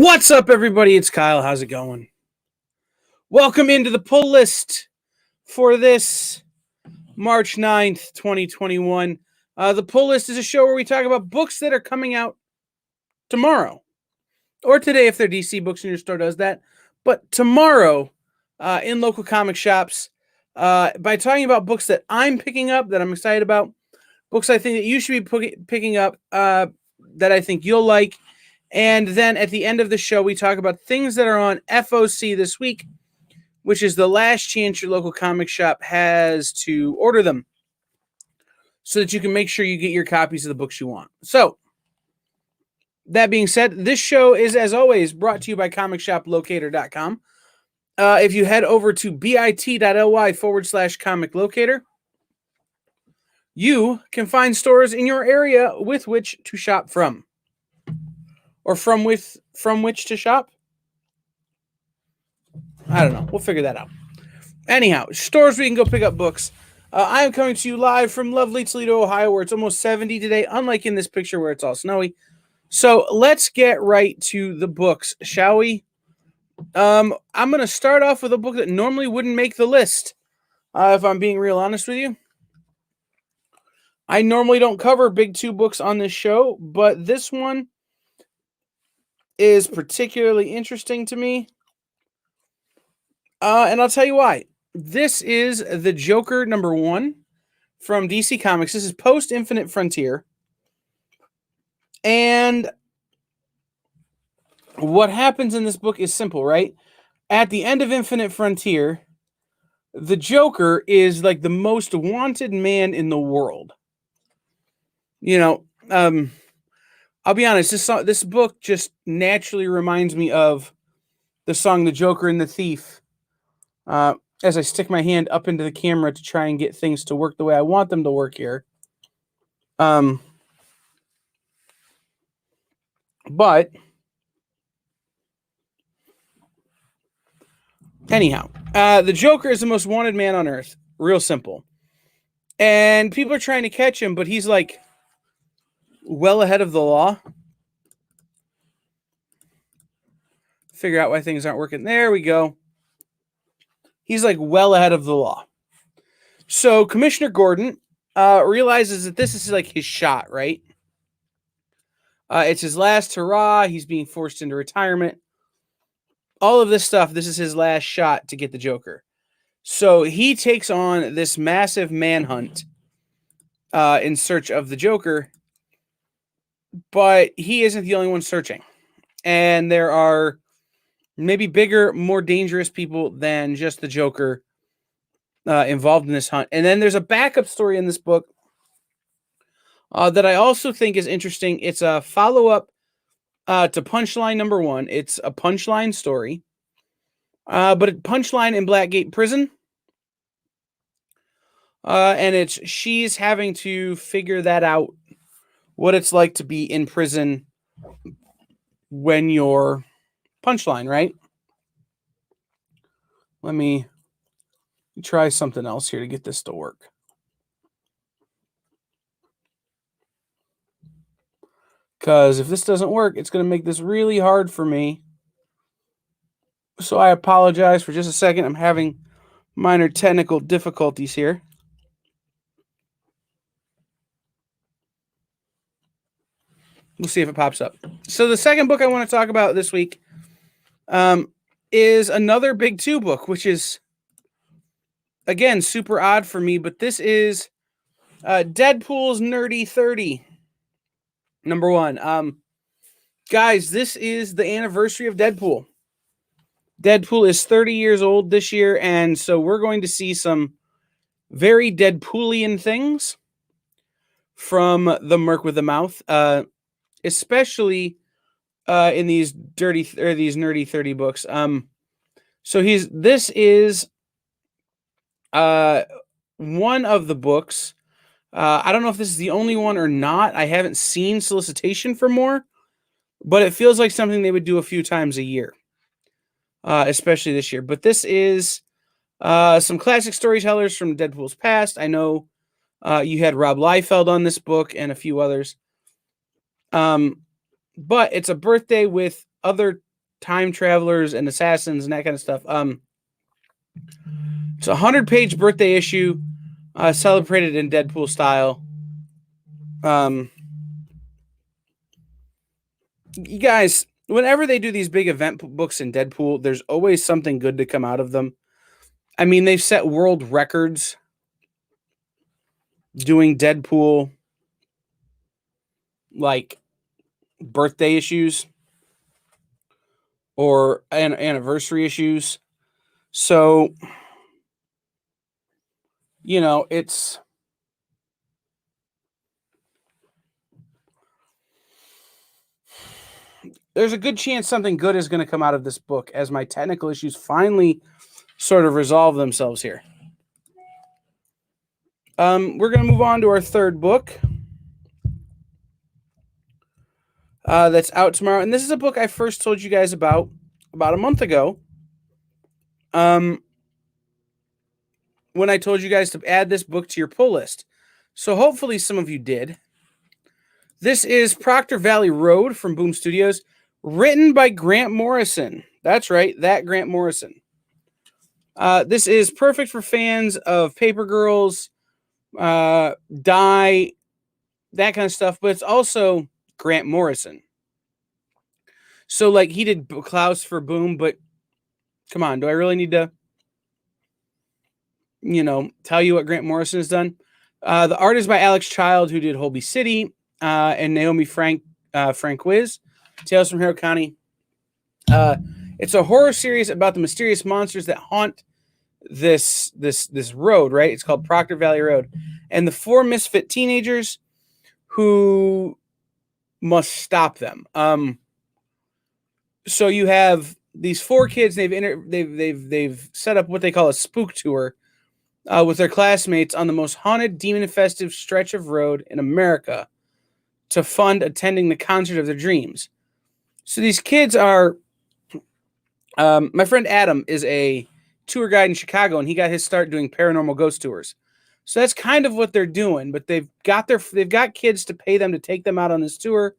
What's up, everybody? It's Kyle. How's it going? Welcome into the pull list for this March 9th, 2021. The pull list is a show where we talk about books that are coming out tomorrow or today if their DC Books in your store does that. But tomorrow in local comic shops by talking about books that I'm picking up, that I'm excited about, books I think that you should be picking up that I think you'll like. And then at the end of the show, we talk about things that are on FOC this week, which is the last chance your local comic shop has to order them so that you can make sure you get your copies of the books you want. So, that being said, this show is, as always, brought to you by comicshoplocator.com. If you head over to bit.ly/comic locator, you can find stores in your area with which to shop from. Or from which to shop? I don't know. We'll figure that out. Anyhow, stores where you can go pick up books. I am coming to you live from lovely Toledo, Ohio, where it's almost 70 today, unlike in this picture where it's all snowy. So let's get right to the books, shall we? I'm going to start off with a book that normally wouldn't make the list, if I'm being real honest with you. I normally don't cover big two books on this show, but this one is particularly interesting to me. And I'll tell you why. This is The Joker #1 from DC Comics. This is post Infinite Frontier. And what happens in this book is simple, right? At the end of Infinite Frontier, the Joker is like the most wanted man in the world. You know, I'll be honest, this book just naturally reminds me of the song The Joker and the Thief. As I stick my hand up into the camera to try and get things to work the way I want them to work here. But anyhow, the Joker is the most wanted man on Earth. Real simple. And people are trying to catch him, but he's like well ahead of the law. Figure out why things aren't working. There we go. He's like well ahead of the law. So Commissioner Gordon realizes that this is like his shot, right? It's his last hurrah. He's being forced into retirement. All of this stuff, this is his last shot to get the Joker. So he takes on this massive manhunt in search of the Joker. But he isn't the only one searching. And there are maybe bigger, more dangerous people than just the Joker involved in this hunt. And then there's a backup story in this book that I also think is interesting. It's a follow-up to Punchline #1. It's a Punchline story. But Punchline in Blackgate Prison. And she's having to figure that out, what it's like to be in prison when you're Punchline, right? Let me try something else here to get this to work. Because if this doesn't work, it's going to make this really hard for me. So I apologize for just a second. I'm having minor technical difficulties here. We'll see if it pops up. So the second book I want to talk about this week is another Big Two book, which is, again, super odd for me. But this is Deadpool's Nerdy 30, #1. Guys, this is the anniversary of Deadpool. Deadpool is 30 years old this year, and so we're going to see some very Deadpoolian things from the Merc with the Mouth. Especially in these Nerdy 30 books. So this is one of the books. I don't know if this is the only one or not. I haven't seen solicitation for more, but it feels like something they would do a few times a year, especially this year. But this is some classic storytellers from Deadpool's past. I know you had Rob Liefeld on this book and a few others. But it's a birthday with other time travelers and assassins and that kind of stuff. It's a 100-page birthday issue, celebrated in Deadpool style. You guys, whenever they do these big event books in Deadpool, there's always something good to come out of them. I mean, they've set world records doing Deadpool like birthday issues or anniversary issues. So, you know, there's a good chance something good is going to come out of this book as my technical issues finally sort of resolve themselves here. We're going to move on to our third book. That's out tomorrow. And this is a book I first told you guys about a month ago. When I told you guys to add this book to your pull list. So hopefully some of you did. This is Proctor Valley Road from Boom Studios, written by Grant Morrison. That's right, that Grant Morrison. This is perfect for fans of Paper Girls, Die, that kind of stuff, but it's also Grant Morrison. So, like, he did Klaus for Boom, but come on, do I really need to, tell you what Grant Morrison has done? The art is by Alex Child, who did Holby City, and Naomi Franquiz, Tales from Harrow County. It's a horror series about the mysterious monsters that haunt this road, right? It's called Proctor Valley Road, and the 4 misfit teenagers who must stop them. So you have these 4 kids. They've set up what they call a spook tour with their classmates on the most haunted, demon-infested stretch of road in America to fund attending the concert of their dreams. So these kids are. My friend Adam is a tour guide in Chicago, and he got his start doing paranormal ghost tours. So that's kind of what they're doing, but they've got kids to pay them to take them out on this tour,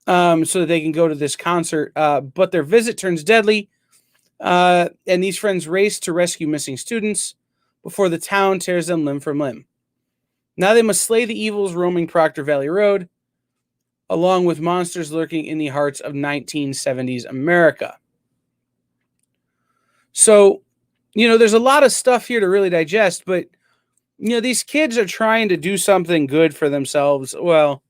so that they can go to this concert. But their visit turns deadly, and these friends race to rescue missing students before the town tears them limb from limb. Now they must slay the evils roaming Proctor Valley Road, along with monsters lurking in the hearts of 1970s America. So, there's a lot of stuff here to really digest, but, these kids are trying to do something good for themselves. Well,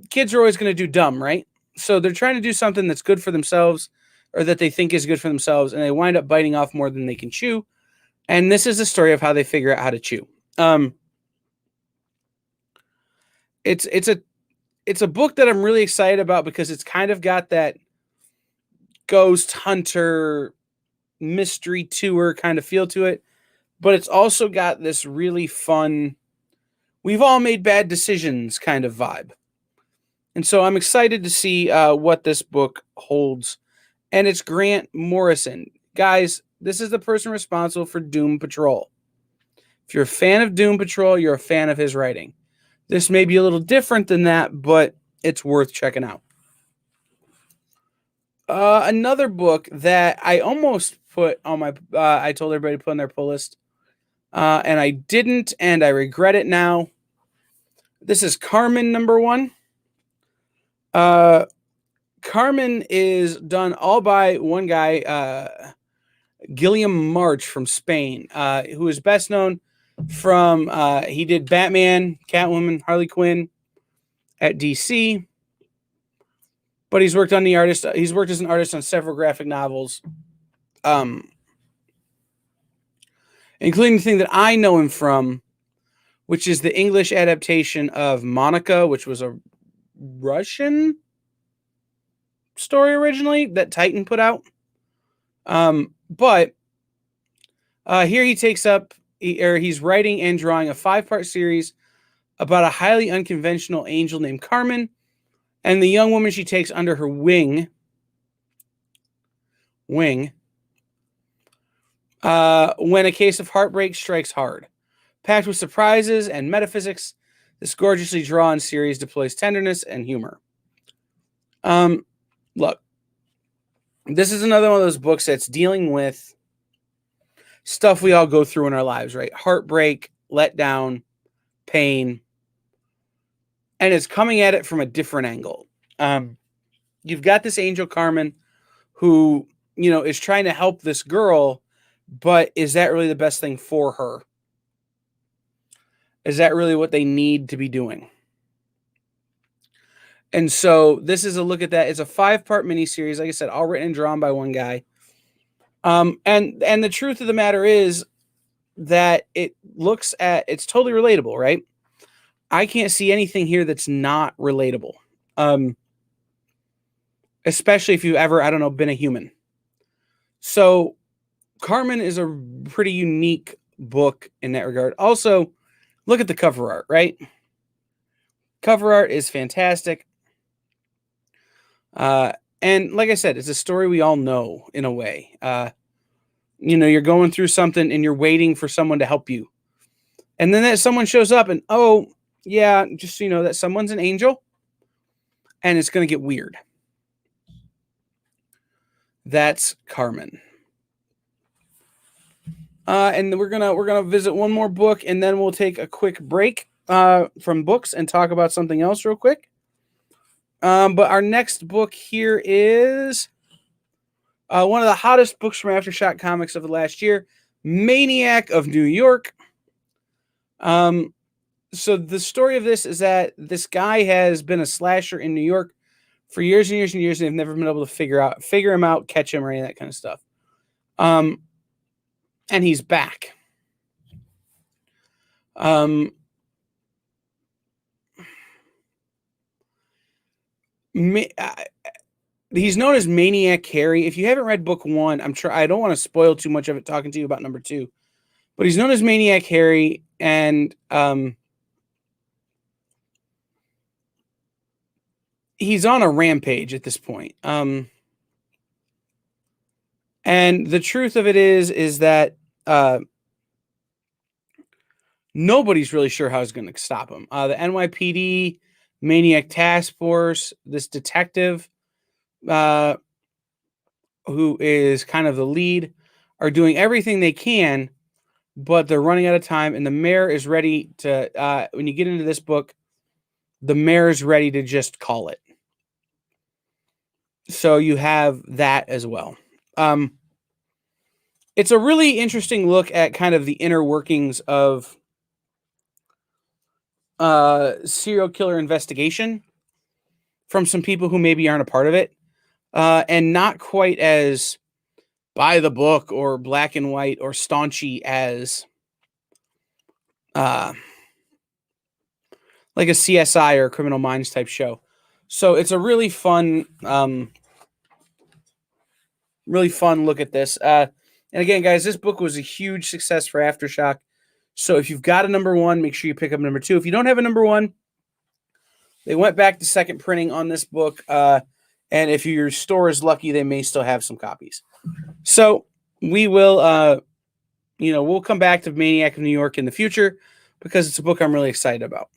kids are always going to do dumb, right? So they're trying to do something that's good for themselves, or that they think is good for themselves, and they wind up biting off more than they can chew. And this is the story of how they figure out how to chew. It's a book that I'm really excited about because it's kind of got that ghost hunter mystery tour kind of feel to it, but it's also got this really fun, we've all made bad decisions kind of vibe. And so I'm excited to see what this book holds. And it's Grant Morrison. Guys, this is the person responsible for Doom Patrol. If you're a fan of Doom Patrol, you're a fan of his writing. This may be a little different than that, but it's worth checking out. Another book that I almost put on my, I told everybody to put on their pull list, and I didn't, and I regret it now. This is Carmen #1. Carmen is done all by one guy, Guillem March from Spain, who is best known from, he did Batman, Catwoman, Harley Quinn at DC. But he's worked as an artist on several graphic novels, including the thing that I know him from, which is the English adaptation of Monica, which was a Russian story originally that Titan put out. But here he takes up, he's writing and drawing a 5-part series about a highly unconventional angel named Carmen and the young woman she takes under her wing, when a case of heartbreak strikes hard. Packed with surprises and metaphysics, this gorgeously drawn series deploys tenderness and humor. Look, This is another one of those books that's dealing with stuff we all go through in our lives, right? Heartbreak, letdown, pain, and it's coming at it from a different angle. You've got this angel Carmen who, is trying to help this girl, but is that really the best thing for her? Is that really what they need to be doing? And so this is a look at that. It's a 5-part miniseries, like I said, all written and drawn by one guy. And the truth of the matter is that it's totally relatable, right? I can't see anything here that's not relatable. Especially if you've ever, I don't know, been a human. So Carmen is a pretty unique book in that regard. Also, look at the cover art, right? Cover art is fantastic. And like I said, it's a story we all know in a way. You're going through something and you're waiting for someone to help you. And then that someone shows up and, oh, yeah, just so you know that someone's an angel and it's going to get weird. That's Carmen. And we're gonna visit one more book and then we'll take a quick break from books and talk about something else real quick. But our next book here is one of the hottest books from Aftershock Comics of the last year, Maniac of New York. So the story of this is that this guy has been a slasher in New York for years and years and years, and they've never been able to figure him out, catch him, or any of that kind of stuff. And he's back. He's known as Maniac Harry. If you haven't read book 1, I don't want to spoil too much of it talking to you about number 2. But he's known as Maniac Harry, and he's on a rampage at this point. And the truth of it is that nobody's really sure how he's going to stop him. The NYPD, Maniac Task Force, this detective who is kind of the lead, are doing everything they can, but they're running out of time. And the mayor is ready to, when you get into this book, the mayor is ready to just call it. So you have that as well. It's a really interesting look at kind of the inner workings of serial killer investigation from some people who maybe aren't a part of it, and not quite as by the book or black and white or staunchy as like a CSI or Criminal Minds type show. So it's a really fun look at this. And again, guys, this book was a huge success for Aftershock. So if you've got a number 1, make sure you pick up number 2. If you don't have a number 1, they went back to second printing on this book. And if your store is lucky, they may still have some copies. So we will, we'll come back to Maniac of New York in the future because it's a book I'm really excited about.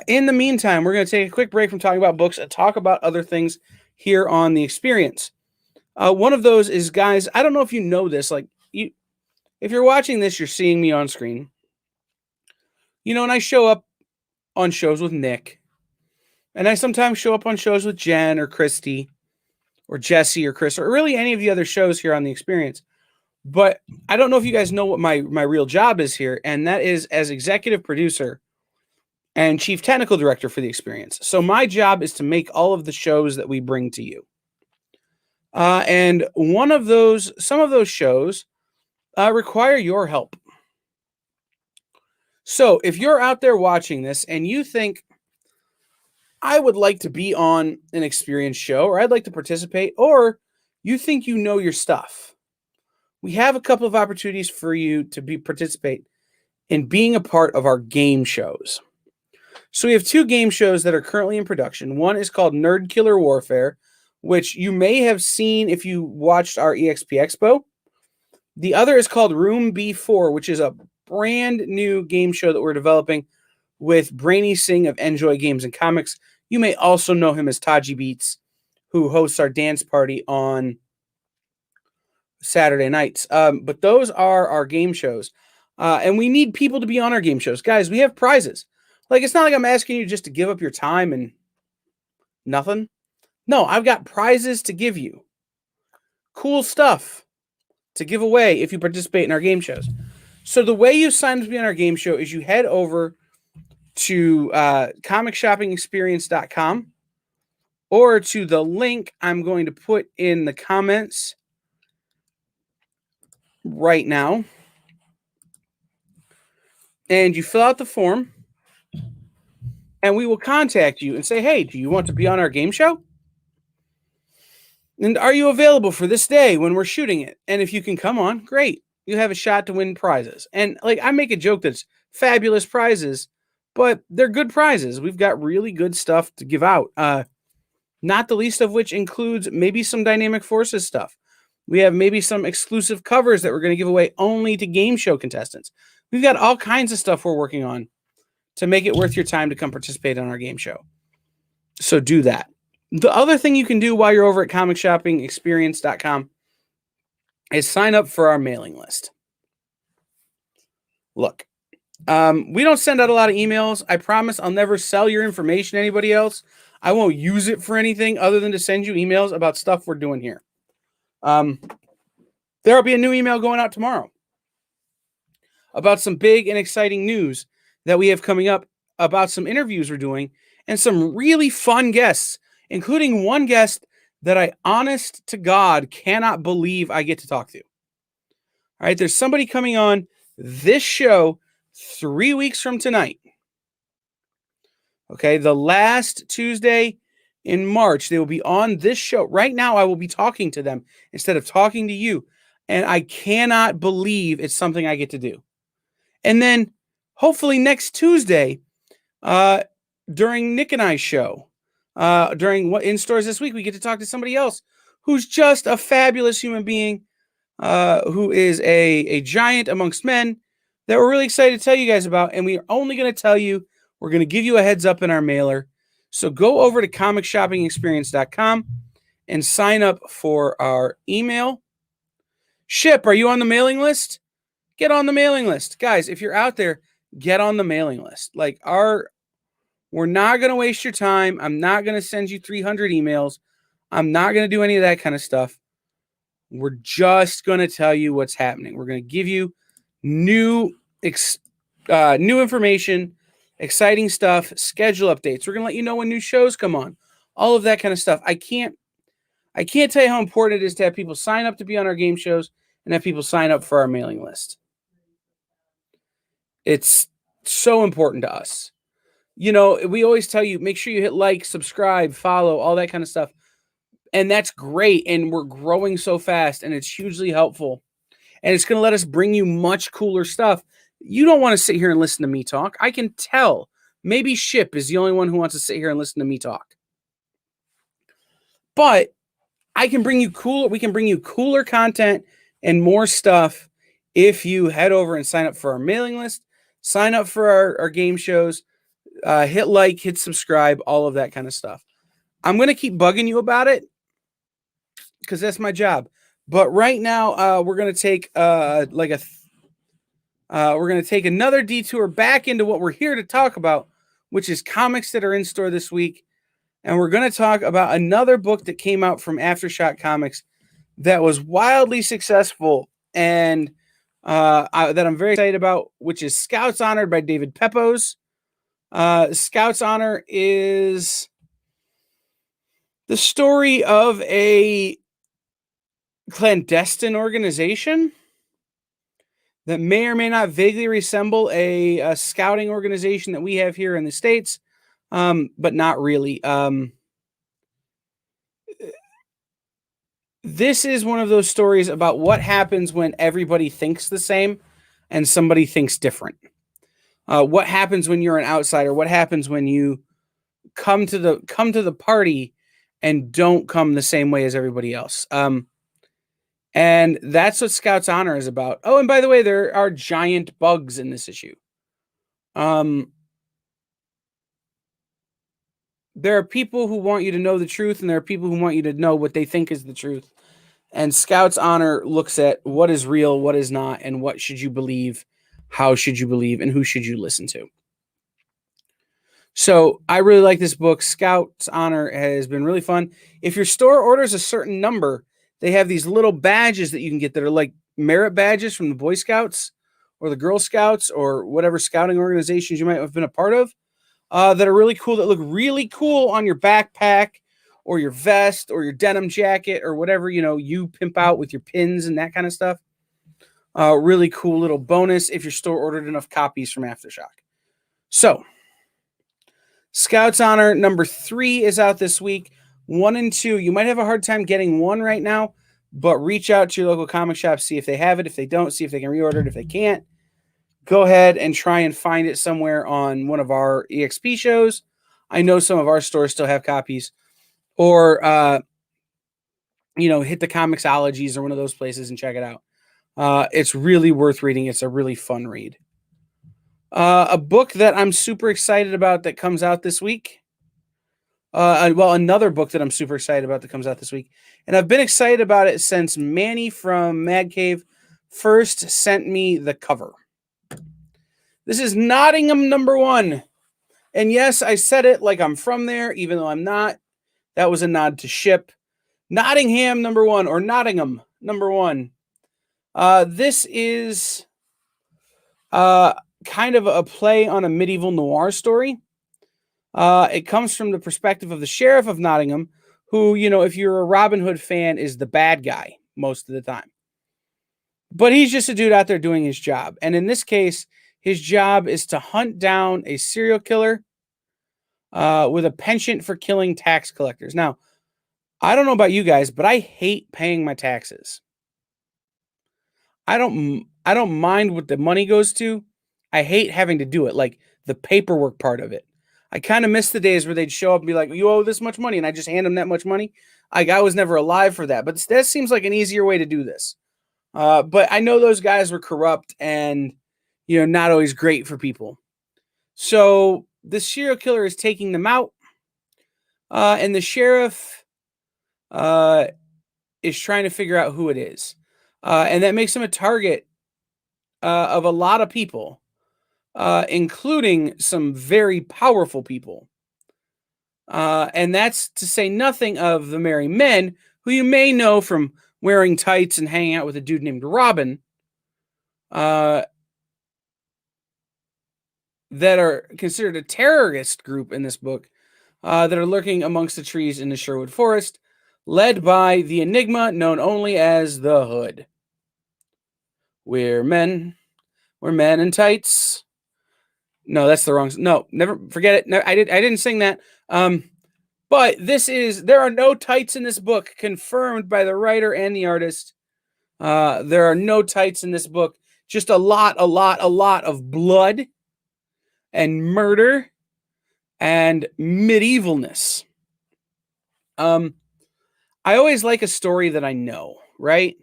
In the meantime, we're going to take a quick break from talking about books and talk about other things here on The Experience. One of those is, guys, I don't know if you know this, if you're watching this, you're seeing me on screen. And I show up on shows with Nick, and I sometimes show up on shows with Jen or Christy or Jesse or Chris or really any of the other shows here on The Experience. But I don't know if you guys know what my real job is here, and that is as executive producer and chief technical director for The Experience. So my job is to make all of the shows that we bring to you. And some of those shows require your help. So if you're out there watching this and you think, I would like to be on an Experience show, or I'd like to participate, or you think you know your stuff, we have a couple of opportunities for you to participate in being a part of our game shows. So we have 2 game shows that are currently in production. One is called Nerd Killer Warfare, which you may have seen if you watched our EXP Expo. The other is called Room B4, which is a brand new game show that we're developing with Brainy Singh of Enjoy Games and Comics. You may also know him as Taji Beats, who hosts our dance party on Saturday nights. But those are our game shows. And we need people to be on our game shows. Guys, we have prizes. Like, it's not like I'm asking you just to give up your time and nothing. No, I've got prizes to give you. Cool stuff to give away if you participate in our game shows. So the way you sign up to be on our game show is you head over to comicshoppingexperience.com or to the link I'm going to put in the comments right now. And you fill out the form, and we will contact you and say, hey, do you want to be on our game show? And are you available for this day when we're shooting it? And if you can come on, great. You have a shot to win prizes. And like, I make a joke that's fabulous prizes, but they're good prizes. We've got really good stuff to give out. Not the least of which includes maybe some Dynamic Forces stuff. We have maybe some exclusive covers that we're going to give away only to game show contestants. We've got all kinds of stuff we're working on to make it worth your time to come participate on our game show. So do that. The other thing you can do while you're over at comicshoppingexperience.com is sign up for our mailing list. Look, we don't send out a lot of emails. I promise I'll never sell your information to anybody else. I won't use it for anything other than to send you emails about stuff we're doing here. There'll be a new email going out tomorrow about some big and exciting news that we have coming up, about some interviews we're doing, and some really fun guests, including one guest that I, honest to God, cannot believe I get to talk to. All right, there's somebody coming on this show 3 weeks from tonight. Okay, the last Tuesday in March, they will be on this show. Right now, I will be talking to them instead of talking to you. And I cannot believe it's something I get to do. And then hopefully next Tuesday, during Nick and I's show, during what in stores this week, we get to talk to somebody else who's just a fabulous human being, who is a giant amongst men that we're really excited to tell you guys about. And we are only going to tell you, we're going to give you a heads up in our mailer. So go over to comicshoppingexperience.com and sign up for our email. Ship, are you on the mailing list? Get on the mailing list. Guys, if you're out there, get on the mailing list. Like, we're not going to waste your time. I'm not going to send you 300 emails. I'm not going to do any of that kind of stuff. We're just going to tell you what's happening. We're going to give you new information, exciting stuff, schedule updates. We're going to let you know when new shows come on, all of that kind of stuff. I can't tell you how important it is to have people sign up to be on our game shows and have people sign up for our mailing list. It's so important to us. You know, we always tell you, make sure you hit like, subscribe, follow, all that kind of stuff. And that's great. And we're growing so fast, and it's hugely helpful. And it's going to let us bring you much cooler stuff. You don't want to sit here and listen to me talk. I can tell. Maybe Ship is the only one who wants to sit here and listen to me talk. But we can bring you cooler content and more stuff if you head over and sign up for our mailing list, sign up for our game shows, hit like, hit subscribe, all of that kind of stuff. I'm going to keep bugging you about it because that's my job. But right now, we're going to take we're going to take another detour back into what we're here to talk about, which is comics that are in store this week. And we're going to talk about another book that came out from Aftershock Comics that was wildly successful and that I'm very excited about, which is Scout's Honor by David Pepose. Scout's Honor is the story of a clandestine organization that may or may not vaguely resemble a scouting organization that we have here in the States, but not really. This is one of those stories about what happens when everybody thinks the same and somebody thinks different. What happens when you're an outsider? What happens when you come to the party and don't come the same way as everybody else? And that's what Scout's Honor is about. Oh, and by the way, there are giant bugs in this issue. there are people who want you to know the truth, and there are people who want you to know what they think is the truth. And Scout's Honor looks at what is real, what is not, and what should you believe, how should you believe, and who should you listen to. So I really like this book. Scout's Honor has been really fun. If your store orders a certain number, they have these little badges that you can get that are like merit badges from the Boy Scouts or the Girl Scouts or whatever scouting organizations you might have been a part of, that are really cool, that look really cool on your backpack or your vest or your denim jacket or whatever, you pimp out with your pins and that kind of stuff. Really cool little bonus if your store ordered enough copies from Aftershock. So, Scout's Honor number 3 is out this week. 1 and 2, you might have a hard time getting 1 right now, but reach out to your local comic shop, see if they have it. If they don't, see if they can reorder it. If they can't, go ahead and try and find it somewhere on one of our EXP shows. I know some of our stores still have copies. Or, hit the Comixologies or one of those places and check it out. It's really worth reading. It's a really fun read. A book that I'm super excited about that comes out this week. Another book that I'm super excited about that comes out this week. And I've been excited about it since Manny from Mad Cave first sent me the cover. This is Nottingham #1. And yes, I said it like I'm from there, even though I'm not. That was a nod to ship. Nottingham #1 or Nottingham #1. This is kind of a play on a medieval noir story. It comes from the perspective of the sheriff of Nottingham, who, if you're a Robin Hood fan, is the bad guy most of the time. But he's just a dude out there doing his job. And in this case, his job is to hunt down a serial killer with a penchant for killing tax collectors. Now, I don't know about you guys, but I hate paying my taxes. I don't mind what the money goes to. I hate having to do it, like the paperwork part of it. I kind of miss the days where they'd show up and be like, you owe this much money, and I just hand them that much money. I was never alive for that, but that seems like an easier way to do this. But I know those guys were corrupt and, not always great for people. So the serial killer is taking them out, and the sheriff is trying to figure out who it is. And that makes him a target of a lot of people, including some very powerful people. And that's to say nothing of the merry men, who you may know from wearing tights and hanging out with a dude named Robin, that are considered a terrorist group in this book, that are lurking amongst the trees in the Sherwood Forest, led by the enigma known only as the Hood. We're men in tights. No, that's the wrong. No, never forget it. No, I didn't sing that. But there are no tights in this book, confirmed by the writer and the artist. There are no tights in this book. Just a lot of blood and murder and medievalness. I always like a story that I know, right?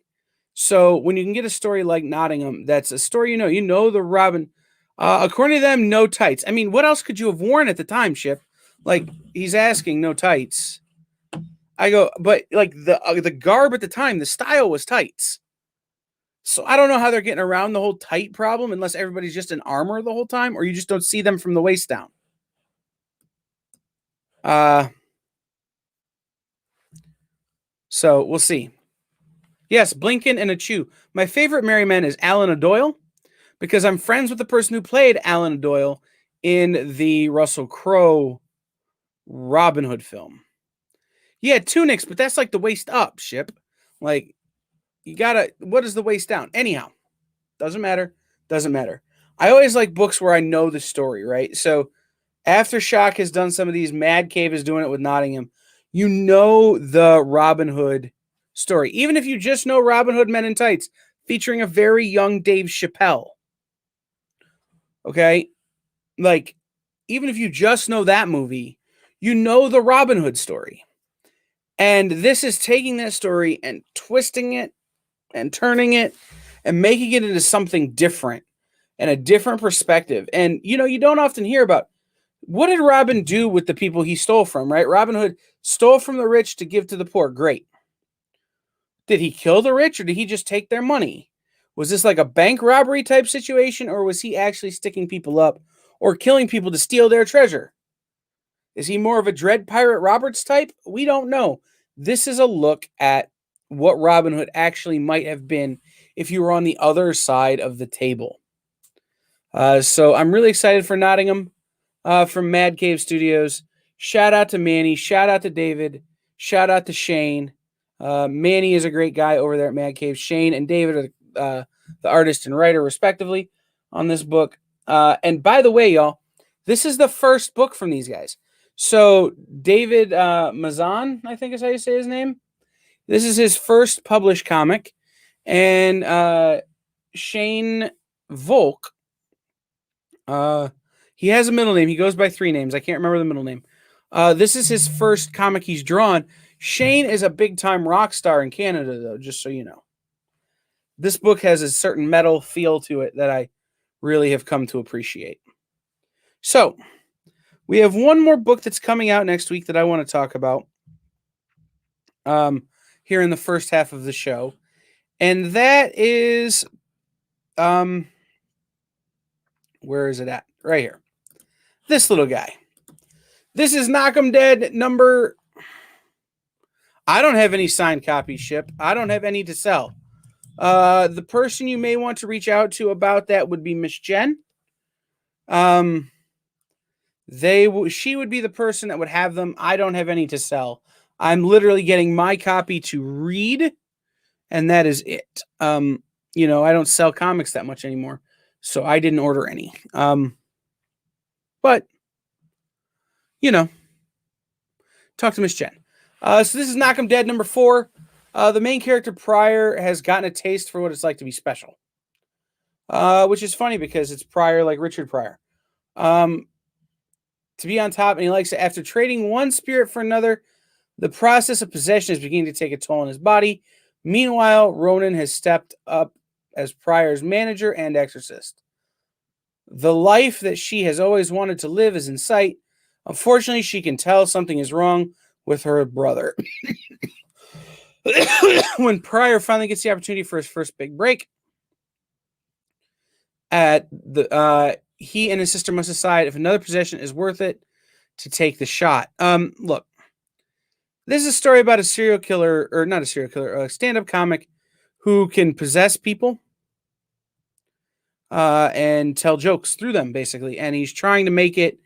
So when you can get a story like Nottingham, that's a story you know the Robin. According to them, no tights. I mean, what else could you have worn at the time, Ship? Like, he's asking no tights. I go, but like the garb at the time, the style was tights. So I don't know how they're getting around the whole tight problem, unless everybody's just in armor the whole time, or you just don't see them from the waist down. So we'll see. Yes, Blinken and a Chew. My favorite merry man is Alan O'Doyle, because I'm friends with the person who played Alan O'Doyle in the Russell Crowe Robin Hood film. He had tunics, but that's like the waist up, Ship. Like, what is the waist down? Anyhow, doesn't matter. I always like books where I know the story, right? So Aftershock has done some of these. Mad Cave is doing it with Nottingham. You know the Robin Hood story. Even if you just know Robin Hood Men in Tights, featuring a very young Dave Chappelle. Okay? Like, even if you just know that movie, you know the Robin Hood story. And this is taking that story and twisting it and turning it and making it into something different and a different perspective. And, you don't often hear about What did Robin do with the people he stole from, right? Robin Hood stole from the rich to give to the poor. Great. Did he kill the rich or did he just take their money? Was this like a bank robbery type situation or was he actually sticking people up or killing people to steal their treasure? Is he more of a Dread Pirate Roberts type? We don't know. This is a look at what Robin Hood actually might have been if you were on the other side of the table. So I'm really excited for Nottingham from Mad Cave Studios. Shout out to Manny. Shout out to David. Shout out to Shane. Manny is a great guy over there at Mad Cave. Shane and David are the artist and writer, respectively, on this book. And by the way, y'all, this is the first book from these guys. So David Mazan, I think is how you say his name. This is his first published comic. And Shane Volk, he has a middle name. He goes by 3 names. I can't remember the middle name. This is his first comic he's drawn. Shane is a big-time rock star in Canada, though, just so you know. This book has a certain metal feel to it that I really have come to appreciate. So, we have one more book that's coming out next week that I want to talk about here in the first half of the show. And that is, where is it at? Right here. This little guy. This is Knock 'em Dead number... I don't have any signed copies shipped. I don't have any to sell. The person you may want to reach out to about that would be Miss Jen. She would be the person that would have them. I don't have any to sell. I'm literally getting my copy to read, and that is it. I don't sell comics that much anymore, so I didn't order any. But talk to Miss Jen. So this is Knock 'em Dead number 4. The main character Pryor has gotten a taste for what it's like to be special, which is funny because it's Pryor like Richard Pryor. To be on top, and he likes it. After trading one spirit for another, the process of possession is beginning to take a toll on his body. Meanwhile, Ronan has stepped up as Pryor's manager and exorcist. The life that she has always wanted to live is in sight. Unfortunately, she can tell something is wrong with her brother. When Pryor finally gets the opportunity for his first big break, he and his sister must decide if another possession is worth it to take the shot. Look, this is a story about a serial killer, or not a serial killer, a stand-up comic who can possess people and tell jokes through them, basically. And he's trying to make it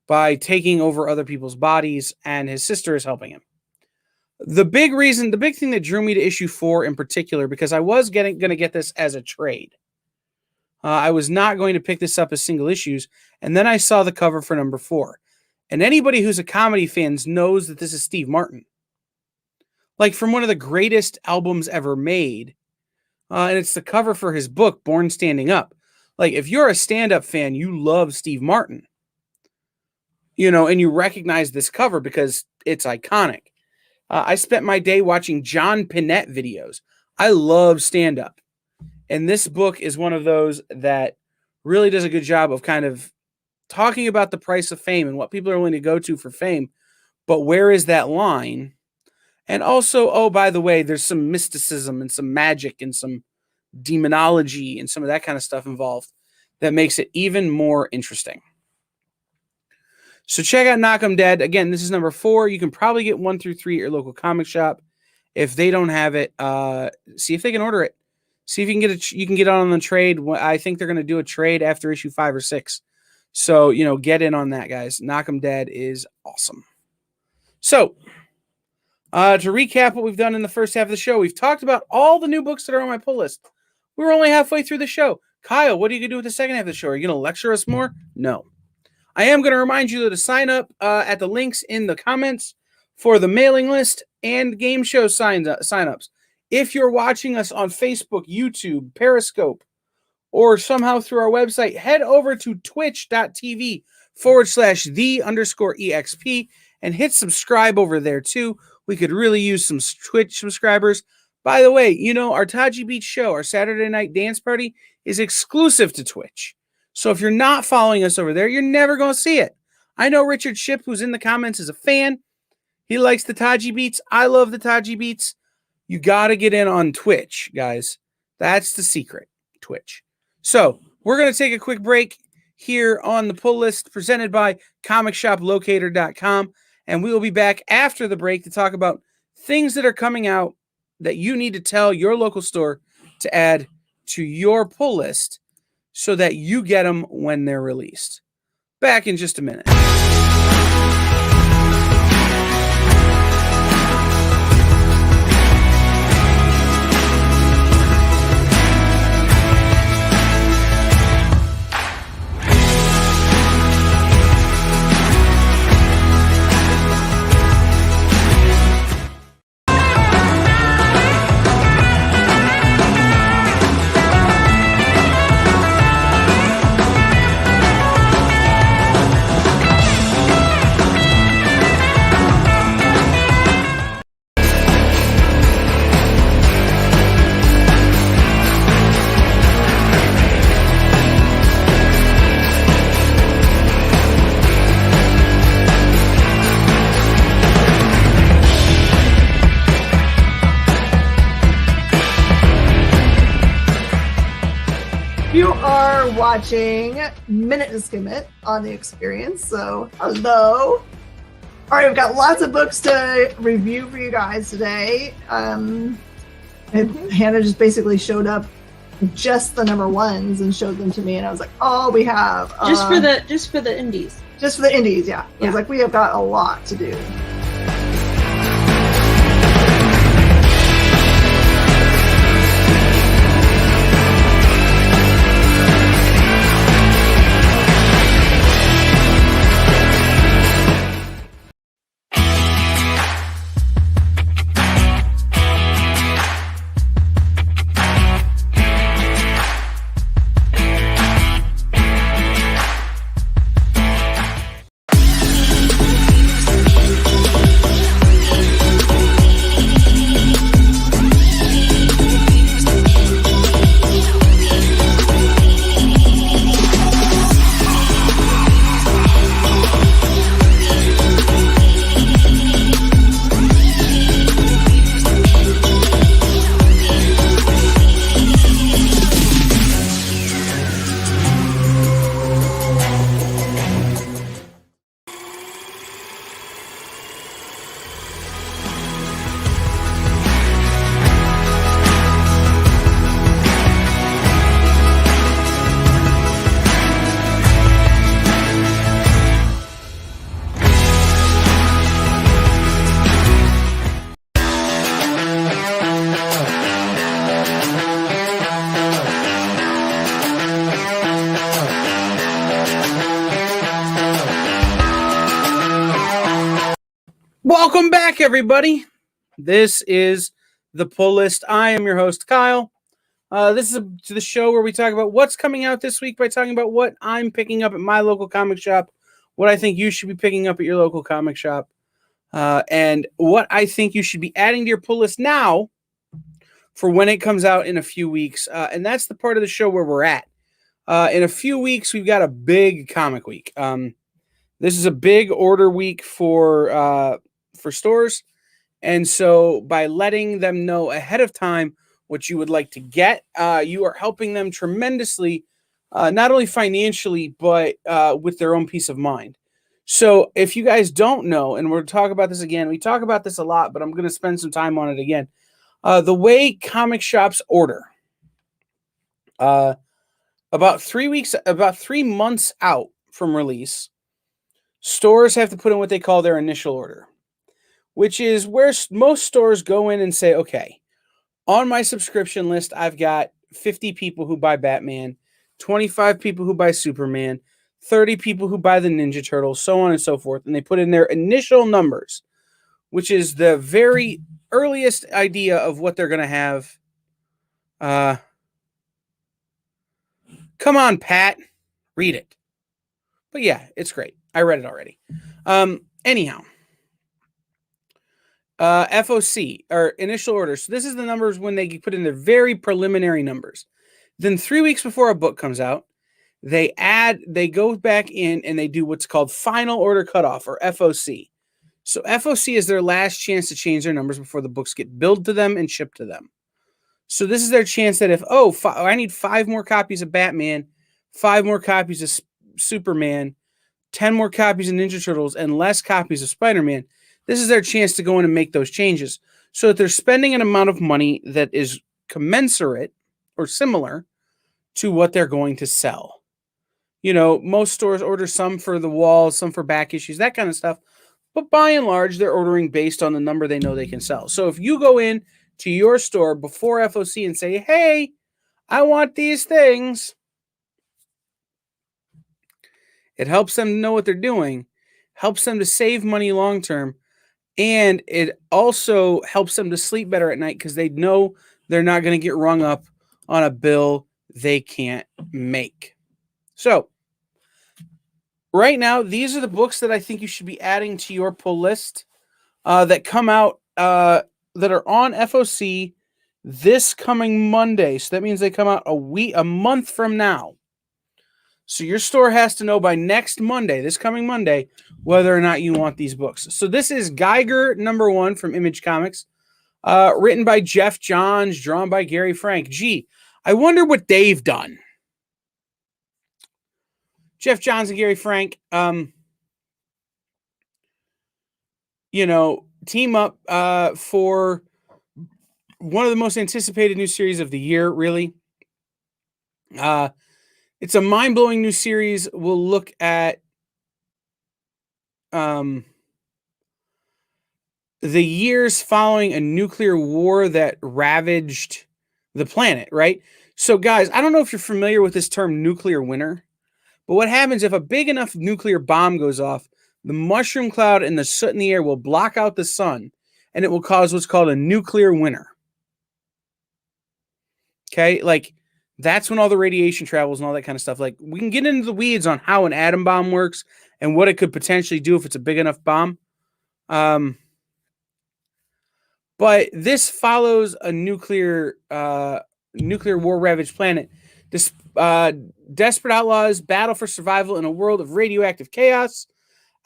by taking over other people's bodies, and his sister is helping him. The big thing that drew me to issue 4 in particular, because I was going to get this as a trade. I was not going to pick this up as single issues, and then I saw the cover for number 4. And anybody who's a comedy fan knows that this is Steve Martin. Like from one of the greatest albums ever made. And it's the cover for his book, Born Standing Up. Like, if you're a stand-up fan, you love Steve Martin. And you recognize this cover because it's iconic. I spent my day watching John Pinette videos. I love stand-up. And this book is one of those that really does a good job of kind of talking about the price of fame and what people are willing to go to for fame. But where is that line? And also, oh, by the way, there's some mysticism and some magic and some demonology and some of that kind of stuff involved that makes it even more interesting. So check out Knock 'em Dead. Again, this is number 4. You can probably get 1 through 3 at your local comic shop. If they don't have it, see if they can order it. See if you can get it. You can get on the trade. I think they're going to do a trade after issue 5 or 6. So, get in on that, guys. Knock 'em Dead is awesome. So, to recap what we've done in the first half of the show, we've talked about all the new books that are on my pull list. We're only halfway through the show. Kyle, what are you going to do with the second half of the show? Are you going to lecture us more? No. I am going to remind you to sign up at the links in the comments for the mailing list and game show sign-ups. If you're watching us on Facebook, YouTube, Periscope, or somehow through our website, head over to twitch.tv/the_EXP and hit subscribe over there too. We could really use some Twitch subscribers. By the way, our Taji Beach show, our Saturday night dance party, is exclusive to Twitch. So if you're not following us over there, you're never going to see it. I know Richard Ship, who's in the comments, is a fan. He likes the Taji Beats. I love the Taji Beats. You got to get in on Twitch, guys. That's the secret, Twitch. So we're going to take a quick break here on the pull list presented by comicshoplocator.com. And we will be back after the break to talk about things that are coming out that you need to tell your local store to add to your pull list so that you get them when they're released. Back in just a minute. You are watching Minute to Skim It on the Experience, so hello. All right, I've got lots of books to review for you guys today. And Hannah just basically showed up just the number ones and showed them to me, and I was like, oh, we have just for the indies. Just for the indies, yeah. I was like, we have got a lot to do. Welcome back, everybody. This is the pull list. I am your host, Kyle. This is the show where we talk about what's coming out this week by talking about what I'm picking up at my local comic shop, what I think you should be picking up at your local comic shop, and what I think you should be adding to your pull list now for when it comes out in a few weeks. And that's the part of the show where we're at. In a few weeks, we've got a big comic week. This is a big order week for stores. And so by letting them know ahead of time what you would like to get, you are helping them tremendously, not only financially, but with their own peace of mind. So if you guys don't know, and we'll talk about this again, we talk about this a lot, but I'm going to spend some time on it again. The way comic shops order, about 3 months out from release, stores have to put in what they call their initial order, which is where most stores go in and say, okay, on my subscription list, I've got 50 people who buy Batman, 25 people who buy Superman, 30 people who buy the Ninja Turtles, so on and so forth. And they put in their initial numbers, which is the very earliest idea of what they're going to have. Come on, Pat, read it. But yeah, it's great. I read it already. Anyhow, FOC, or initial orders. So this is the numbers when they put in their very preliminary numbers. Then 3 weeks before a book comes out, they go back in and they do what's called final order cutoff, or FOC. So FOC is their last chance to change their numbers before the books get billed to them and shipped to them. So this is their chance that if, I need 5 more copies of Batman, 5 more copies of Superman, 10 more copies of Ninja Turtles, and less copies of Spider-Man, this is their chance to go in and make those changes. So that they're spending an amount of money that is commensurate or similar to what they're going to sell. You know, most stores order some for the walls, some for back issues, that kind of stuff. But by and large, they're ordering based on the number they know they can sell. So if you go in to your store before FOC and say, hey, I want these things, it helps them know what they're doing, helps them to save money long term, and it also helps them to sleep better at night because they know they're not going to get rung up on a bill they can't make. So right now, these are the books that I think you should be adding to your pull list that come out that are on FOC this coming Monday. So that means they come out a month from now. So your store has to know by next Monday, this coming Monday, whether or not you want these books. So this is Geiger #1 from Image Comics, written by Jeff Johns, drawn by Gary Frank. Gee, I wonder what they've done. Jeff Johns and Gary Frank, team up for one of the most anticipated new series of the year, really. It's a mind-blowing new series. We'll look at the years following a nuclear war that ravaged the planet, right? So, guys, I don't know if you're familiar with this term nuclear winter, but what happens if a big enough nuclear bomb goes off, the mushroom cloud and the soot in the air will block out the sun, and it will cause what's called a nuclear winter. Okay, like that's when all the radiation travels and all that kind of stuff. Like, we can get into the weeds on how an atom bomb works and what it could potentially do if it's a big enough bomb. But this follows a nuclear war ravaged planet. This desperate outlaws battle for survival in a world of radioactive chaos.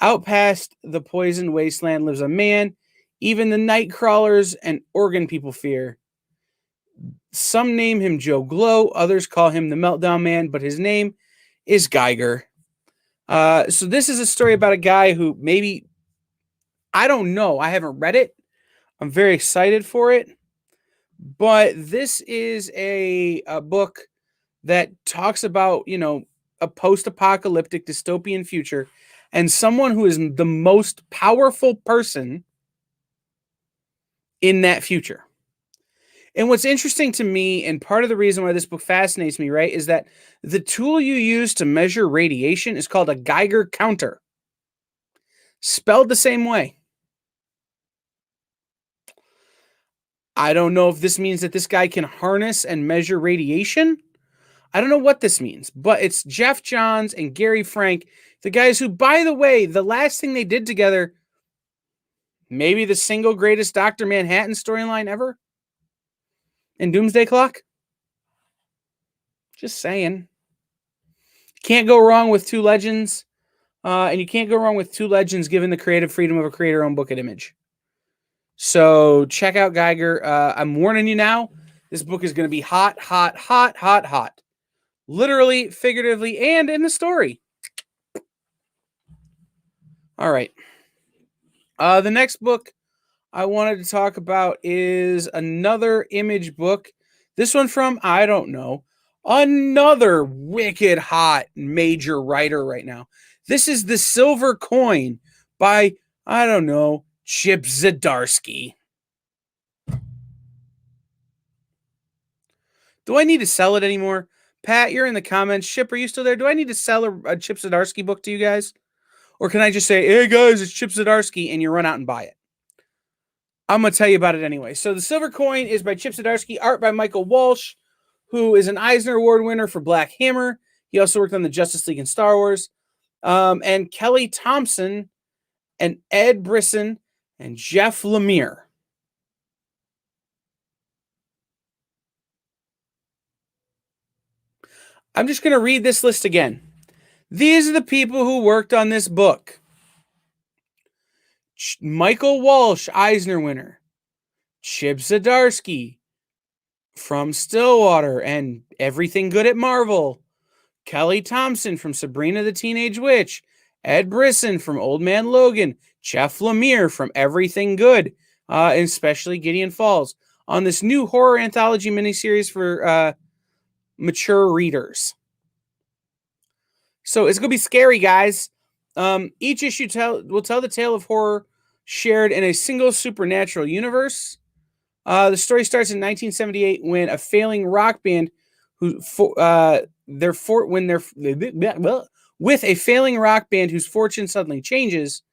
Out past the poisoned wasteland lives a man even the night crawlers and organ people fear. Some name him Joe Glow, others call him the Meltdown Man, but his name is Geiger. So this is a story about a guy who maybe, I don't know, I haven't read it. I'm very excited for it. But this is a book that talks about, a post-apocalyptic dystopian future and someone who is the most powerful person in that future. And what's interesting to me, and part of the reason why this book fascinates me, right, is that the tool you use to measure radiation is called a Geiger counter. Spelled the same way. I don't know if this means that this guy can harness and measure radiation. I don't know what this means, but it's Jeff Johns and Gary Frank, the guys who, by the way, the last thing they did together, maybe the single greatest Dr. Manhattan storyline ever in Doomsday Clock. Just saying. Can't go wrong with two legends, and you can't go wrong with two legends given the creative freedom of a creator-owned book at Image. So check out Geiger. I'm warning you now. This book is going to be hot, hot, hot, hot, hot. Literally, figuratively, and in the story. All right. The next book I wanted to talk about is another Image book. This one from, I don't know, another wicked hot major writer right now. This is The Silver Coin by, I don't know, Chip Zdarsky. Do I need to sell it anymore? Pat, you're in the comments. Chip, are you still there? Do I need to sell a Chip Zdarsky book to you guys? Or can I just say, hey guys, it's Chip Zdarsky, and you run out and buy it? I'm going to tell you about it anyway. So The Silver Coin is by Chip Zdarsky, art by Michael Walsh, who is an Eisner Award winner for Black Hammer. He also worked on the Justice League and Star Wars. And Kelly Thompson and Ed Brisson and Jeff Lemire. I'm just going to read this list again. These are the people who worked on this book. Michael Walsh, Eisner winner. Chip Zdarsky from Stillwater and Everything Good at Marvel. Kelly Thompson from Sabrina the Teenage Witch. Ed Brisson from Old Man Logan. Jeff Lemire from Everything Good, and especially Gideon Falls, on this new horror anthology miniseries for mature readers. So it's going to be scary, guys. Each issue will tell the tale of horror shared in a single supernatural universe. The story starts in 1978 when a failing rock band with a failing rock band whose fortune suddenly changes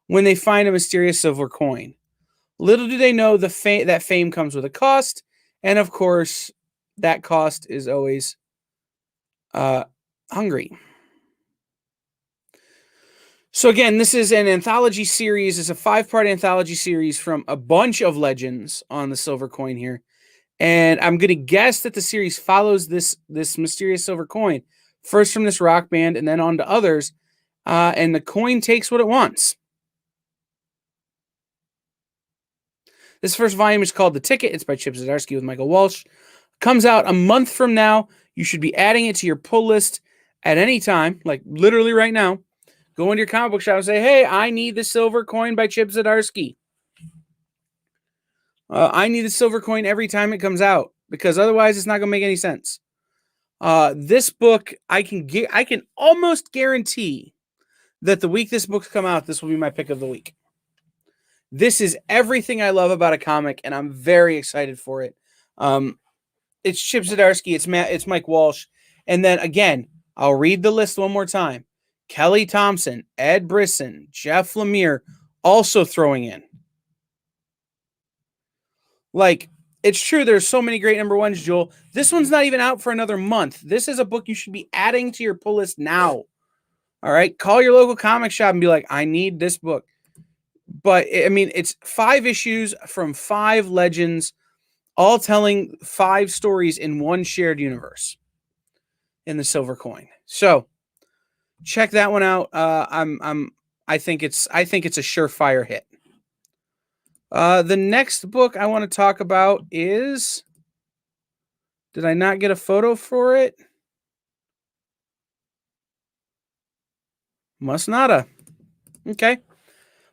when they find a mysterious silver coin. Little do they know that fame comes with a cost, and of course, that cost is always hungry. So again, this is an anthology series. It's a 5-part anthology series from a bunch of legends on the silver coin here. And I'm going to guess that the series follows this mysterious silver coin, first from this rock band and then on to others. And the coin takes what it wants. This first volume is called The Ticket. It's by Chip Zdarsky with Michael Walsh. Comes out a month from now. You should be adding it to your pull list at any time, like literally right now. Go into your comic book shop and say, hey, I need the silver coin by Chip Zdarsky. I need the silver coin every time it comes out, because otherwise it's not going to make any sense. This book, I can almost guarantee that the week this book's come out, this will be my pick of the week. This is everything I love about a comic, and I'm very excited for it. It's Chip Zdarsky, it's Mike Walsh, and then again, I'll read the list one more time. Kelly Thompson, Ed Brisson, Jeff Lemire, also throwing in. Like, it's true, there's so many great number ones, Joel. This one's not even out for another month. This is a book you should be adding to your pull list now. All right? Call your local comic shop and be like, I need this book. But, I mean, it's 5 issues from 5 legends, all telling 5 stories in one shared universe in the silver coin. So, check that one out. I think it's a surefire hit. The next book I want to talk about is, did I not get a photo for it? Must nada. Okay.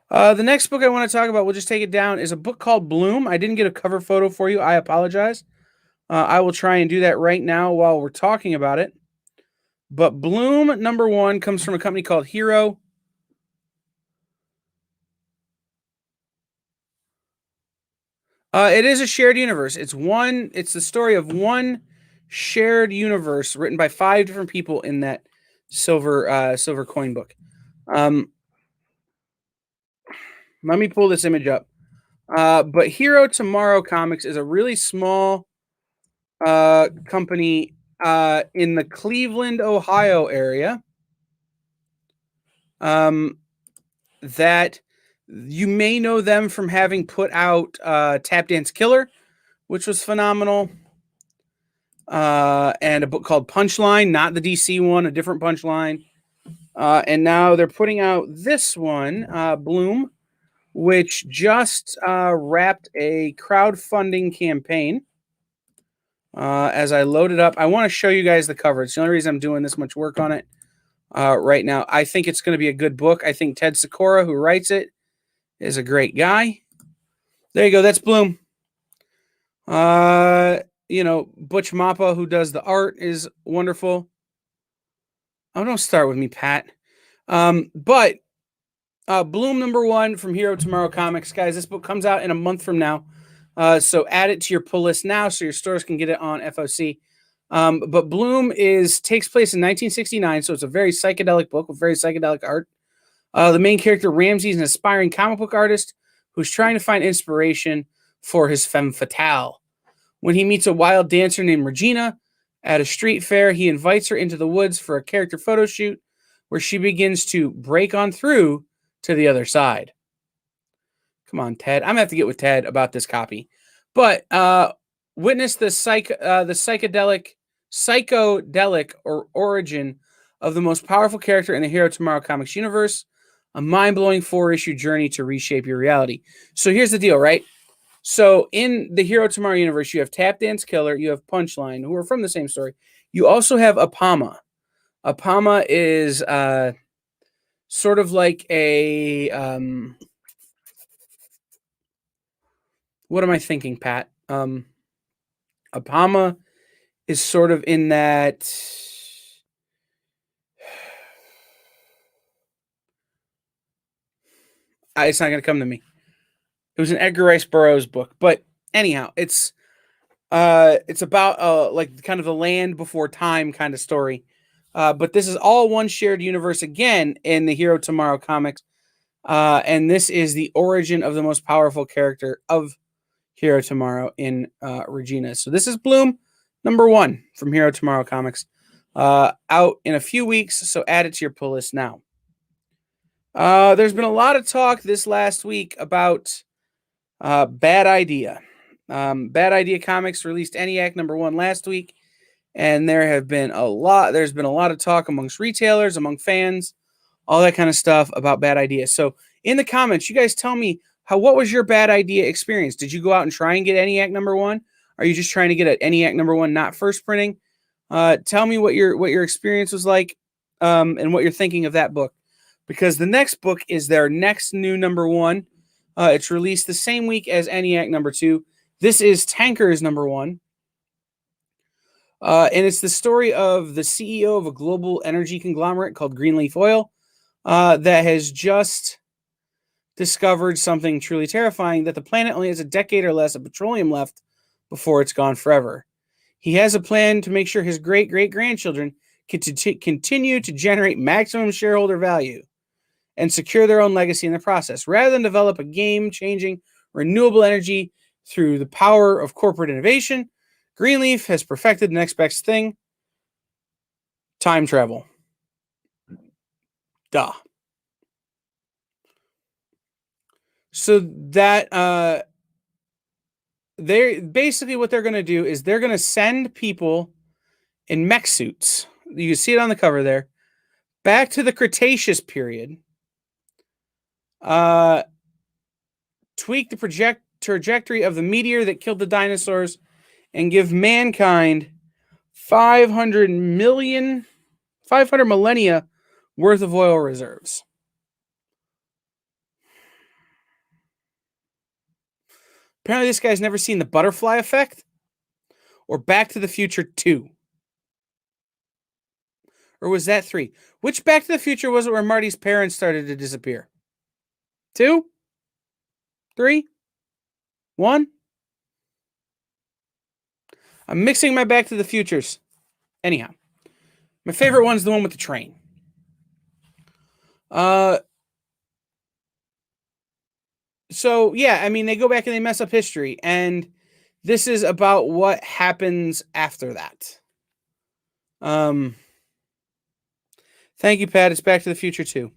The next book I want to talk about, we'll just take it down, is a book called Bloom. I didn't get a cover photo for you. I apologize. I will try and do that right now while we're talking about it. But Bloom number 1 comes from a company called Hero. It is a shared universe. It's the story of one shared universe written by 5 different people in that silver coin book. Let me pull this image up. But Hero Tomorrow Comics is a really small company in the Cleveland, Ohio area. That you may know them from having put out Tap Dance Killer, which was phenomenal. And a book called Punchline, not the DC one, a different Punchline. And now they're putting out this one, Bloom, which just wrapped a crowdfunding campaign. As I load it up, I want to show you guys the cover. It's the only reason I'm doing this much work on it right now. I think it's going to be a good book. I think Ted Sikora, who writes it, is a great guy. There you go. That's Bloom. Butch Mappa, who does the art, is wonderful. Oh, don't start with me, Pat. But Bloom number 1 from Hero Tomorrow Comics. Guys, this book comes out in a month from now. So add it to your pull list now so your stores can get it on FOC. But Bloom takes place in 1969, so it's a very psychedelic book with very psychedelic art. The main character, Ramsey, is an aspiring comic book artist who's trying to find inspiration for his femme fatale. When he meets a wild dancer named Regina at a street fair, he invites her into the woods for a character photo shoot where she begins to break on through to the other side. Come on, Ted. I'm going to have to get with Ted about this copy. But witness the psychedelic psychedelic or origin of the most powerful character in the Hero Tomorrow comics universe, a mind-blowing 4-issue journey to reshape your reality. So here's the deal, right? So in the Hero Tomorrow universe, you have Tap Dance Killer, you have Punchline, who are from the same story. You also have Apama. Apama is sort of like a what am I thinking, Pat? Apama is sort of in that it's not going to come to me. It was an Edgar Rice Burroughs book, but anyhow, it's about like kind of the land before time kind of story. But this is all one shared universe again in the Hero Tomorrow comics. And this is the origin of the most powerful character of Hero Tomorrow in Regina. So this is Bloom #1 from Hero Tomorrow comics. Out in a few weeks, so add it to your pull list now. There's been a lot of talk this last week about Bad Idea. Bad Idea Comics released ENIAC #1 last week, and there's been a lot of talk amongst retailers, among fans, all that kind of stuff about Bad Idea. So in the comments, you guys tell me what was your Bad Idea experience? Did you go out and try and get ENIAC #1? Are you just trying to get an ENIAC #1 not first printing? Tell me what your experience was like, and what you're thinking of that book, because the next book is their next new #1. It's released the same week as ENIAC #2. This is Tankers #1. And it's the story of the CEO of a global energy conglomerate called Greenleaf Oil that has just discovered something truly terrifying, that the planet only has a decade or less of petroleum left before it's gone forever. He has a plan to make sure his great-great-grandchildren continue to generate maximum shareholder value and secure their own legacy in the process. Rather than develop a game-changing renewable energy through the power of corporate innovation, Greenleaf has perfected the next best thing: time travel. Duh. So that they're basically, what they're going to do is they're going to send people in mech suits. You can see it on the cover there, back to the Cretaceous period. Tweak the trajectory of the meteor that killed the dinosaurs, and give mankind 500 millennia worth of oil reserves. Apparently this guy's never seen The Butterfly Effect or Back to the Future 2. Or was that 3? Which Back to the Future was it where Marty's parents started to disappear? 2? 3? 1? I'm mixing my Back to the Futures. Anyhow, my favorite one's the one with the train. So, yeah, I mean, they go back and they mess up history, and this is about what happens after that. Thank you, Pat. It's Back to the Future 2.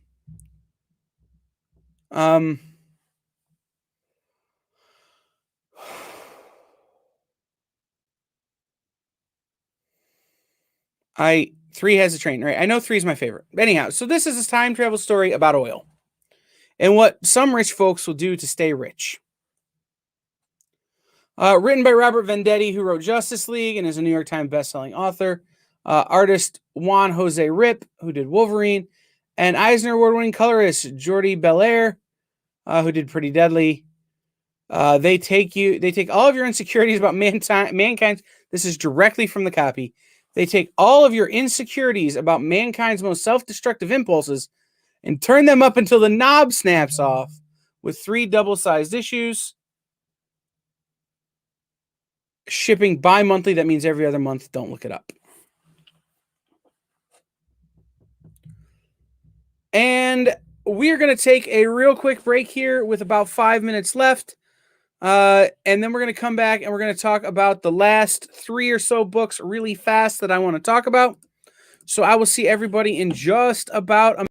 Three has a train, right? I know 3 is my favorite. Anyhow, so this is a time travel story about oil and what some rich folks will do to stay rich. Written by Robert Venditti, who wrote Justice League and is a New York Times bestselling author. Artist Juan Jose Rip, who did Wolverine. And Eisner Award-winning colorist Jordi Belair, who did Pretty Deadly. They take all of your insecurities about mankind. This is directly from the copy. They take all of your insecurities about mankind's most self-destructive impulses and turn them up until the knob snaps off with 3 double-sized issues. Shipping bi-monthly. That means every other month. Don't look it up. And we're going to take a real quick break here with about 5 minutes left. And then we're going to come back and we're going to talk about the last 3 or so books really fast that I want to talk about. So I will see everybody in just about a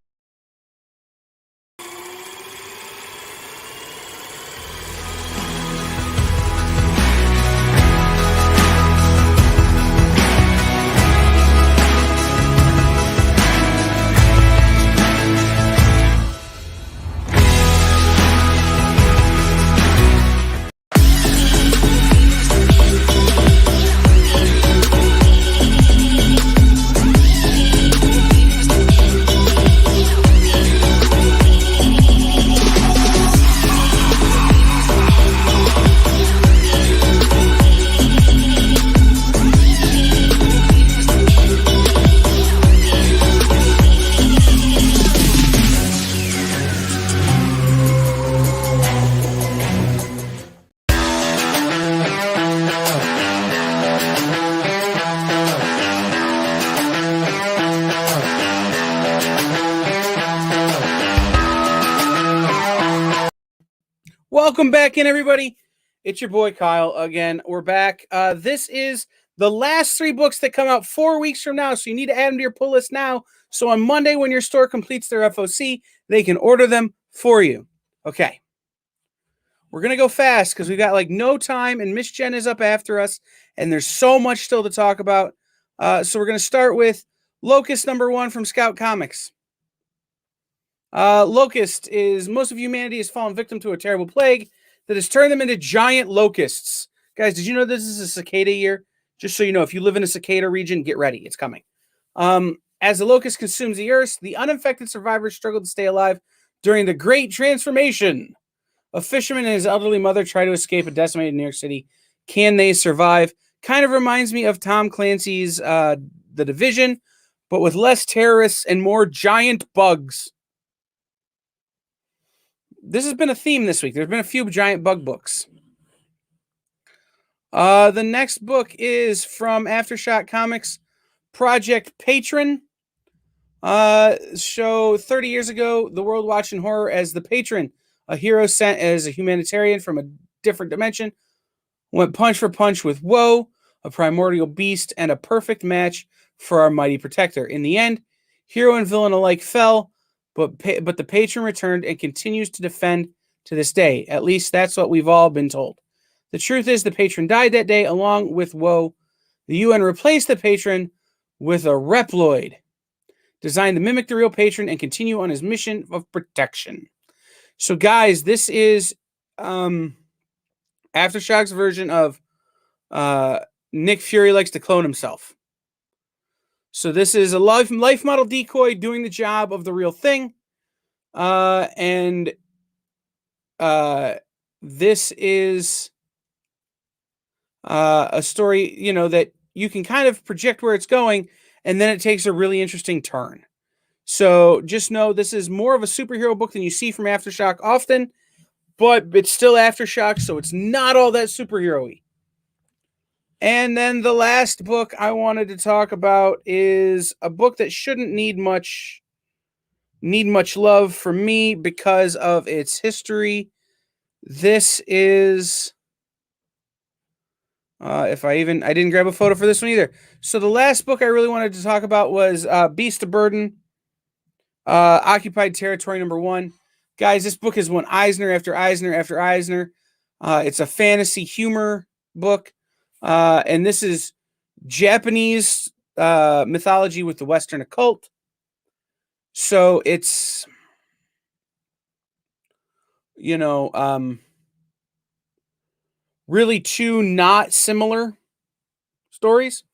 Welcome back in, everybody. It's your boy Kyle again. We're back. This is the last 3 books that come out 4 weeks from now, so you need to add them to your pull list now. So on Monday, when your store completes their FOC, they can order them for you. Okay. We're going to go fast because we've got like no time, and Miss Jen is up after us, and there's so much still to talk about. So we're going to start with Locust #1 from Scout Comics. Locust is most of humanity has fallen victim to a terrible plague that has turned them into giant locusts. Guys, did you know this is a cicada year? Just so you know, if you live in a cicada region, get ready. It's coming. As the locust consumes the earth, the uninfected survivors struggle to stay alive during the Great Transformation. A fisherman and his elderly mother try to escape a decimated New York City. Can they survive? Kind of reminds me of Tom Clancy's The Division, but with less terrorists and more giant bugs. This has been a theme this week. There's been a few giant bug books. The next book is from Aftershock Comics, Project Patron. Show 30 years ago, the world watched in horror as the Patron, a hero sent as a humanitarian from a different dimension, went punch for punch with Woe, a primordial beast, and a perfect match for our mighty protector. In the end, hero and villain alike fell, but the Patron returned and continues to defend to this day. At least that's what we've all been told. The truth is the Patron died that day along with Woe. The UN replaced the Patron with a Reploid, designed to mimic the real Patron and continue on his mission of protection. So, guys, this is Aftershock's version of Nick Fury likes to clone himself. So this is a life model decoy doing the job of the real thing. This is a story, you know, that you can kind of project where it's going, and then it takes a really interesting turn. So just know this is more of a superhero book than you see from Aftershock often, but it's still Aftershock, so it's not all that superhero-y. And then the last book I wanted to talk about is a book that shouldn't need much love from me because of its history. This is I didn't grab a photo for this one either. So the last book I really wanted to talk about was Beast of Burden, Occupied Territory #1. Guys, this book has won Eisner after Eisner after Eisner. It's a fantasy humor book. And this is Japanese mythology with the Western occult. So it's, you know, really 2 not similar stories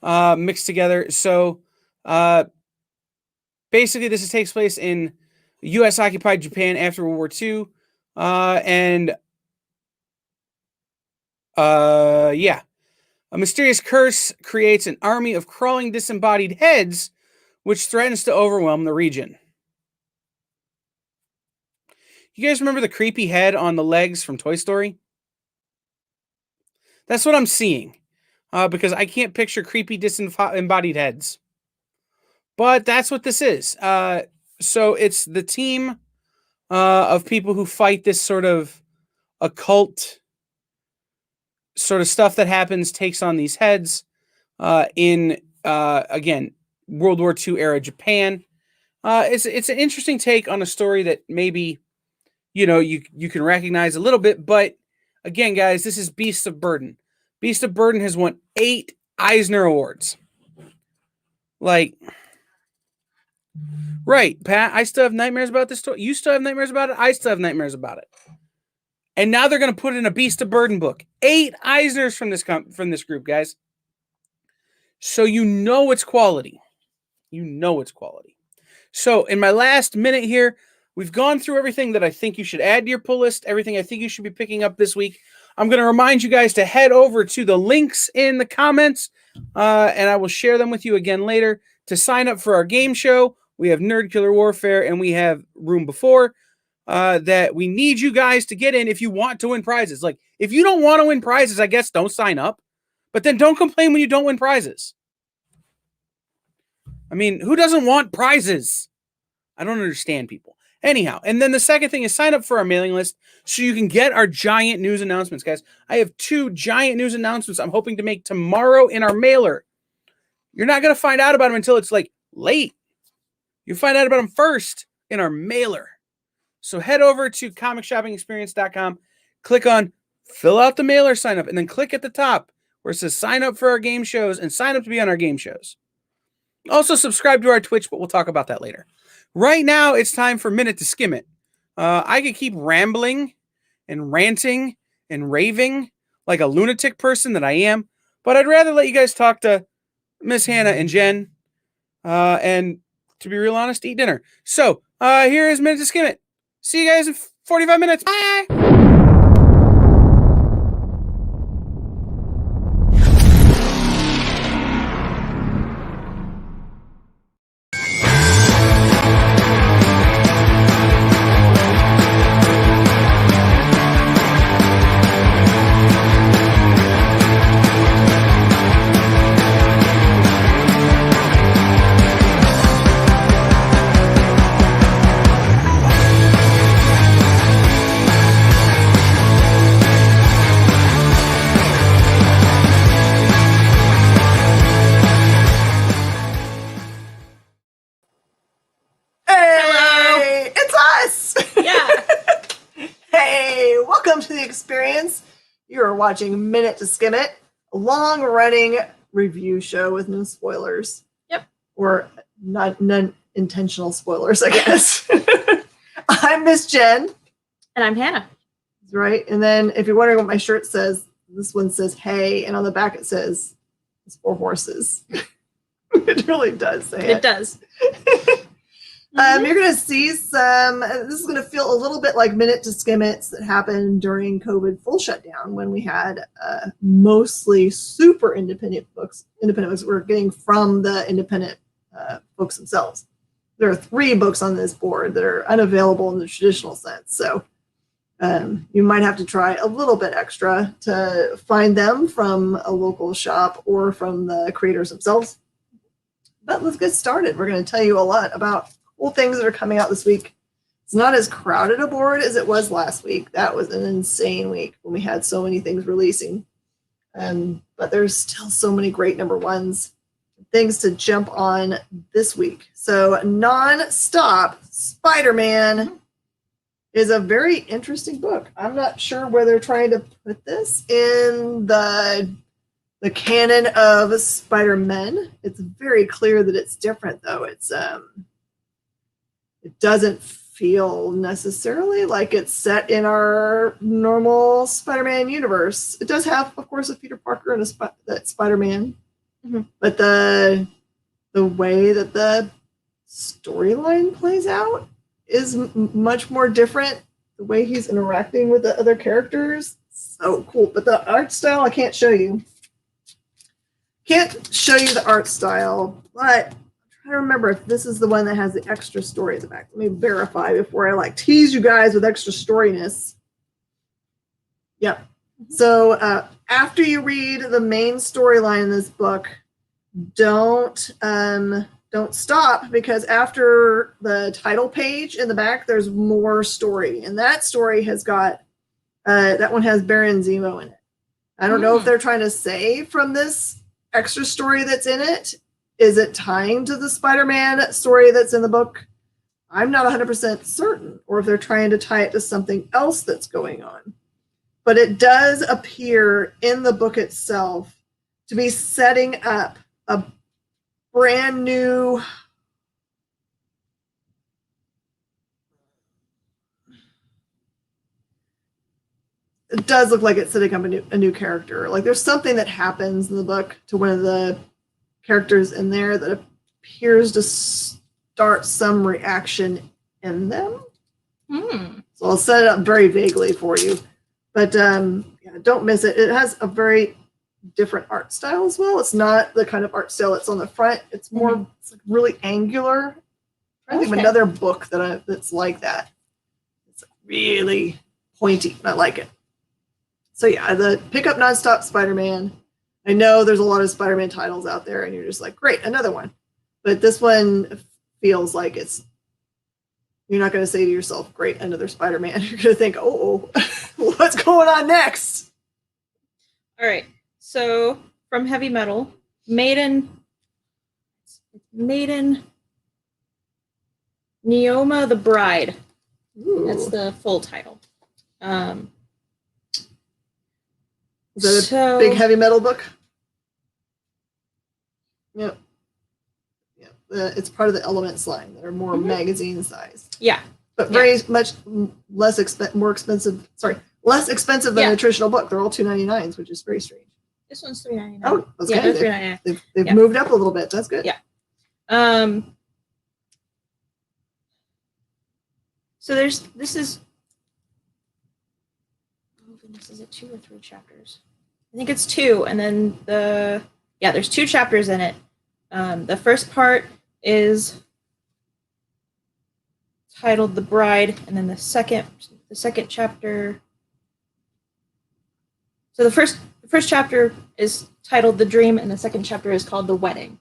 mixed together. So basically this takes place in U.S. occupied Japan after World War II. Yeah. A mysterious curse creates an army of crawling disembodied heads, which threatens to overwhelm the region. You guys remember the creepy head on the legs from Toy Story? That's what I'm seeing, because I can't picture creepy disembodied heads. But that's what this is. So it's the team of people who fight this sort of occult sort of stuff that happens, takes on these heads in, again, World War II era Japan. It's an interesting take on a story that maybe, you know, you can recognize a little bit. But again, guys, this is Beast of Burden. Beast of Burden has won 8 Eisner Awards. Like, right, Pat, I still have nightmares about this story. You still have nightmares about it. I still have nightmares about it. And now they're going to put in a Beast of Burden book. 8 Eisners from this group, guys. So you know it's quality. You know it's quality. So in my last minute here, we've gone through everything that I think you should add to your pull list, everything I think you should be picking up this week. I'm going to remind you guys to head over to the links in the comments, and I will share them with you again later to sign up for our game show. We have Nerd Killer Warfare, and we have Room Before. That we need you guys to get in if you want to win prizes. Like, if you don't want to win prizes, I guess don't sign up. But then don't complain when you don't win prizes. I mean, who doesn't want prizes? I don't understand people. Anyhow, and then the second thing is sign up for our mailing list so you can get our giant news announcements, guys. I have 2 giant news announcements I'm hoping to make tomorrow in our mailer. You're not going to find out about them until it's like late. You find out about them first in our mailer. So head over to comicshoppingexperience.com, click on fill out the mailer sign up, and then click at the top where it says sign up for our game shows and sign up to be on our game shows. Also subscribe to our Twitch, but we'll talk about that later. Right now, it's time for Minute to Skim It. I could keep rambling and ranting and raving like a lunatic person that I am, but I'd rather let you guys talk to Miss Hannah and Jen, and to be real honest, eat dinner. So here is Minute to Skim It. See you guys in 45 minutes. Bye! Hey, it's us. Yeah. Hey, welcome to the experience. You are watching Minute to Skim It, a long-running review show with no spoilers. Yep. Or non-intentional spoilers, I guess. I'm Miss Jen. And I'm Hannah. Right? And then if you're wondering what my shirt says, this one says hey, and on the back it says it's 4 horses. It really does say It does. You're going to see some, this is going to feel a little bit like Minute to Skim It that happened during COVID full shutdown when we had mostly super independent books we're getting from the independent books themselves. There are 3 books on this board that are unavailable in the traditional sense. So you might have to try a little bit extra to find them from a local shop or from the creators themselves. But let's get started. We're going to tell you a lot about cool things that are coming out this week. It's not as crowded a board as it was last week. That was an insane week when we had so many things releasing. But there's still so many great number ones, things to jump on this week. So Non-Stop Spider-Man is a very interesting book. I'm not sure where they're trying to put this in the canon of Spider-Man. It's very clear that it's different, though. It doesn't feel necessarily like it's set in our normal Spider-Man universe. It does have, of course, a Peter Parker and that Spider-Man, but the way that the storyline plays out is much more different. The way he's interacting with the other characters, so cool. But the art style, I can't show you. Can't show you the art style, but I remember if this is the one that has the extra story at the back. Let me verify before I tease you guys with extra storiness. Yep. So after you read the main storyline in this book, don't stop, because after the title page in the back, there's more story, and that story has got that one has Baron Zemo in it. I don't know if they're trying to say from this extra story that's in it, is it tying to the Spider-Man story that's in the book? I'm not 100% certain, or if they're trying to tie it to something else that's going on. But it does appear in the book itself to be setting up a brand new it does look like it's setting up a new character. Like there's something that happens in the book to one of the characters in there that appears to start some reaction in them. So I'll set it up very vaguely for you. But yeah, don't miss it. It has a very different art style as well. It's not the kind of art style that's on the front. It's more it's like really angular. I'm trying to think of another book that's like that. It's really pointy. I like it. So yeah, the pick up Non-Stop Spider-Man. I know there's a lot of Spider-Man titles out there, and you're just like, great, another one. But this one feels like it's You're not going to say to yourself, great, another Spider-Man. You're going to think, oh, what's going on next? All right. So from heavy metal, Maiden Neoma the Bride. Ooh. That's the full title. Is that a big heavy metal book? Yep. It's part of the Elements line. They're more magazine size. Yeah. But very much less expensive. Sorry, less expensive than a traditional book. They're all $2.99, which is very strange. This one's $3.99. Oh, that's yeah, good. $3.99. They've moved up a little bit. That's good. Yeah. So this is it 2 or 3 chapters? I think it's 2, and then there's 2 chapters in it. The first part is titled The Bride, and then the second chapter. So the first chapter is titled The Dream, and the second chapter is called The Wedding.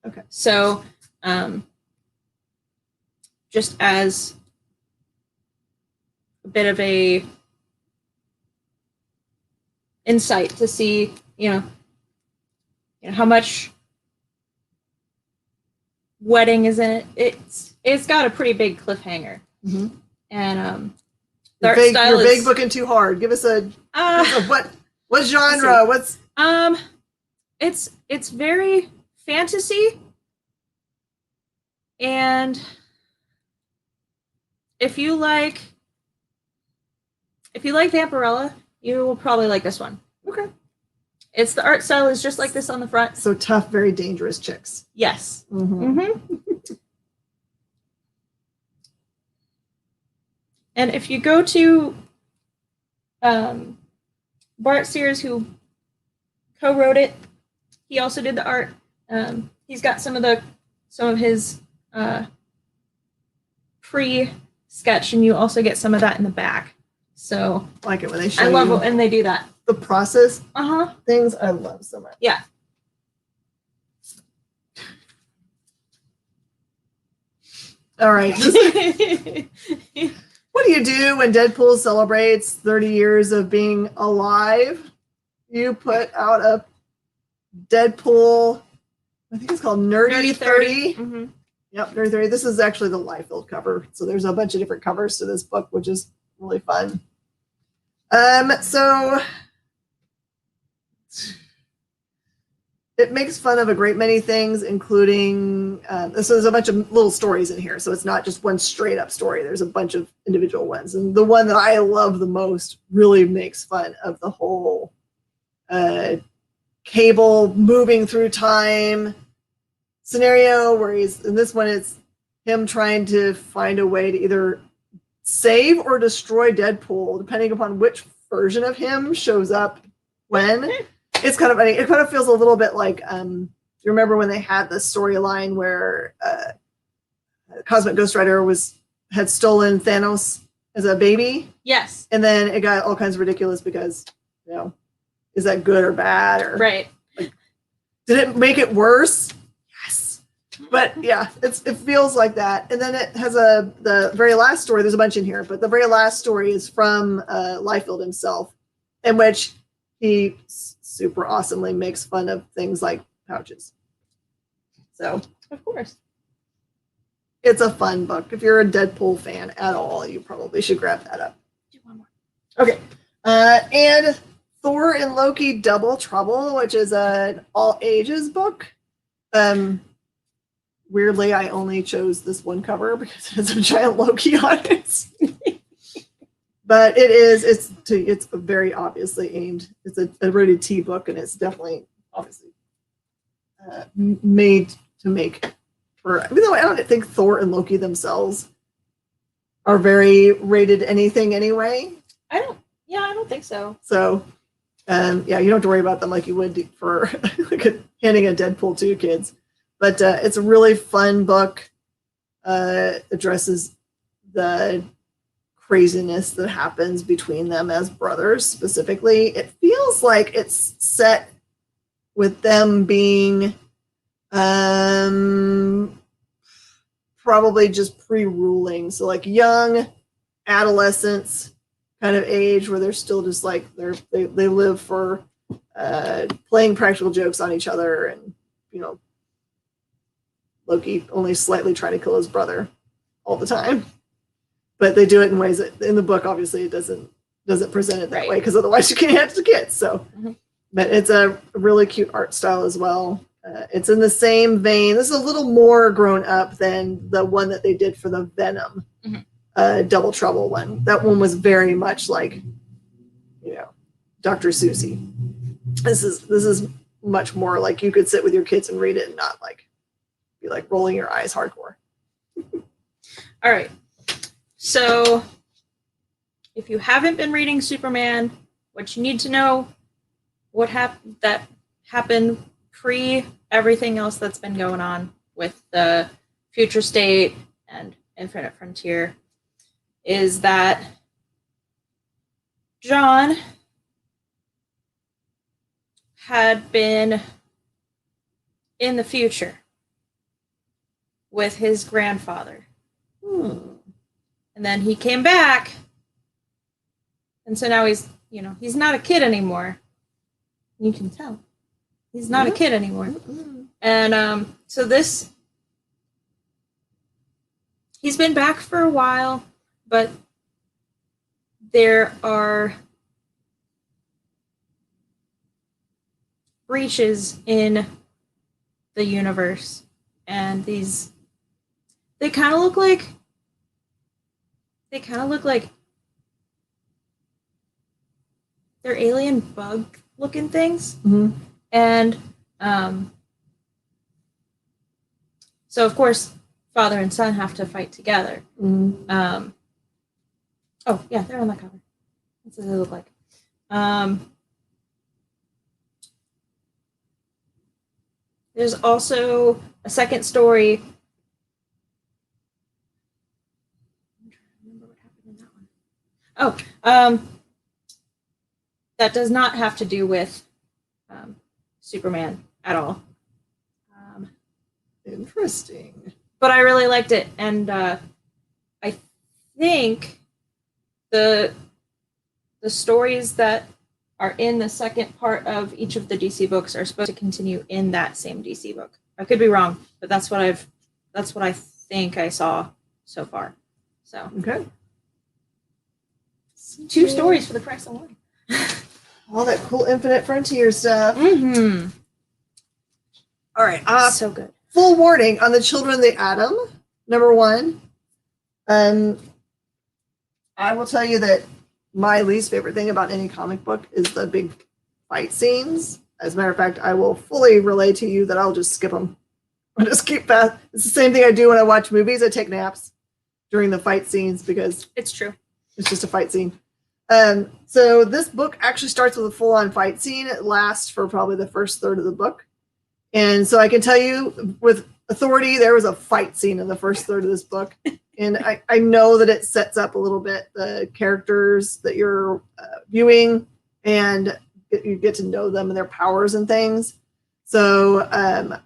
Okay. So just as a bit of a insight to see, how much wedding is in it. It's got a pretty big cliffhanger, and the art style you're big booking too hard. Give us what genre? What's it's very fantasy, and if you like Vampirella, you will probably like this one. Okay. The art style is just like this on the front. So tough, very dangerous chicks. Yes. And if you go to Bart Sears, who co-wrote it, he also did the art. He's got some of his pre-sketch, and you also get some of that in the back. So I like it when they show I love it when they do that. The process things I love so much. Yeah. All right. What do you do when Deadpool celebrates 30 years of being alive? You put out a Deadpool, I think it's called Nerdy 30. Yep, Nerdy 30. This is actually the Liefeld cover. So there's a bunch of different covers to this book, which is really fun. So it makes fun of a great many things, including, so there's a bunch of little stories in here. So it's not just one straight up story. There's a bunch of individual ones. And the one that I love the most really makes fun of the whole Cable moving through time scenario, where in this one, it's him trying to find a way to either save or destroy Deadpool, depending upon which version of him shows up when. It's kind of funny. It kind of feels a little bit like, do you remember when they had the storyline where Cosmic Ghost Rider had stolen Thanos as a baby? Yes. And then it got all kinds of ridiculous because, is that good or bad? Or right. Did it make it worse? Yes. But yeah, it feels like that. And then it has the very last story. There's a bunch in here, but the very last story is from Liefeld himself, in which he super awesomely makes fun of things like pouches. So, of course, it's a fun book. If you're a Deadpool fan at all, you probably should grab that up. Do one more. Okay. And Thor and Loki Double Trouble, which is an all ages book. Weirdly, I only chose this one cover because it has a giant Loki on it. But it's very obviously aimed. It's a rated T book, and it's definitely obviously made to make for. Even though I don't think Thor and Loki themselves are very rated anything anyway. I don't think so. So, you don't have to worry about them like you would for handing a Deadpool to kids. But it's a really fun book. Addresses the craziness that happens between them as brothers specifically. It feels like it's set with them being probably just pre-ruling. So like young adolescents kind of age where they're still just like they live for playing practical jokes on each other, and Loki only slightly trying to kill his brother all the time, but they do it in ways that in the book obviously it doesn't present it that way, because otherwise you can't have it to kids. So but it's a really cute art style as well. It's in the same vein. This is a little more grown up than the one that they did for the Venom Double Trouble one. That one was very much like, Dr. Susie. This is much more like you could sit with your kids and read it and not like be like rolling your eyes hardcore. All right. So if you haven't been reading Superman, what you need to know, what happened pre everything else that's been going on with the Future State and Infinite Frontier, is that John had been in the future with his grandfather. And then he came back, and so now he's not a kid anymore. You can tell. He's not a kid anymore. And so he's been back for a while, but there are breaches in the universe, and they kind of look like they're alien bug looking things. And so of course father and son have to fight together. Oh yeah, they're on the cover. That's what they look like. There's also a second story. I'm trying to remember what happened in that one. That does not have to do with Superman at all. Interesting. But I really liked it, and I think the stories that are in the second part of each of the DC books are supposed to continue in that same DC book. I could be wrong, but that's what I think I saw so far. So okay, 2 stories for the price of 1. All that cool Infinite Frontier stuff. All right. So good. Full warning on the Children of the Atom, number 1. I will tell you that my least favorite thing about any comic book is the big fight scenes. As a matter of fact, I will fully relay to you that I'll just skip them. I'll just keep fast. It's the same thing I do when I watch movies. I take naps during the fight scenes because it's true. It's just a fight scene. So this book actually starts with a full-on fight scene. It lasts for probably the first third of the book. And so I can tell you with authority, there was a fight scene in the first third of this book. And I know that it sets up a little bit the characters that you're viewing, and you get to know them and their powers and things. So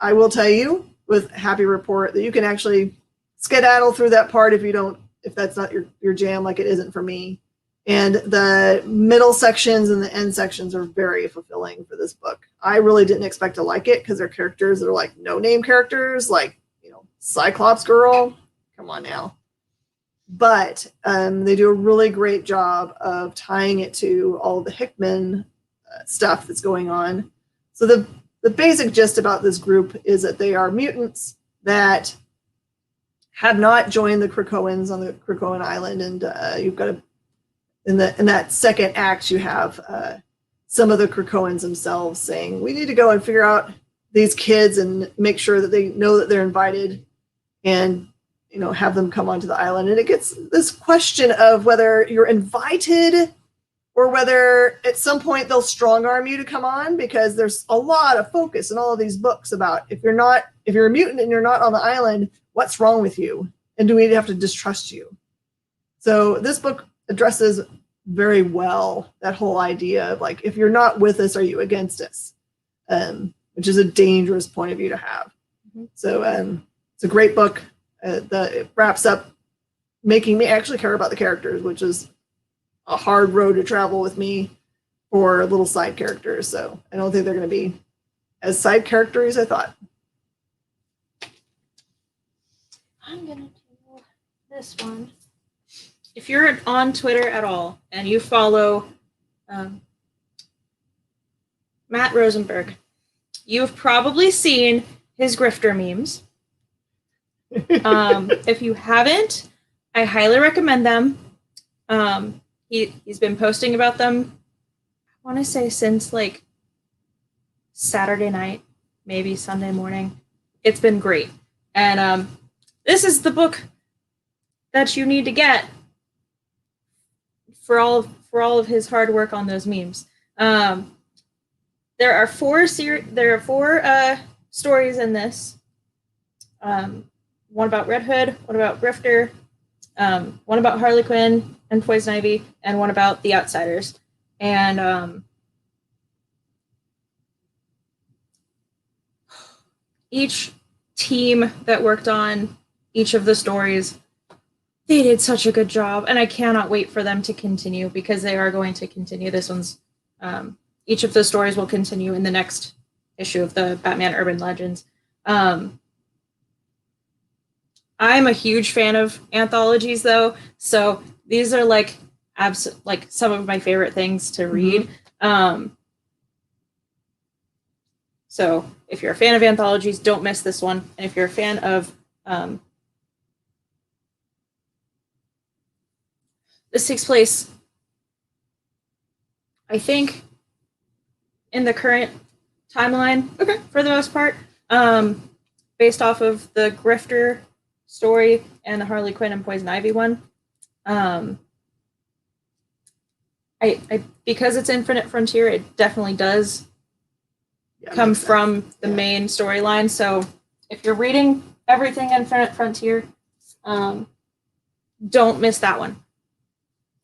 I will tell you with happy report that you can actually skedaddle through that part if that's not your jam, like it isn't for me. And the middle sections and the end sections are very fulfilling for this book. I really didn't expect to like it because they're characters that are like no-name characters, like, Cyclops Girl. Come on now. But they do a really great job of tying it to all the Hickman stuff that's going on. So the basic gist about this group is that they are mutants that have not joined the Krakoans on the Krakoan Island, and you've got in that second act, you have some of the Krakoans themselves saying, we need to go and figure out these kids and make sure that they know that they're invited, and have them come onto the island. And it gets this question of whether you're invited or whether at some point they'll strong arm you to come on, because there's a lot of focus in all of these books about if you're a mutant and you're not on the island, what's wrong with you? And do we have to distrust you? So this book addresses very well that whole idea of like, if you're not with us, are you against us? Which is a dangerous point of view to have. So it's a great book. It wraps up making me actually care about the characters, which is a hard road to travel with me for little side characters. So I don't think they're going to be as side characters as I thought. I'm going to do this one. If you're on Twitter at all and you follow Matt Rosenberg, you've probably seen his grifter memes. If you haven't, I highly recommend them. He's been posting about them, I want to say since like Saturday night, maybe Sunday morning. It's been great. And this is the book that you need to get for all of his hard work on those memes. There are four stories in this. One about Red Hood, one about Grifter, one about Harley Quinn and Poison Ivy, and one about the Outsiders. And each team that worked on each of the stories, they did such a good job, and I cannot wait for them to continue, because they are going to continue. This one's each of the stories will continue in the next issue of the Batman Urban Legends. I'm a huge fan of anthologies, though, so these are like some of my favorite things to read. So if you're a fan of anthologies, don't miss this one. And if you're a fan of this takes place, I think, in the current timeline, for the most part, based off of the Grifter story and the Harley Quinn and Poison Ivy one. I because it's Infinite Frontier, it definitely does come from the main storyline. So if you're reading everything Infinite Frontier, don't miss that one.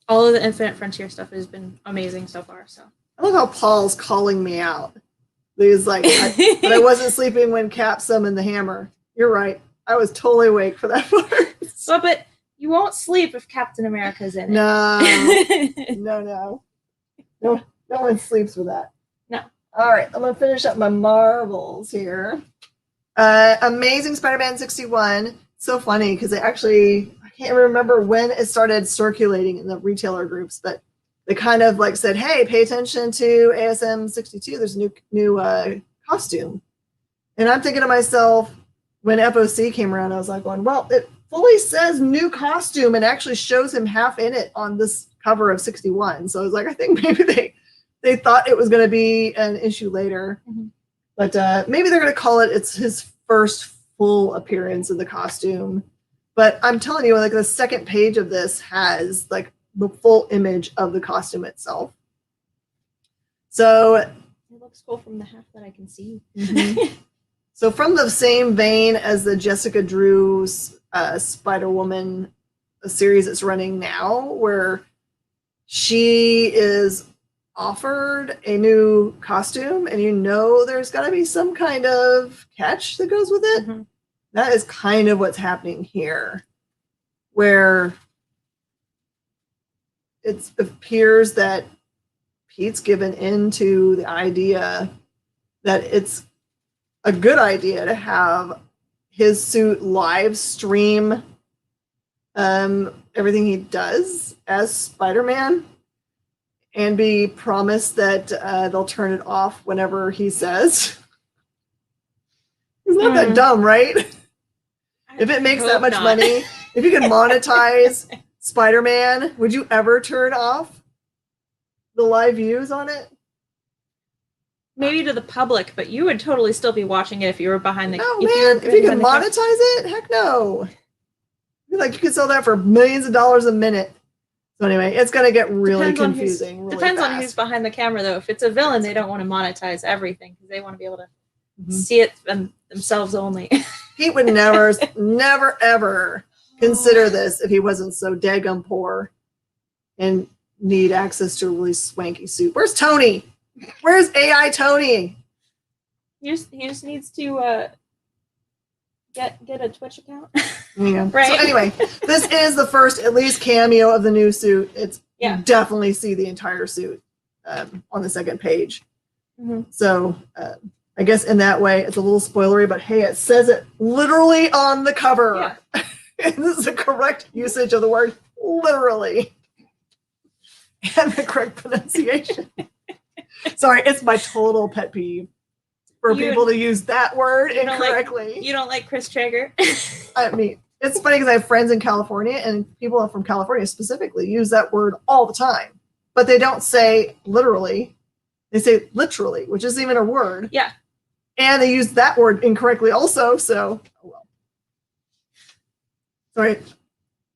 All of the Infinite Frontier stuff has been amazing so far. So I love how Paul's calling me out. He's like, but I wasn't sleeping when Cap summoned the hammer. You're right. I was totally awake for that part. But you won't sleep if Captain America's in it. No one sleeps with that. No. All right, I'm gonna finish up my Marvels here. Amazing Spider-Man 61. So funny because I can't remember when it started circulating in the retailer groups, but they kind of like said, "Hey, pay attention to ASM 62. There's a new costume." And I'm thinking to myself, when FOC came around, I was like, going, "Well, it fully says new costume and actually shows him half in it on this cover of 61." So I was like, I think maybe they thought it was going to be an issue later, but maybe they're going to call it's his first full appearance in the costume. But I'm telling you, like the second page of this has like the full image of the costume itself. So it looks cool from the half that I can see. So from the same vein as the Jessica Drew's Spider-Woman series that's running now, where she is offered a new costume and there's got to be some kind of catch that goes with it. That is kind of what's happening here, where it appears that Pete's given into the idea that it's a good idea to have his suit live stream everything he does as Spider-Man and be promised that they'll turn it off whenever he says. It's not that dumb, right? If it makes that much money, if you can monetize Spider-Man, would you ever turn off the live views on it? Maybe to the public, but you would totally still be watching it if you were behind the camera. No, man. If you can monetize it, heck no. Like you could sell that for millions of dollars a minute. So anyway, it's going to get really confusing. Depends on who's behind the camera, though. If it's a villain, they don't want to monetize everything because they want to be able to see it themselves only. Pete would never, ever consider this if he wasn't so daggum poor and need access to a really swanky suit. Where's Tony? Where's AI Tony? He just needs to Get a Twitch account. Yeah. Right. So anyway, this is the first at least cameo of the new suit. It's Yeah. You definitely see the entire suit on the second page. Mhm. So I guess in that way it's a little spoilery, but hey, it says it literally on the cover. Yeah. And this is the correct usage of the word literally. And the correct pronunciation. Sorry, it's my total pet peeve for people to use that word you don't incorrectly. You don't like Chris Traeger? I mean, it's funny because I have friends in California, and people from California specifically use that word all the time. But they don't say literally. They say literally, which isn't even a word. Yeah. And they use that word incorrectly also, so, oh well. Sorry.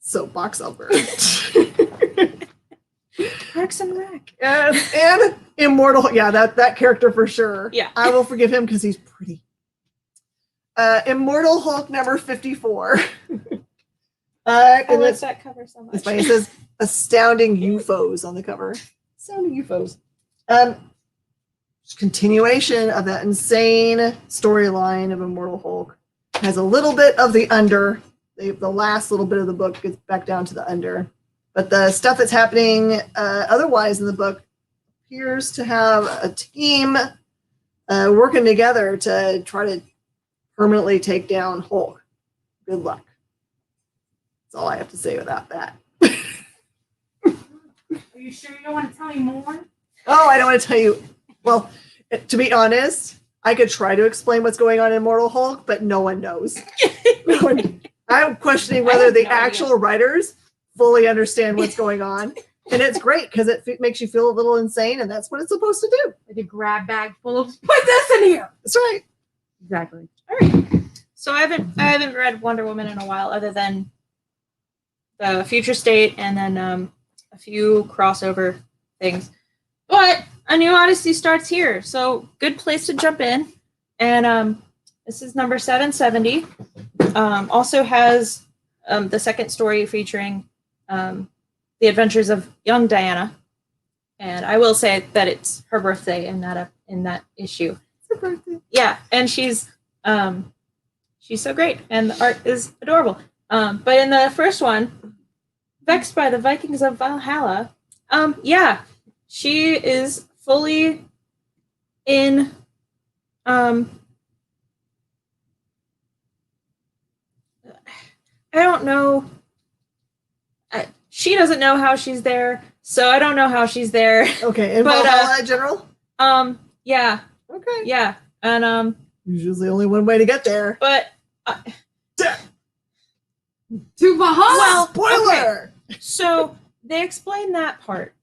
Soapbox over. Parks and Rec. And Immortal. Yeah, that character for sure. Yeah. I will forgive him because he's pretty. Immortal Hulk number 54. I like that cover so much. It's funny. It says astounding UFOs on the cover. Astounding UFOs. Continuation of that insane storyline of Immortal Hulk. Has a little bit of the under. The last little bit of the book gets back down to the under. But the stuff that's happening otherwise in the book appears to have a team working together to try to permanently take down Hulk. Good luck. That's all I have to say about that. Are you sure you don't want to tell me more? Oh, I don't want to tell you. Well, to be honest, I could try to explain what's going on in Immortal Hulk, but no one knows. I'm questioning whether the actual writers fully understand what's going on. And it's great because it makes you feel a little insane, and that's what it's supposed to do. Like a grab bag full of, put this in here. That's right. Exactly. All right. So I haven't read Wonder Woman in a while, other than the Future State and then a few crossover things. But a new Odyssey starts here, so good place to jump in. And this is number 770. Also has the second story featuring the adventures of young Diana. And I will say that it's her birthday in that issue. It's her birthday. Yeah, and she's so great, and the art is adorable. But in the first one, vexed by the Vikings of Valhalla, yeah, she is fully in I don't know. She doesn't know how she's there, so I don't know how she's there. Okay, in Valhalla in general? Yeah. Okay. Yeah. And There's usually only one way to get there. but To Valhalla. well, Spoiler! okay. So they explain that part.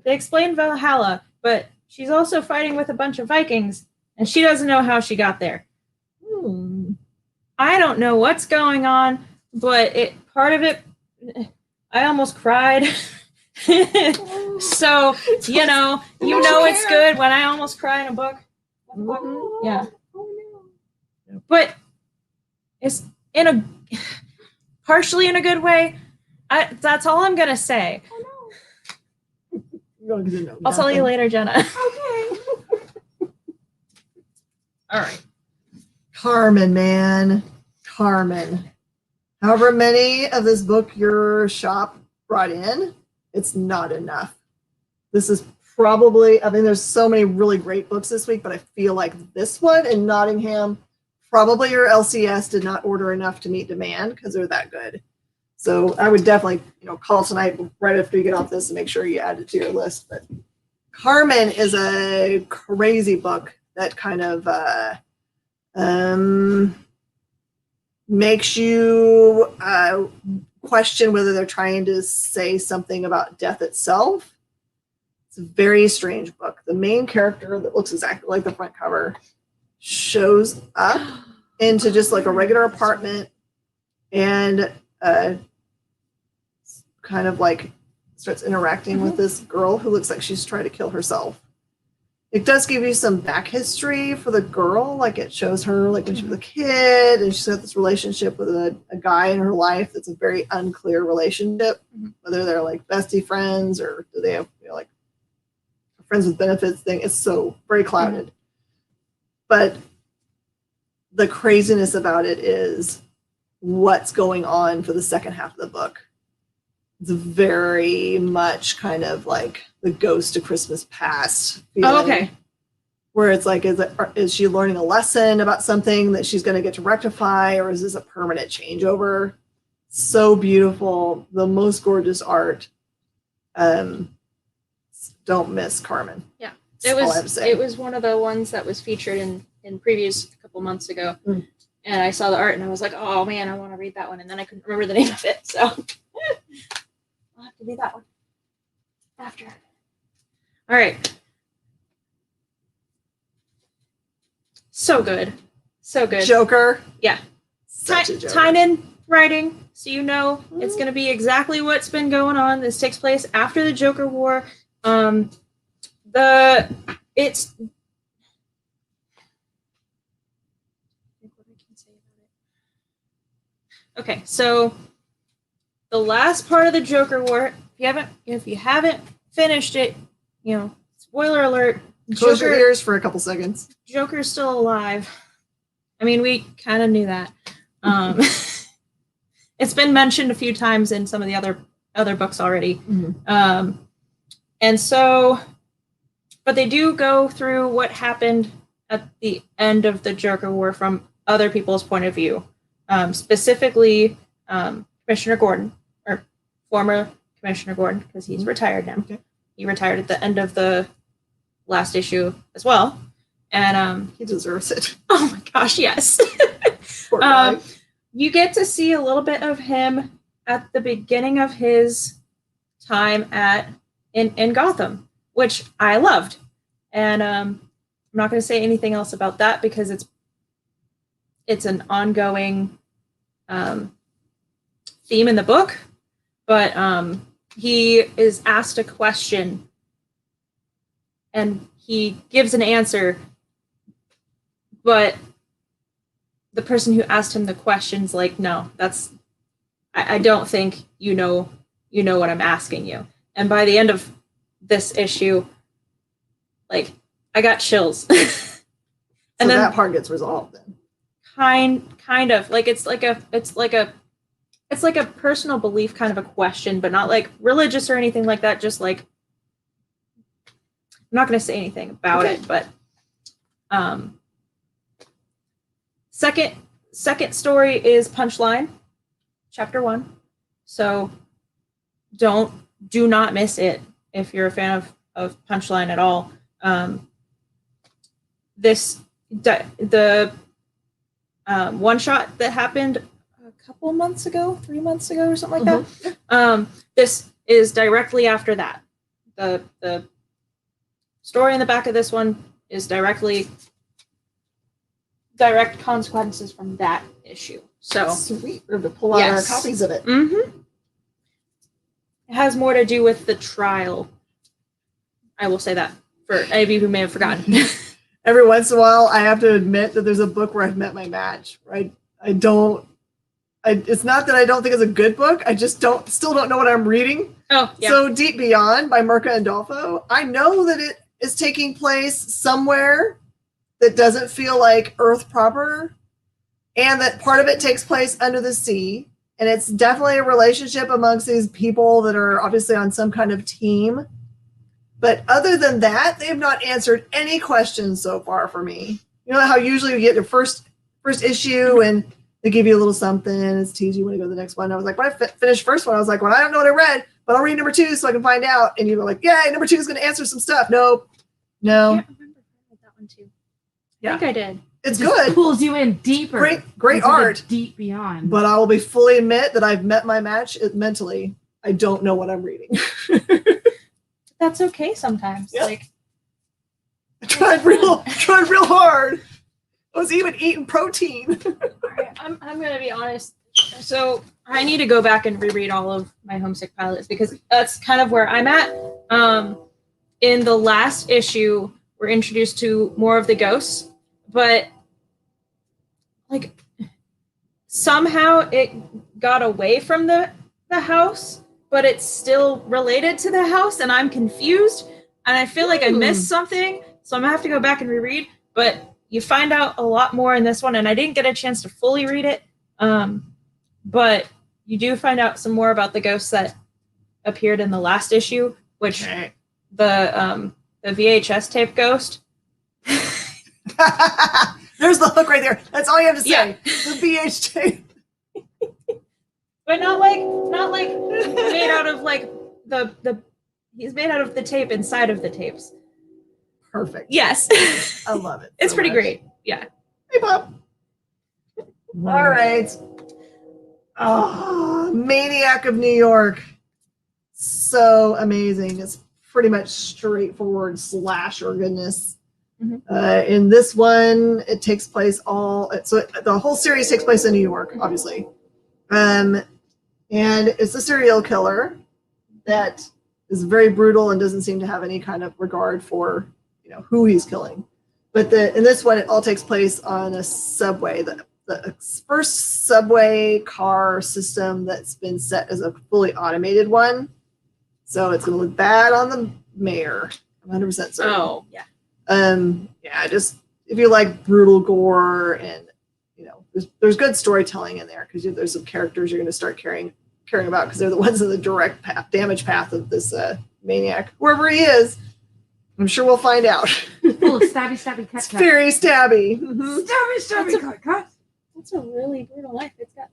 They explain Valhalla, but she's also fighting with a bunch of Vikings, and she doesn't know how she got there. I don't know what's going on, but part of it, I almost cried. So you know it's good when I almost cry in a book. Mhm. Yeah, Oh, no. but it's partially in a good way. That's all I'm gonna say. Oh, You're gonna know I'll tell you nothing. later, Jenna. no. Okay. All right. Carmen, man. Carmen. However many of this book your shop brought in, it's not enough. This is probably, I mean, there's so many really great books this week, but I feel like this one in Nottingham, probably your LCS did not order enough to meet demand because they're that good. So I would definitely, call tonight right after you get off this and make sure you add it to your list. But Carmen is a crazy book that kind of makes you question whether they're trying to say something about death itself. It's a very strange book. The main character that looks exactly like the front cover shows up into just like a regular apartment and kind of like starts interacting with this girl who looks like she's trying to kill herself. It does give you some back history for the girl. Like it shows her like when she was a kid and she's got this relationship with a guy in her life that's a very unclear relationship, whether they're like bestie friends or do they have like a friends with benefits thing. It's so very clouded. But the craziness about it is what's going on for the second half of the book. It's very much kind of like the Ghost of Christmas Past feeling. Oh, okay. Where it's like, is she learning a lesson about something that she's going to get to rectify, or is this a permanent changeover? So beautiful, the most gorgeous art. Don't miss Carmen. Yeah, That's all I have to say. it was one of the ones that was featured in previews a couple months ago, and I saw the art and I was like, oh man, I want to read that one, and then I couldn't remember the name of it, so I'll have to do that one after. All right. So good. Joker. Yeah. Such a Joker. Tynan writing, so you know it's going to be exactly what's been going on. This takes place after the Joker War. Okay, so the last part of the Joker War, if you haven't finished it, spoiler alert. Close your ears for a couple seconds. Joker's still alive. I mean, we kind of knew that. It's been mentioned a few times in some of the other books already. Mm-hmm. And so, but they do go through what happened at the end of the Joker War from other people's point of view. Specifically, Commissioner Gordon, or former Commissioner Gordon, because he's retired now. Okay. He retired at the end of the last issue as well. And he deserves it. Oh my gosh, yes. Poor guy. You get to see a little bit of him at the beginning of his time in Gotham, which I loved. And I'm not going to say anything else about that because it's an ongoing theme in the book. But he is asked a question and he gives an answer, but the person who asked him the question's like, no, I don't think you know what I'm asking you. And by the end of this issue, like, I got chills. And so then that part gets resolved then. Kind of like it's like a personal belief kind of a question, but not like religious or anything like that. Just like, I'm not going to say anything about it, but second story is Punchline, chapter 1. So do not miss it if you're a fan of Punchline at all. The one shot that happened a couple months ago, 3 months ago or something like that. This is directly after that. The story in the back of this one is direct consequences from that issue. So sweet. We're going to pull out our copies of it. Mm-hmm. It has more to do with the trial. I will say that for any of you who may have forgotten. Every once in a while, I have to admit that there's a book where I've met my match. Right? It's not that I don't think it's a good book. I just still don't know what I'm reading. Oh, yeah. So Deep Beyond by Mirka Andolfo. I know that it is taking place somewhere that doesn't feel like Earth proper, and that part of it takes place under the sea. And it's definitely a relationship amongst these people that are obviously on some kind of team. But other than that, they have not answered any questions so far for me. You know how usually you get your first issue and they give you a little something, it's tease you when you go to the next one. I was like, when I finished first one, I was like, well, I don't know what I read, but I'll read number 2 so I can find out. And you were like, yeah, number 2 is going to answer some stuff. Nope. No. I can't remember if I read that one too. Yeah. I think I did. It's it just good. Pulls you in deeper. Great art. Deep beyond. But I will be fully admit that I've met my match mentally. I don't know what I'm reading. That's okay sometimes. Yep. Like, I tried real hard. I was even eating protein. all right, I'm gonna be honest. So I need to go back and reread all of my Homesick Pilots because that's kind of where I'm at. In the last issue, we're introduced to more of the ghosts, but like somehow it got away from the house, but it's still related to the house, and I'm confused, and I feel like I missed something, so I'm gonna have to go back and reread. But you find out a lot more in this one, and I didn't get a chance to fully read it, but you do find out some more about the ghosts that appeared in the last issue, which the VHS tape ghost. There's the hook right there. That's all you have to say. Yeah. The VH tape. But not like made out of like the he's made out of the tape inside of the tapes. Perfect. Yes. I love it. It's so pretty much. great. Yeah. Hey, Bob. All right. Oh, Maniac of New York. So amazing. It's pretty much straightforward slasher goodness. In this one, it takes place the whole series takes place in New York, obviously. And it's a serial killer that is very brutal and doesn't seem to have any kind of regard for, who he's killing. But in this one, it all takes place on a subway. The first subway car system that's been set as a fully automated one. So it's going to look bad on the mayor. I'm 100% certain. Oh, yeah. Just if you like brutal gore and there's good storytelling in there because there's some characters you're going to start caring about because they're the ones in the direct damage path of this maniac, wherever he is. I'm sure we'll find out. Full of stabby, cut. Very stabby. Stabby, cut. That's a really brutal knife. It's got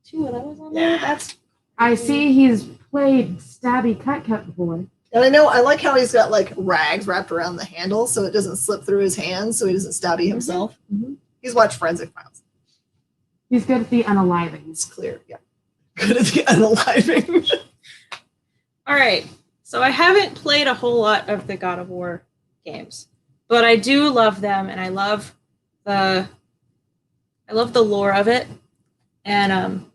2 of those on there. That's. I see he's played stabby, cut before. And I like how he's got like rags wrapped around the handle so it doesn't slip through his hands so he doesn't stabby himself. He's watched Forensic Files. He's good at the unaliving. It's clear, yeah. Good at the unaliving. All right. So I haven't played a whole lot of the God of War games, but I do love them, and I love the lore of it. And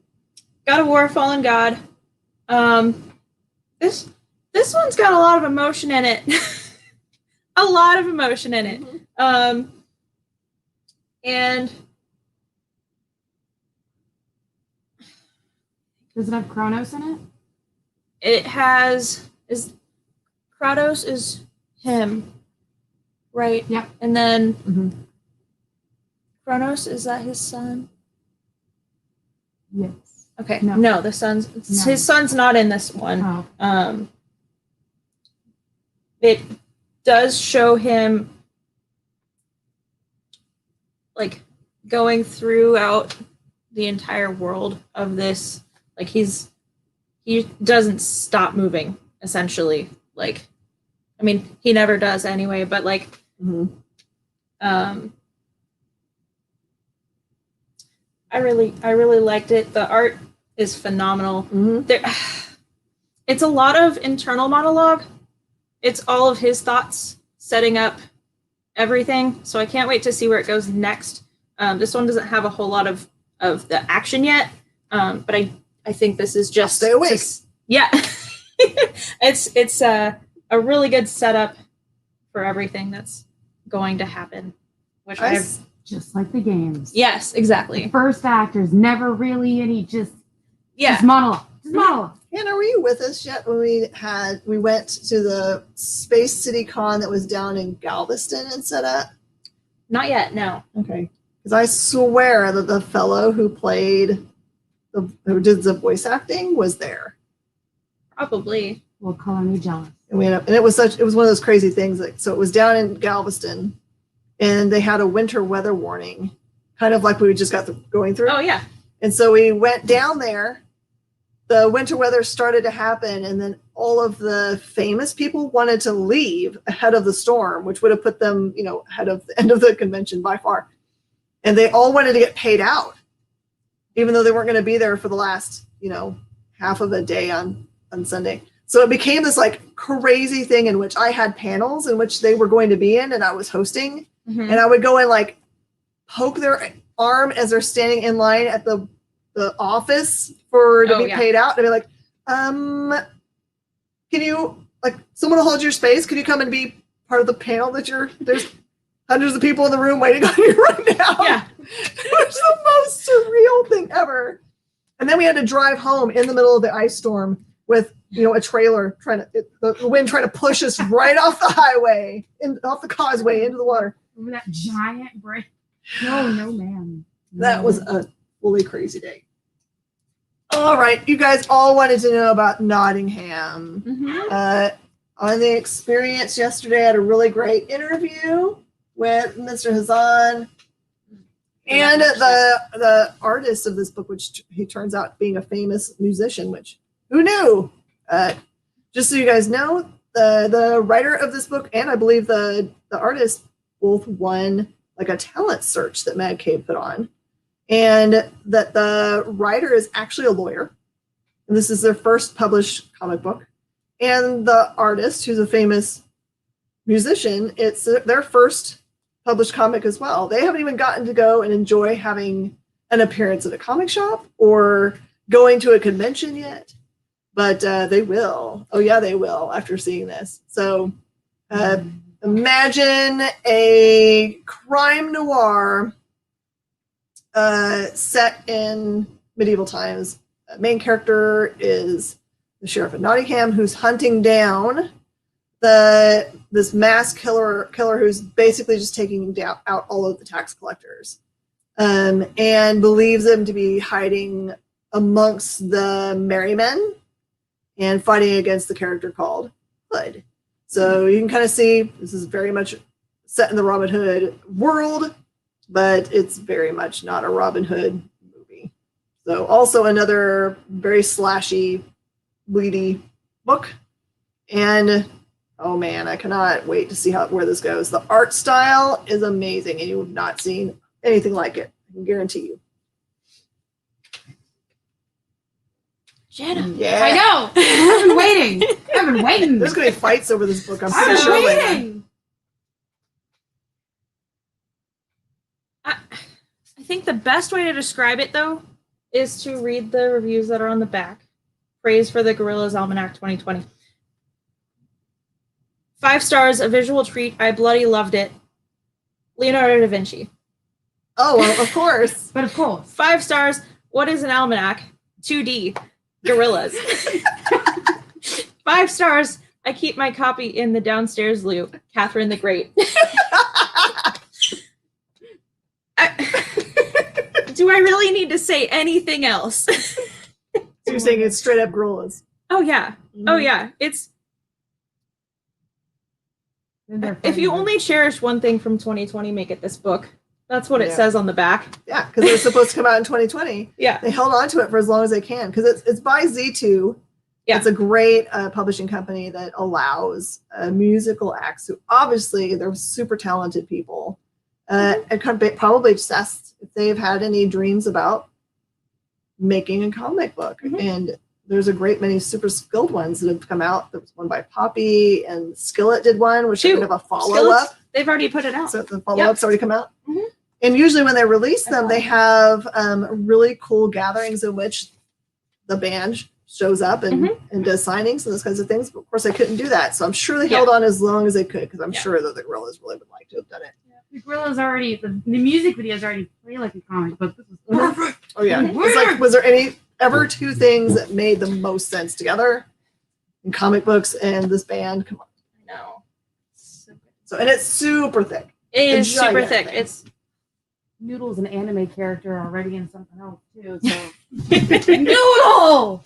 God of War, Fallen God. This one's got a lot of emotion in it. A lot of emotion in it. And does it have Kronos in it? It has Kratos is him, right? Yep. And then Kronos, is that his son? Yes. Okay. No, his son's not in this one. Oh. It does show him like going throughout the entire world of this. Like he doesn't stop moving, essentially. Like, I mean, he never does anyway, but like, I really liked it. The art is phenomenal. It's a lot of internal monologue. It's all of his thoughts setting up everything. So I can't wait to see where it goes next. This one doesn't have a whole lot of the action yet, but I think this is just stay awake. Yeah, it's a really good setup for everything that's going to happen. Which I've just like the games. Yes, exactly. The first act, there's never really any just monologue. Just monologue. Hannah, were you with us yet when we went to the Space City Con that was down in Galveston and set up? Not yet, no. Okay. Because I swear that the fellow who did the voice acting was there. Probably. Will color me jealous. And it was one of those crazy things. So it was down in Galveston, and they had a winter weather warning, kind of like we just got going through. Oh yeah. And so we went down there. The winter weather started to happen, and then all of the famous people wanted to leave ahead of the storm, which would have put them, ahead of the end of the convention by far. And they all wanted to get paid out, even though they weren't going to be there for the last, half of a day on Sunday. So it became this like crazy thing in which I had panels in which they were going to be in, and I was hosting, and I would go and like poke their arm as they're standing in line at the office to be paid out. And be like, can you, like, someone will hold your space? Could you come and be part of the panel there's hundreds of people in the room waiting on you right now? Yeah. It was the most surreal thing ever. And then we had to drive home in the middle of the ice storm with, a trailer the wind trying to push us right off the highway, off the causeway into the water. Over that giant brick. No, ma'am. That was a fully crazy day. All right, you guys all wanted to know about Nottingham. Mm-hmm. On the experience yesterday, I had a really great interview with Mr. Hazan and the artist of this book, which he turns out being a famous musician, which who knew? Just so you guys know, the writer of this book and I believe the artist both won like a talent search that Mad Cave put on. And that the writer is actually a lawyer. And this is their first published comic book. And the artist, who's a famous musician, it's their first published comic as well. They haven't even gotten to go and enjoy having an appearance at a comic shop or going to a convention yet. But they will. Oh, yeah, they will after seeing this. So imagine a crime noir set in medieval times. Main character is the sheriff of Nottingham, who's hunting down this mass killer who's basically just taking out all of the tax collectors, and believes them to be hiding amongst the merry men and fighting against the character called Hood. So you can kind of see this is very much set in the Robin Hood world, but it's very much not a Robin Hood movie. So also another very slashy, bleedy book. And oh man, I cannot wait to see where this goes. The art style is amazing, and you have not seen anything like it. I can guarantee you. Jenna. Yeah. I know. I've been waiting. There's going to be fights over this book. I'm I've pretty been sure. waiting. I think the best way to describe it, though, is to read the reviews that are on the back. Praise for the Gorillas Almanac 2020. 5 stars, a visual treat. I bloody loved it. Leonardo da Vinci. Oh, well, of course. But of course. 5 stars. What is an almanac? 2D. Gorillas. 5 stars. I keep my copy in the downstairs loop. Catherine the Great. Do I really need to say anything else? So you're saying it's straight up gorillas. Oh, yeah. Oh, yeah. It's... If you only cherish one thing from 2020, make it this book. That's what it says on the back. Yeah, because it was supposed to come out in 2020. Yeah. They held on to it for as long as they can because it's by Z2. Yeah. It's a great publishing company that allows musical acts who obviously they're super talented people and probably obsessed if they've had any dreams about making a comic book. Mm-hmm. And there's a great many super skilled ones that have come out. There was one by Poppy and Skillet did one, which is kind of a follow-up. They've already put it out. So the follow-up's already come out. Mm-hmm. And usually when they release them, they have really cool gatherings in which the band shows up and does signings and those kinds of things. But of course, they couldn't do that. So I'm sure they held on as long as they could because I'm sure that the Gorillas really would like to have done it. Yeah. The Gorillas already, the music videos already play like a comic book. This was perfect. Oh, yeah. It's like, was there ever 2 things that made the most sense together in comic books and this band? Come on. I know. So, and it's super thick. It is super thick. It's Noodle's an anime character already in something else too. So Noodle.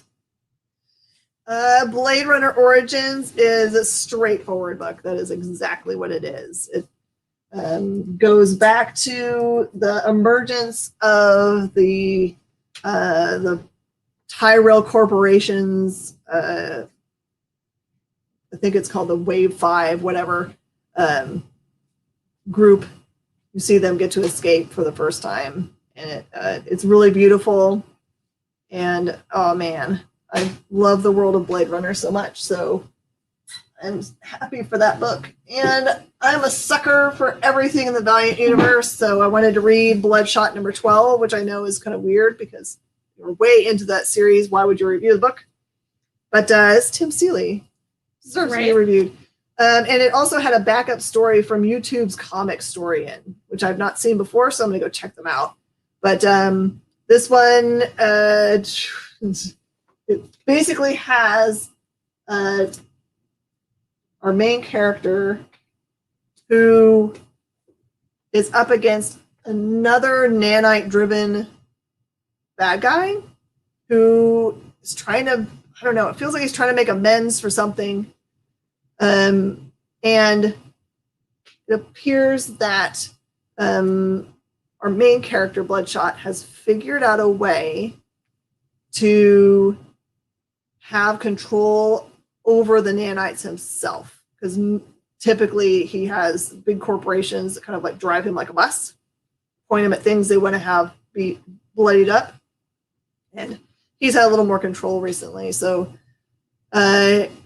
Blade Runner Origins is a straightforward book. That is exactly what it is. It goes back to the emergence of the Tyrell Corporation's. I think it's called the Wave 5, whatever group. You see them get to escape for the first time, and it's really beautiful. And oh man, I love the world of Blade Runner so much. So I'm happy for that book. And I'm a sucker for everything in the Valiant universe. So I wanted to read Bloodshot number 12, which I know is kind of weird because you're way into that series. Why would you review the book? But it's Tim Seeley. Deserves to be reviewed. And it also had a backup story from YouTube's Comic Storian, which I've not seen before, so I'm going to go check them out. But this one, it basically has our main character who is up against another nanite-driven bad guy who is trying to, I don't know, it feels like he's trying to make amends for something. And it appears that our main character, Bloodshot, has figured out a way to have control over the nanites himself. Because typically he has big corporations that kind of like drive him like a bus, point him at things they want to have be bloodied up. And he's had a little more control recently. So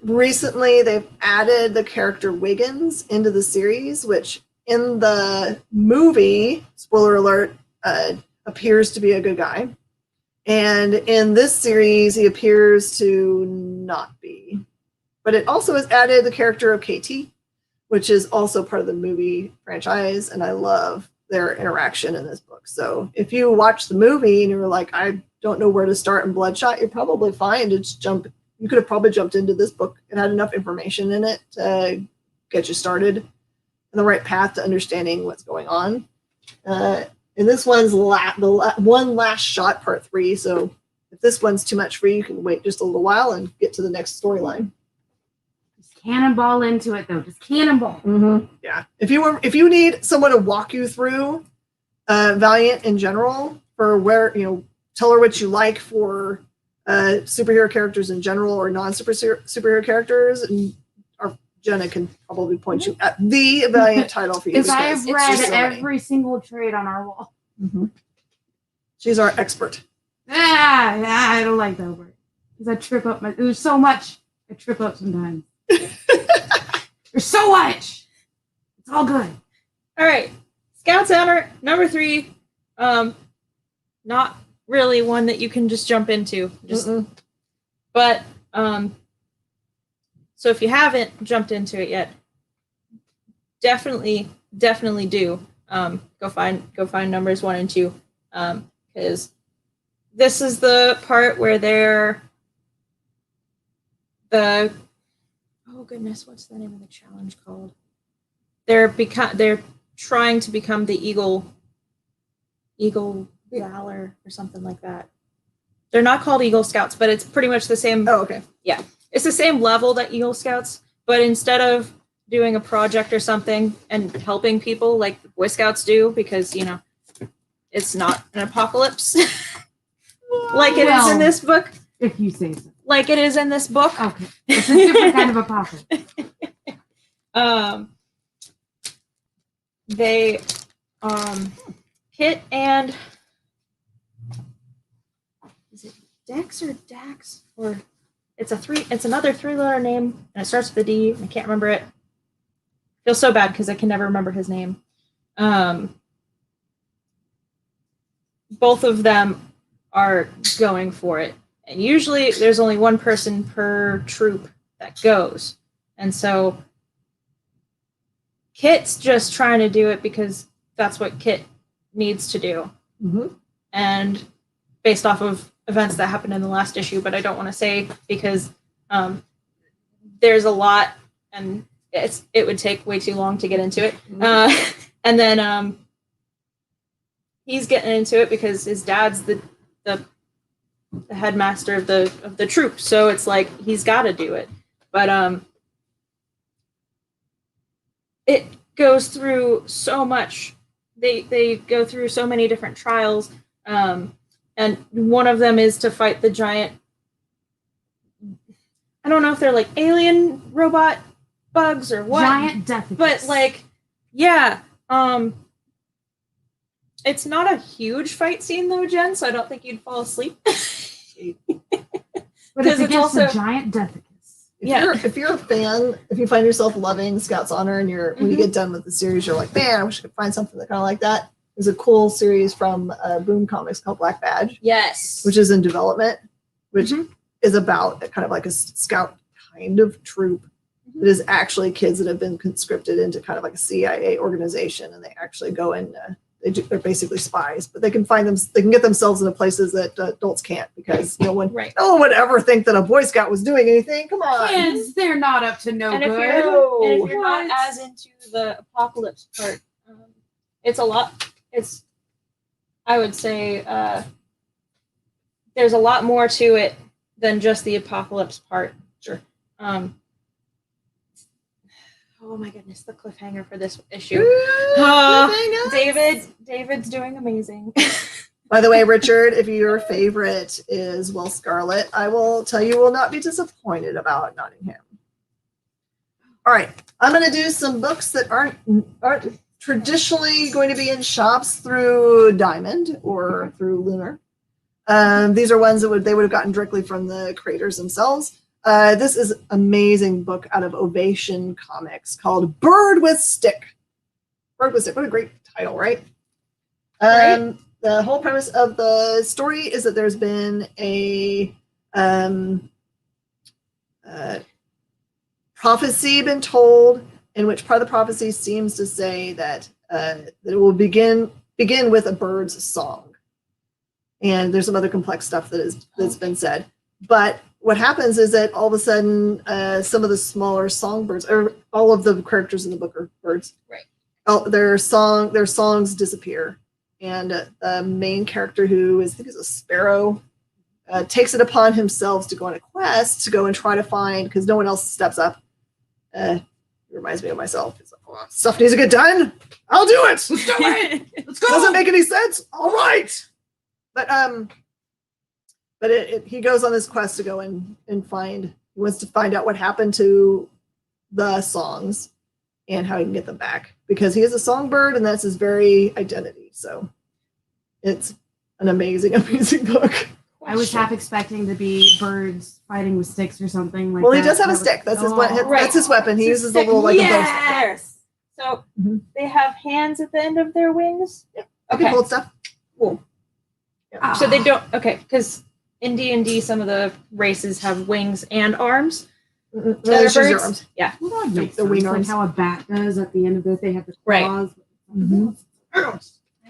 recently they've added the character Wiggins into the series, which in the movie, spoiler alert, appears to be a good guy. And in this series, he appears to not be. But it also has added the character of KT, which is also part of the movie franchise. And I love their interaction in this book. So if you watch the movie and you're like, I don't know where to start in Bloodshot, you're probably fine to just jump. You could have probably jumped into this book. It had enough information in it to get you started in the right path to understanding what's going on. And this one's one last shot, part 3. So if this one's too much for you, you can wait just a little while and get to the next storyline. Just cannonball into it, though. Just cannonball. Mm-hmm. Yeah. If you need someone to walk you through Valiant in general, for where, tell her what you like for superhero characters in general or superhero characters, and our Jenna can probably point you at the Valiant title for you. Because I have read every single trade on our wall. Mm-hmm. She's our expert. I don't like that word. Because I trip up there's so much. I trip up sometimes. There's so much. It's all good. All right. Scout's Honor, number 3. Not really one that you can just jump into. But so if you haven't jumped into it yet, definitely do go find numbers 1 and 2, because this is the part where they're oh goodness, what's the name of the challenge called? They're trying to become the Eagle Valor or something like that. They're not called Eagle Scouts, but it's pretty much the same. Oh, okay. Yeah. It's the same level that Eagle Scouts, but instead of doing a project or something and helping people like the Boy Scouts do, because, it's not an apocalypse like it is in this book. If you say so. Like it is in this book. Okay. It's a different kind of apocalypse. They, Kit and, is it Dex or Dax? Or it's another 3-letter name, and it starts with a D. I can't remember it. I feel so bad because I can never remember his name. Both of them are going for it. And usually there's only one person per troop that goes. And so Kit's just trying to do it because that's what Kit needs to do. Mm-hmm. And based off of events that happened in the last issue, but I don't want to say because there's a lot and it would take way too long to get into it. Mm-hmm. And then he's getting into it because his dad's the headmaster of the troop, so it's like he's got to do it. But it goes through so much. They go through so many different trials, and one of them is to fight the giant. I don't know if they're like alien robot bugs or what. Giant death. But like, yeah. It's not a huge fight scene though, Jen, so I don't think you'd fall asleep. But it's also a giant deathicus. If you're a fan, if you find yourself loving Scout's Honor and when you get done with the series, you're like, man, I wish I could find something that kind of like that. There's a cool series from Boom Comics called Black Badge. Yes. Which is in development, which is about kind of like a scout kind of troop. It is actually kids that have been conscripted into kind of like a CIA organization, and they actually go in. They're basically spies, but they can get themselves into places that adults can't, because no one would ever think that a Boy Scout was doing anything. Come on. Kids, they're not up to no good. If you're not as into the apocalypse part, it's a lot. I would say there's a lot more to it than just the apocalypse part. Sure. Oh my goodness, the cliffhanger for this issue. David's doing amazing. By the way, Richard, if your favorite is Will Scarlet, I will tell you will not be disappointed about Nottingham. All right, I'm going to do some books that aren't traditionally going to be in shops through Diamond or through Lunar. These are ones that they would have gotten directly from the creators themselves. This is an amazing book out of Ovation Comics called Bird with Stick. Bird with Stick. What a great title, right? Right. The whole premise of the story is that there's been a prophecy been told, in which part of the prophecy seems to say that that it will begin with a bird's song. And there's some other complex stuff that's been said. But what happens is that all of a sudden, some of the smaller songbirds, or all of the characters in the book are birds. Right. Their songs disappear. And the main character, who is, I think is a sparrow, takes it upon himself to go on a quest to go and try to find, because no one else steps up. It reminds me of myself. It's like, oh, stuff needs to get done. I'll do it. Let's do it. Let's go. Doesn't make any sense. All right. But he goes on this quest to go and find. He wants to find out what happened to the songs and how he can get them back, because he is a songbird and that's his very identity. So it's an amazing, amazing book. I was half expecting to be birds fighting with sticks or something like Well, that. he does have a stick. That's his Right. that's his weapon. He uses a Stick. little like a bow. Yes. So they have hands at the end of their wings. Yeah. Okay. Hold stuff. Cool. Yeah. So they don't. Okay, because in D&D, some of the races have wings and arms. No, That are it's just your birds? arms. Yeah. Well, that makes The sense. wing Like arms. how a bat does at the end of it. They have the Right. claws. Mhm.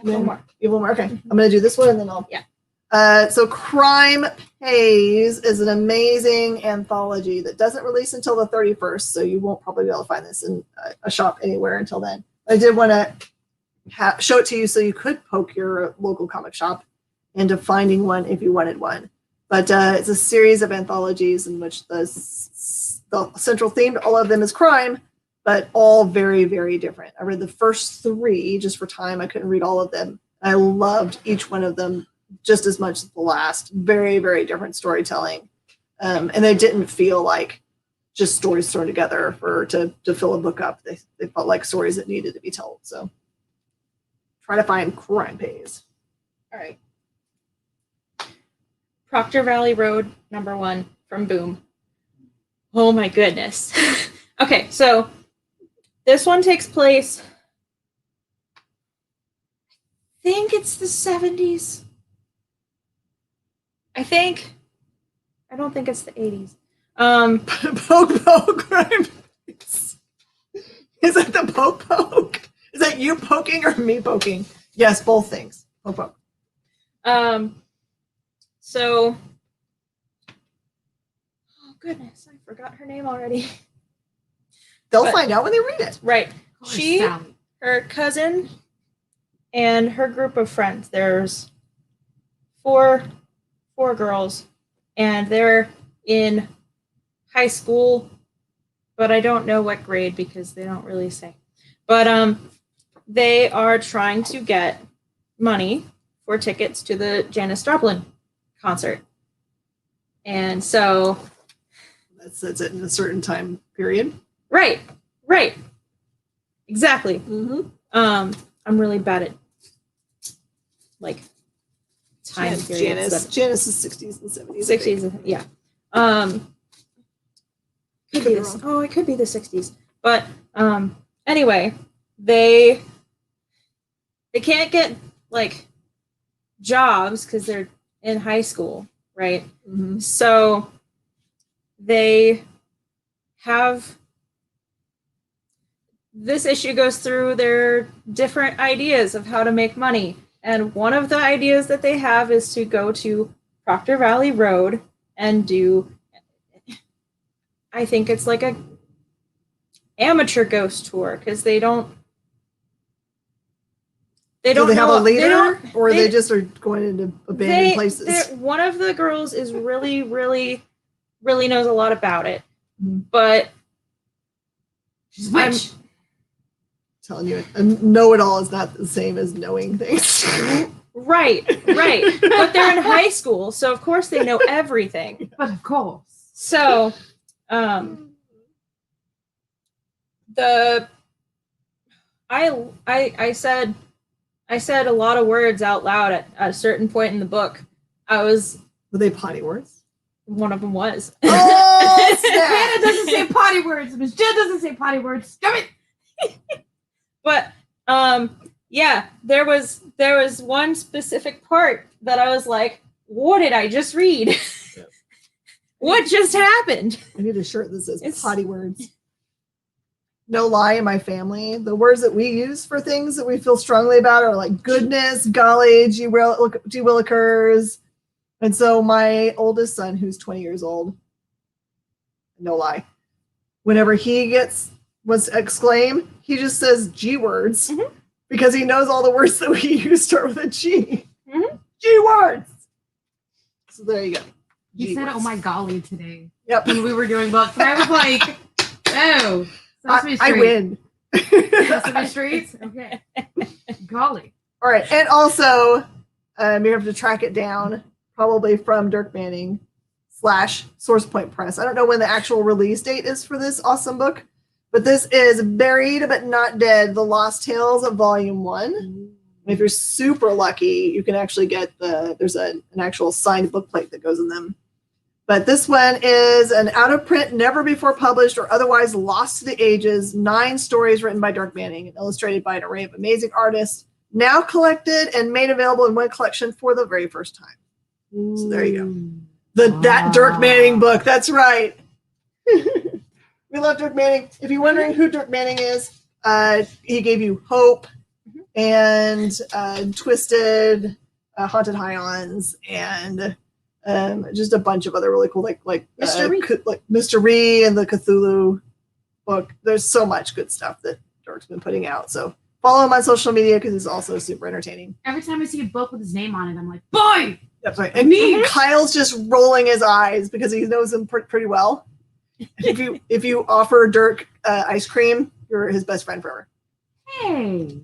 One more. You have one more. Okay. I'm going to do this one and then I'll. Yeah. So Crime Pays is an amazing anthology that doesn't release until the 31st, so you won't probably be able to find this in a shop anywhere until then. I did want to show it to you so you could poke your local comic shop into finding one if you wanted one. But it's a series of anthologies in which the central theme to all of them is crime, but all very, very different. I read the first 3 just for time. I couldn't read all of them. I loved each one of them just as much as the last. Very, very different storytelling. And they didn't feel like just stories thrown together to fill a book up. They felt like stories that needed to be told. So try to find Crime Pays. All right. Proctor Valley Road, #1 from Boom. Oh my goodness. Okay, so this one takes place, I think it's the 70s. I don't think it's the 80s. Poke Crime Pays. Is that the poke? Is that you poking or me poking? Yes, both things. Poke. So, oh goodness, I forgot her name already. They'll But- find out when they read it. Right. Or She, Sally. her cousin, and her group of friends. There's four girls, and they're in high school, but I don't know what grade because they don't really say. But they are trying to get money for tickets to the Janis Joplin concert. And so That's it in a certain time period. right. Exactly. Mm-hmm. I'm really bad at like time periods. Janice is 60s and 70s. 60s, yeah. Could be this. Oh, it could be the 60s. But anyway, they can't get like jobs because they're in high school, right? Mm-hmm. So they have this issue goes through their different ideas of how to make money. And one of the ideas that they have is to go to Proctor Valley Road and do, I think it's like a amateur ghost tour because they don't They Do don't they have know, a leader, they don't, or they- they just are going into abandoned places? One of the girls is really, really, really knows a lot about it, Mhm. but She's a witch. Telling you, a know-it-all is not the same as knowing things. right. But they're in high school, so of course they know everything. But of course. So, I said a lot of words out loud at a certain point in the book. Were they potty words? One of them was. Oh, snap! Hannah doesn't say potty words. Miss Jill doesn't say potty words. Damn it! But yeah, there was one specific part that I was like, what did I just read? Yep. What just happened? I need a shirt that says It's- potty words. No lie, in my family, the words that we use for things that we feel strongly about are like goodness, golly, gee willikers. And so my oldest son, who's 20 years old, no lie, whenever he was exclaimed, he just says G words Mhm. because he knows all the words that we use start with a G. Mhm. G words. So there you go. He G said, words. "Oh my golly," today Yep. when we were doing books, and I was like, "Oh, Sesame I Street. win. Sesame Street. Okay, golly." All right, and also you have to track it down probably from Dirk Manning / SourcePoint Press. I don't know when the actual release date is for this awesome book, but this is Buried But Not Dead: The Lost Tales of Volume 1. And if you're super lucky, you can actually get there's an actual signed book plate that goes in them. But this one is an out of print, never before published or otherwise lost to the ages, 9 stories written by Dirk Manning and illustrated by an array of amazing artists, now collected and made available in one collection for the very first time. So there you go. That Dirk Manning book. That's right. We love Dirk Manning. If you're wondering who Dirk Manning is, he gave you Hope and Twisted, Haunted Highlands, and just a bunch of other really cool, like Mr. Ree and the Cthulhu book. There's so much good stuff that Dirk's been putting out. So follow him on social media because he's also super entertaining. Every time I see a book with his name on it, I'm like, "Boy!" That's right. And Kyle's just rolling his eyes because he knows him pretty well. If you offer Dirk ice cream, you're his best friend forever. Hey,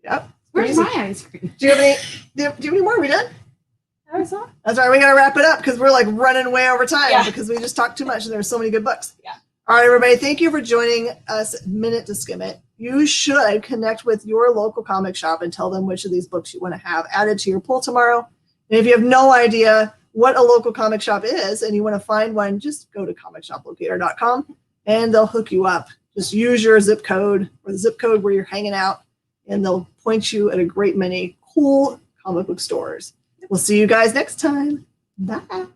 Yep. where's my ice cream? Do you have any more? Are we done? That was all. That's right. We got to wrap it up because we're like running way over time Yeah. because we just talked too much and there's so many good books. Yeah. All right, everybody. Thank you for joining us Minute to Skim It. You should connect with your local comic shop and tell them which of these books you want to have added to your pull tomorrow. And if you have no idea what a local comic shop is and you want to find one, just go to comicshoplocator.com and they'll hook you up. Just use your zip code or the zip code where you're hanging out and they'll point you at a great many cool comic book stores. We'll see you guys next time. Bye.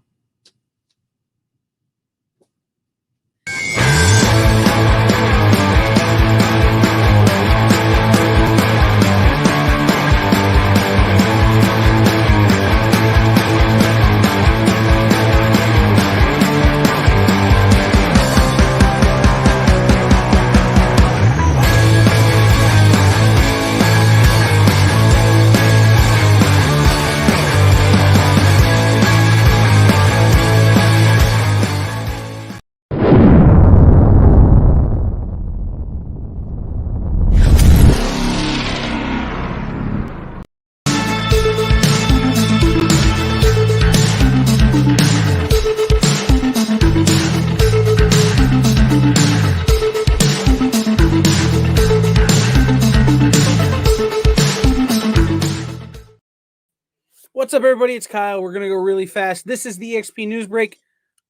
What's up, everybody? It's Kyle. We're going to go really fast. This is the EXP News Break.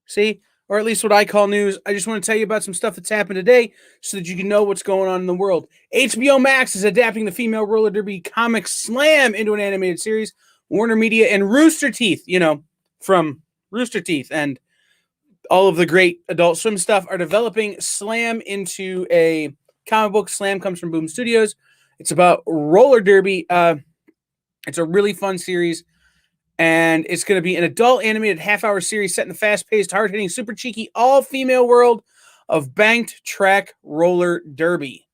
See? Or at least what I call news. I just want to tell you about some stuff that's happened today so that you can know what's going on in the world. HBO Max is adapting the female roller derby comic Slam into an animated series. Warner Media and Rooster Teeth, from Rooster Teeth and all of the great Adult Swim stuff, are developing Slam into a comic book. Slam comes from Boom Studios. It's about roller derby. It's a really fun series. And it's going to be an adult animated half-hour series set in the fast-paced, hard-hitting, super cheeky, all-female world of banked track roller derby.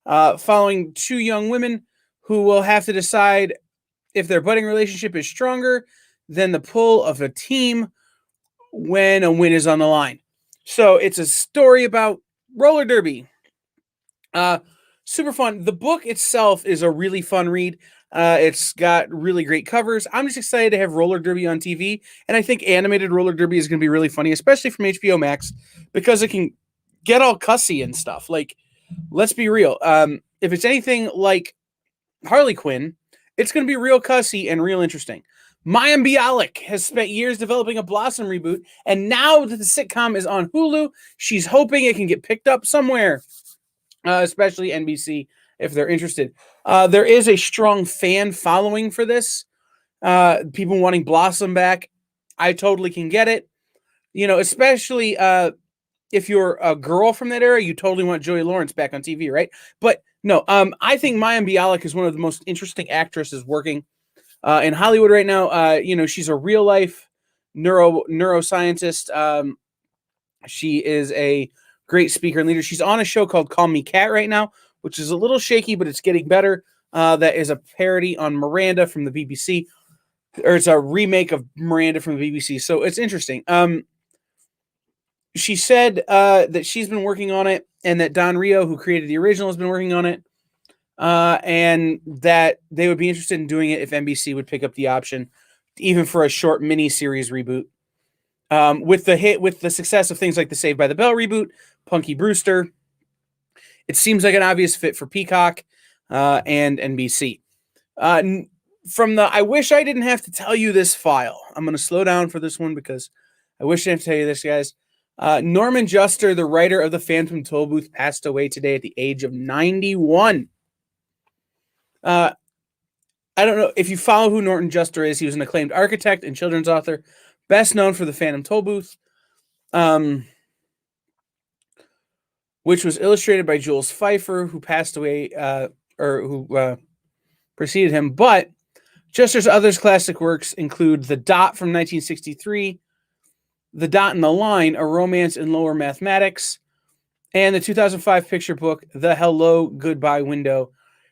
Following 2 young women who will have to decide if their budding relationship is stronger than the pull of a team when a win is on the line. So it's a story about roller derby. Super fun. The book itself is a really fun read. It's got really great covers. I'm just excited to have roller derby on TV, and I think animated roller derby is going to be really funny, especially from HBO Max, because it can get all cussy and stuff. Like, let's be real. If it's anything like Harley Quinn, it's going to be real cussy and real interesting. Maya Bialik has spent years developing a Blossom reboot, and now that the sitcom is on Hulu, she's hoping it can get picked up somewhere, especially NBC, if they're interested. There is a strong fan following for this. People wanting Blossom back. I totally can get it. Especially if you're a girl from that era, you totally want Joey Lawrence back on TV, right? But no, I think Maya Bialik is one of the most interesting actresses working in Hollywood right now. She's a real life neuroscientist. She is a great speaker and leader. She's on a show called Call Me Kat right now, which is a little shaky, but it's getting better. That is a parody on Miranda from the BBC, or it's a remake of Miranda from the BBC. So it's interesting. She said that she's been working on it, and that Don Rio, who created the original, has been working on it, and that they would be interested in doing it if NBC would pick up the option, even for a short mini-series reboot. With the success of things like the Saved by the Bell reboot, Punky Brewster, it seems like an obvious fit for Peacock and NBC. I wish I didn't have to tell you this file. I'm going to slow down for this one because I wish I didn't have to tell you this, guys. Norman Juster, the writer of The Phantom Tollbooth, passed away today at the age of 91. I don't know if you follow who Norman Juster is. He was an acclaimed architect and children's author, best known for The Phantom Tollbooth, which was illustrated by Jules Pfeiffer, who passed away, or who preceded him. But Juster's other classic works include The Dot from 1963, The Dot and the Line, A Romance in Lower Mathematics, and the 2005 picture book, The Hello Goodbye Window,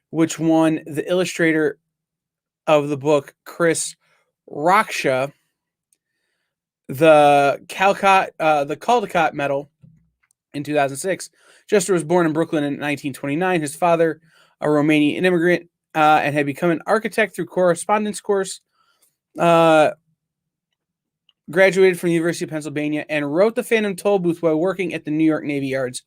which won the illustrator of the book, Chris Raksha, the Caldecott Medal in 2006. Juster was born in Brooklyn in 1929. His father, a Romanian immigrant, and had become an architect through correspondence course. Graduated from the University of Pennsylvania and wrote The Phantom Tollbooth while working at the New York Navy Yards.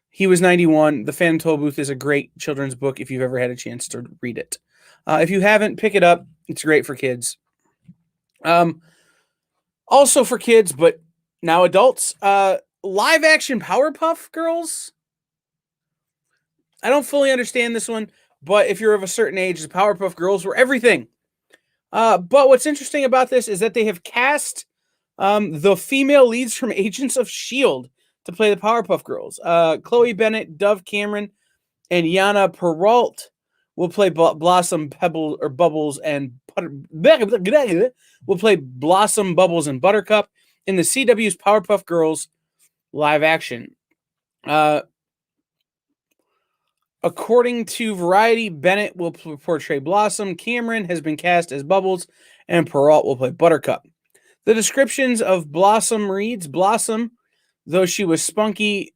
He was 91. The Phantom Tollbooth is a great children's book if you've ever had a chance to read it. If you haven't, pick it up. It's great for kids. Also for kids, but now adults. Live action Powerpuff Girls. I don't fully understand this one, but if you're of a certain age, the Powerpuff Girls were everything. But what's interesting about this is that they have cast the female leads from Agents of S.H.I.E.L.D. to play the Powerpuff Girls. Chloe Bennett, Dove Cameron, and Yana Perrault will play Blossom, Pebble, or Bubbles, and will play Blossom, Bubbles, and Buttercup in the CW's Powerpuff Girls live action. According to Variety, Bennett will portray Blossom, Cameron has been cast as Bubbles, and Perrault will play Buttercup. The descriptions of Blossom reads, Blossom, though she was spunky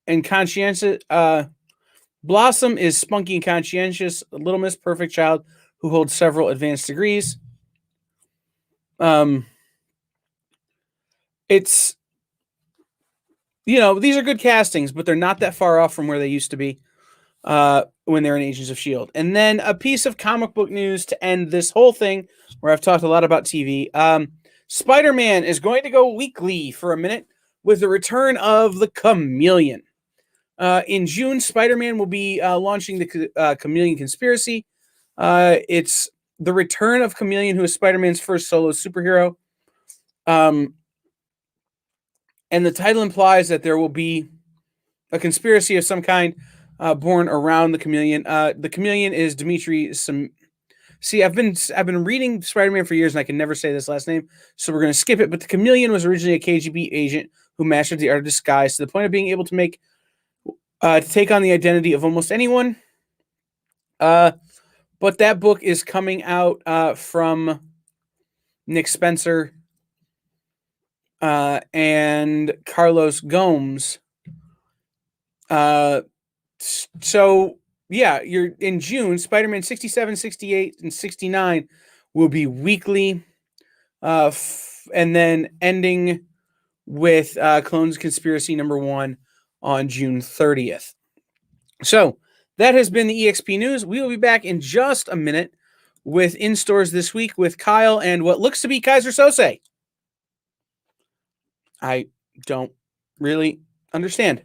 and conscientious, Blossom is spunky and conscientious, a Little Miss Perfect child who holds several advanced degrees. It's, these are good castings, but they're not that far off from where they used to be when they're in Agents of S.H.I.E.L.D. And then a piece of comic book news to end this whole thing, where I've talked a lot about TV. Spider-Man is going to go weekly for a minute with the return of the Chameleon. In June, Spider-Man will be launching the Chameleon Conspiracy. It's the return of Chameleon, who is Spider-Man's first solo superhero. And the title implies that there will be a conspiracy of some kind born around the Chameleon. The Chameleon is Dimitri. See, I've been reading Spider-Man for years, and I can never say this last name, so we're going to skip it. But the Chameleon was originally a KGB agent who mastered the art of disguise to the point of being able to take on the identity of almost anyone. But that book is coming out from Nick Spencer and Carlos Gomes. So yeah, you're in June. Spider-Man 67, 68, and 69 will be weekly, and then ending with Clones Conspiracy #1 on June 30th. So that has been the EXP News. We will be back in just a minute with In Stores This Week with Kyle and what looks to be Kaiser Sose. I don't really understand.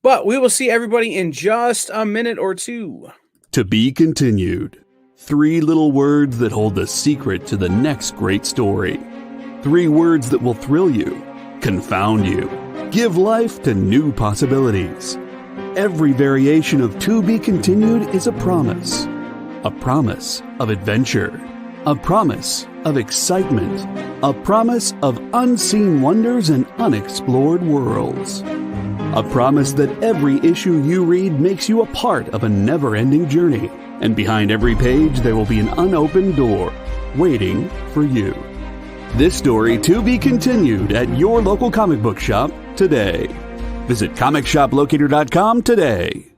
But we will see everybody in just a minute or two. To be continued. 3 little words that hold the secret to the next great story. 3 words that will thrill you, confound you, give life to new possibilities. Every variation of To Be Continued is a promise of adventure, a promise of excitement, a promise of unseen wonders and unexplored worlds. A promise that every issue you read makes you a part of a never-ending journey, and behind every page there will be an unopened door waiting for you. This story to be continued at your local comic book shop today. Visit comicshoplocator.com today.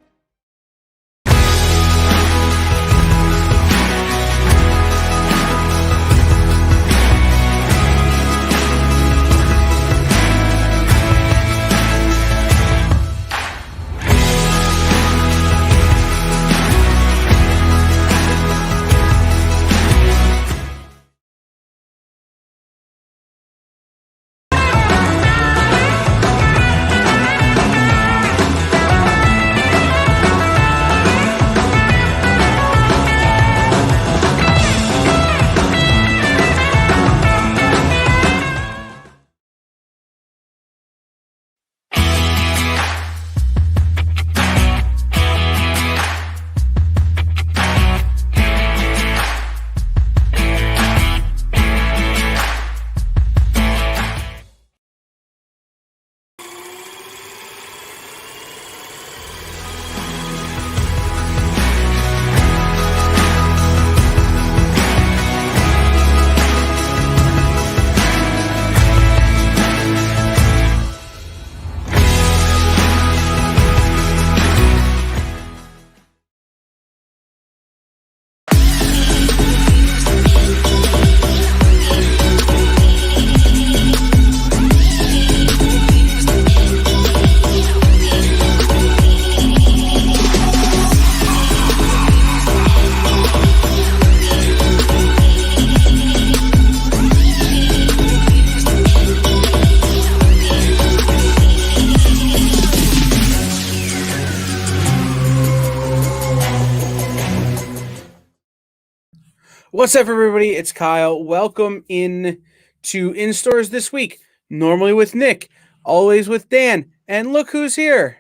What's up, everybody? It's Kyle. Welcome in to In Stores This Week. Normally with Nick, always with Dan. And look who's here.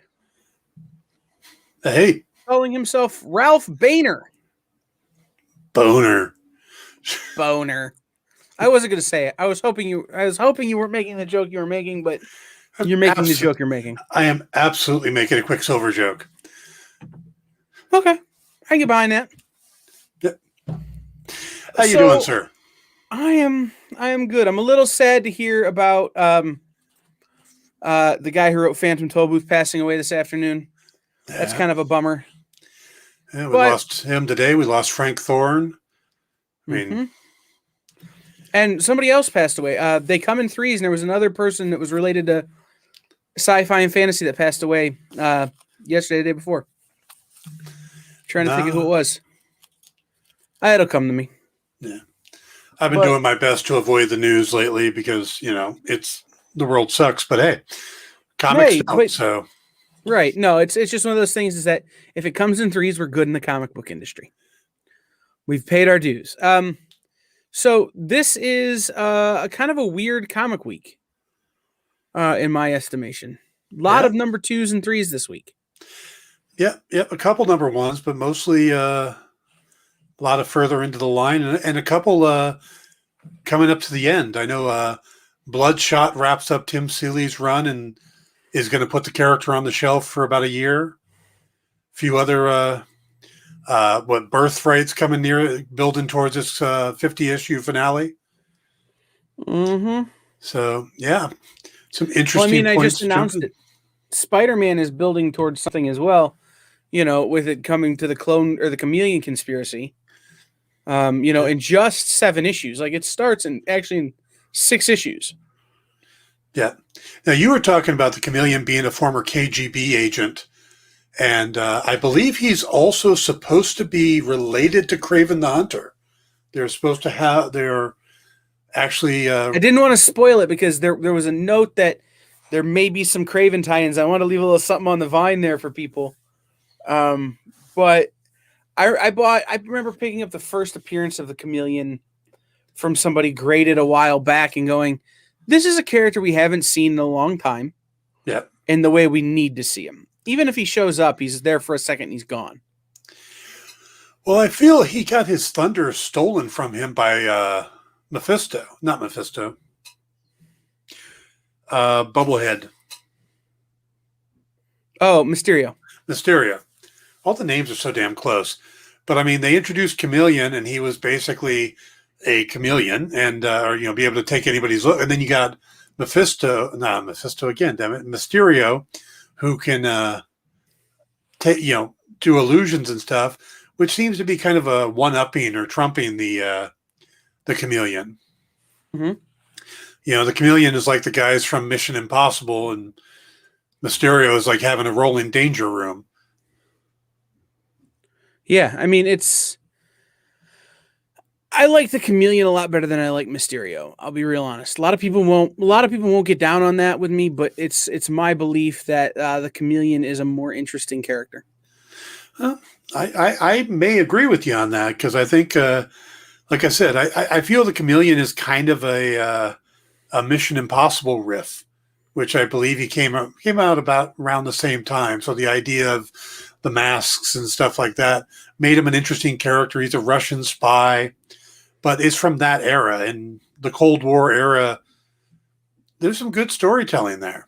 Hey. Calling himself Ralph Boehner. Boner. I wasn't going to say it. I was hoping you weren't making the joke you were making, but you're making the joke you're making. I am absolutely making a Quicksilver joke. Okay. I can get behind that. How you doing, sir? I am good. I'm a little sad to hear about the guy who wrote Phantom Tollbooth passing away this afternoon. Yeah. That's kind of a bummer. Yeah, we lost him today. We lost Frank Thorne. I mean, and somebody else passed away. They come in threes, and there was another person that was related to sci-fi and fantasy that passed away yesterday, the day before. Trying to think of who it was. It'll come to me. Yeah, I've been doing my best to avoid the news lately because it's the world sucks. But hey, comics don't. So right, no, it's just one of those things. Is that if it comes in threes, we're good in the comic book industry. We've paid our dues. So this is a kind of a weird comic week, in my estimation. A lot of number 2s and 3s this week. Yep, a couple number 1s, but mostly. A lot of further into the line and a couple coming up to the end. I know Bloodshot wraps up Tim Seeley's run and is going to put the character on the shelf for about a year. A few other What Birthright's coming near, building towards its 50 issue finale. Mm-hmm. So yeah, some interesting. Well, I mean, I points just to jump announced in. it. Spider-Man is building towards something as well. With it coming to the clone or the chameleon conspiracy. In just 7 issues. Like it starts in 6 issues. Yeah. Now you were talking about the chameleon being a former KGB agent, and I believe he's also supposed to be related to Kraven the Hunter. They're supposed to have. They're actually. I didn't want to spoil it because there was a note that there may be some Kraven tie-ins. I want to leave a little something on the vine there for people. But I remember picking up the first appearance of the chameleon from somebody graded a while back and going, this is a character we haven't seen in a long time. Yeah. In the way we need to see him. Even if he shows up, he's there for a second and he's gone. Well, I feel he got his thunder stolen from him by Mephisto. Not Mephisto. Bubblehead. Oh, Mysterio. All the names are so damn close. But I mean, they introduced Chameleon, and he was basically a chameleon, and be able to take anybody's look. And then you got Mephisto again, damn it, Mysterio, who can do illusions and stuff, which seems to be kind of a one-upping or trumping the chameleon. Mm-hmm. The chameleon is like the guys from Mission Impossible, and Mysterio is like having a rolling danger room. Yeah, I mean, I like the chameleon a lot better than I like Mysterio. I'll be real honest. A lot of people won't get down on that with me, but it's my belief that the chameleon is a more interesting character. I may agree with you on that because I think, like I said, I feel the chameleon is kind of a Mission Impossible riff, which I believe he came out about around the same time. So the idea of the masks and stuff like that made him an interesting character. He's a Russian spy, but it's from that era. In the Cold War era, there's some good storytelling there.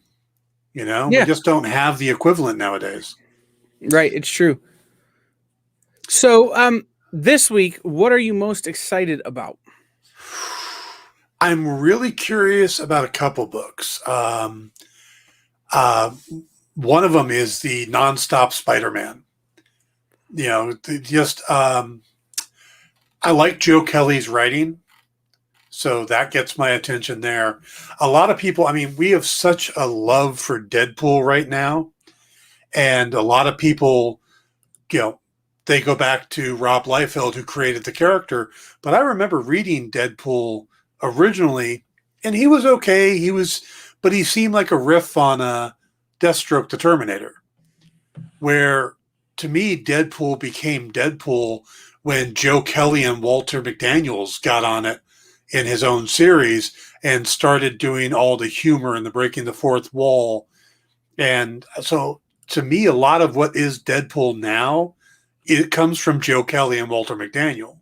We just don't have the equivalent nowadays. Right, it's true. So this week, what are you most excited about? I'm really curious about a couple books. One of them is the nonstop Spider-Man. I like Joe Kelly's writing, so that gets my attention there. A lot of people, I mean, we have such a love for Deadpool right now, and a lot of people, they go back to Rob Liefeld, who created the character. But I remember reading Deadpool originally, and he was okay. But he seemed like a riff on Deathstroke the Terminator, where to me Deadpool became Deadpool when Joe Kelly and Walter McDaniels got on it in his own series and started doing all the humor and the breaking the fourth wall. And so to me, a lot of what is Deadpool now, it comes from Joe Kelly and Walter McDaniel.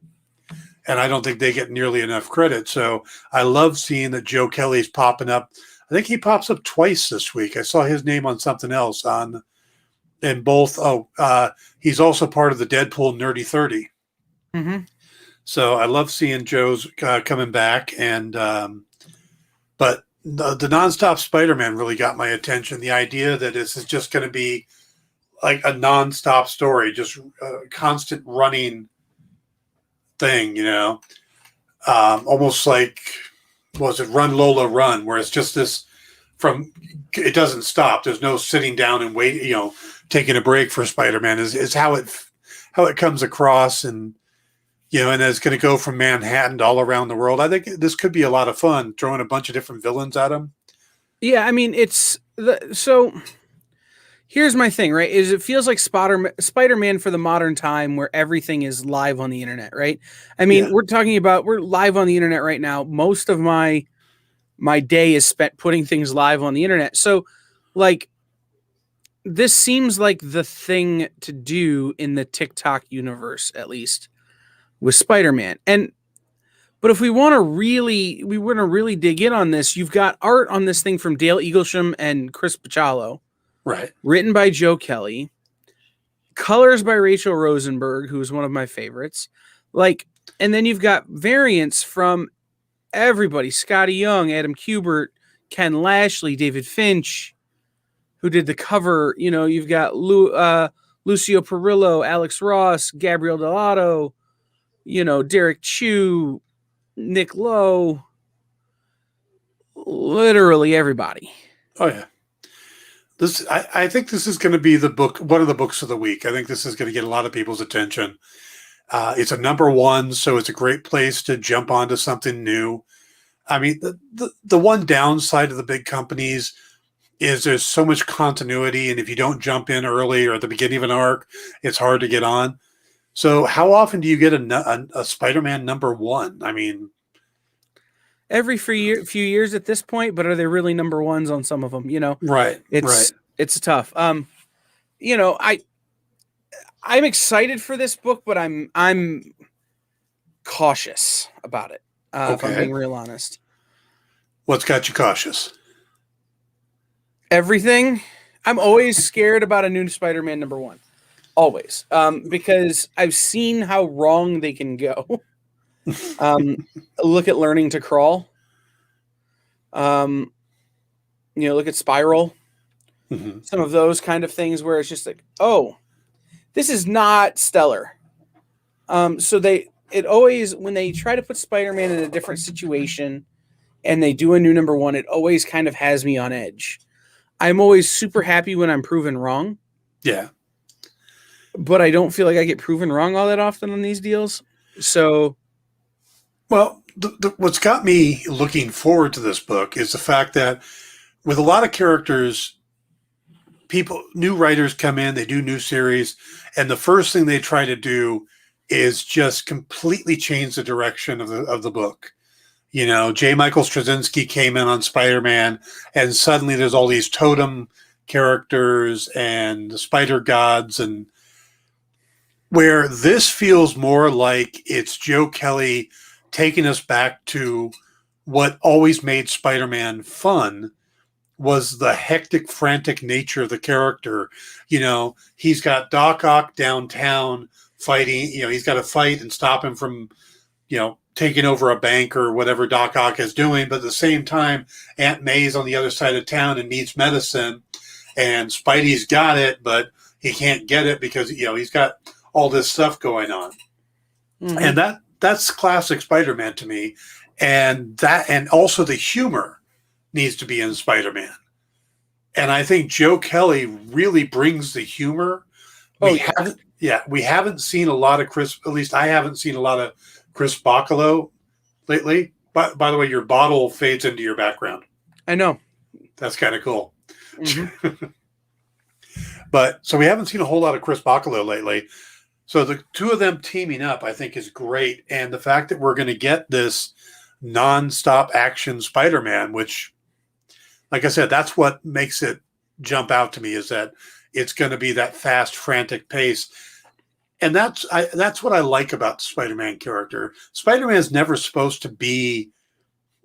And I don't think they get nearly enough credit. So I love seeing that Joe Kelly's popping up. I think he pops up twice this week. I saw his name on something else in both. He's also part of the Deadpool Nerdy 30. Mm-hmm. So I love seeing Joe's coming back. And but the nonstop Spider-Man really got my attention. The idea that this is just going to be like a nonstop story, just a constant running thing, almost like, was it Run Lola Run, where it's just this it doesn't stop. There's no sitting down and waiting, taking a break for Spider-Man is how it comes across. And, and it's going to go from Manhattan to all around the world. I think this could be a lot of fun, throwing a bunch of different villains at him. Yeah. I mean, so here's my thing, right? Is it feels like Spider-Man for the modern time where everything is live on the internet, right? I mean, we're live on the internet right now. Most of my day is spent putting things live on the internet. So like this seems like the thing to do in the TikTok universe, at least with Spider-Man. But if we want to really dig in on this, you've got art on this thing from Dale Eaglesham and Chris Pachalo. Right. Written by Joe Kelly. colors by Rachel Rosenberg, who's one of my favorites. Like, and then you've got variants from everybody: Scotty Young, Adam Kubert, Ken Lashley, David Finch, who did the cover. You know, you've got Lucio Perillo, Alex Ross, Gabriel Delato, you know, Derek Chu, Nick Lowe, literally everybody. Oh yeah. I think this is going to be one of the books of the week. I think this is going to get a lot of people's attention. It's a number one, so it's a great place to jump onto something new. I mean, the one downside of the big companies is there's so much continuity, and if you don't jump in early or at the beginning of an arc, it's hard to get on. So how often do you get a Spider-Man number one? I mean, every few years at this point, but are they really number ones on some of them? You know, right? It's tough. You know, I'm excited for this book, but I'm cautious about it. If I'm being real honest. What's got you cautious? Everything. I'm always scared about a new Spider-Man number one. Always. Because I've seen how wrong they can go. Look at Learning to Crawl. You know, look at Spiral. Mm-hmm. Some of those kind of things where it's just like, oh, this is not stellar. So it always, when they try to put Spider-Man in a different situation and they do a new number one, it always kind of has me on edge. I'm always super happy when I'm proven wrong. Yeah. But I don't feel like I get proven wrong all that often on these deals. So, well, what's got me looking forward to this book is the fact that with a lot of characters, new writers come in, they do new series, and the first thing they try to do is just completely change the direction of the book. You know, J. Michael Straczynski came in on Spider-Man, and suddenly there's all these totem characters and the spider gods, and where this feels more like it's Joe Kelly taking us back to what always made Spider-Man fun was the hectic, frantic nature of the character. You know, he's got Doc Ock downtown fighting, you know, he's got to fight and stop him from, you know, taking over a bank or whatever Doc Ock is doing. But at the same time, Aunt May's on the other side of town and needs medicine, and Spidey's got it, but he can't get it because, you know, he's got all this stuff going on. Mm-hmm. And that's classic Spider-Man to me. And also the humor needs to be in Spider-Man. And I think Joe Kelly really brings the humor. We haven't seen a lot of at least I haven't seen a lot of Chris Bacalo lately. By the way, your bottle fades into your background. I know. That's kind of cool. Mm-hmm. But so we haven't seen a whole lot of Chris Bacalo lately. So the two of them teaming up, I think, is great. And the fact that we're going to get this nonstop action Spider-Man, which, like I said, that's what makes it jump out to me, is that it's going to be that fast, frantic pace. And that's what I like about the Spider-Man character. Spider-Man is never supposed to be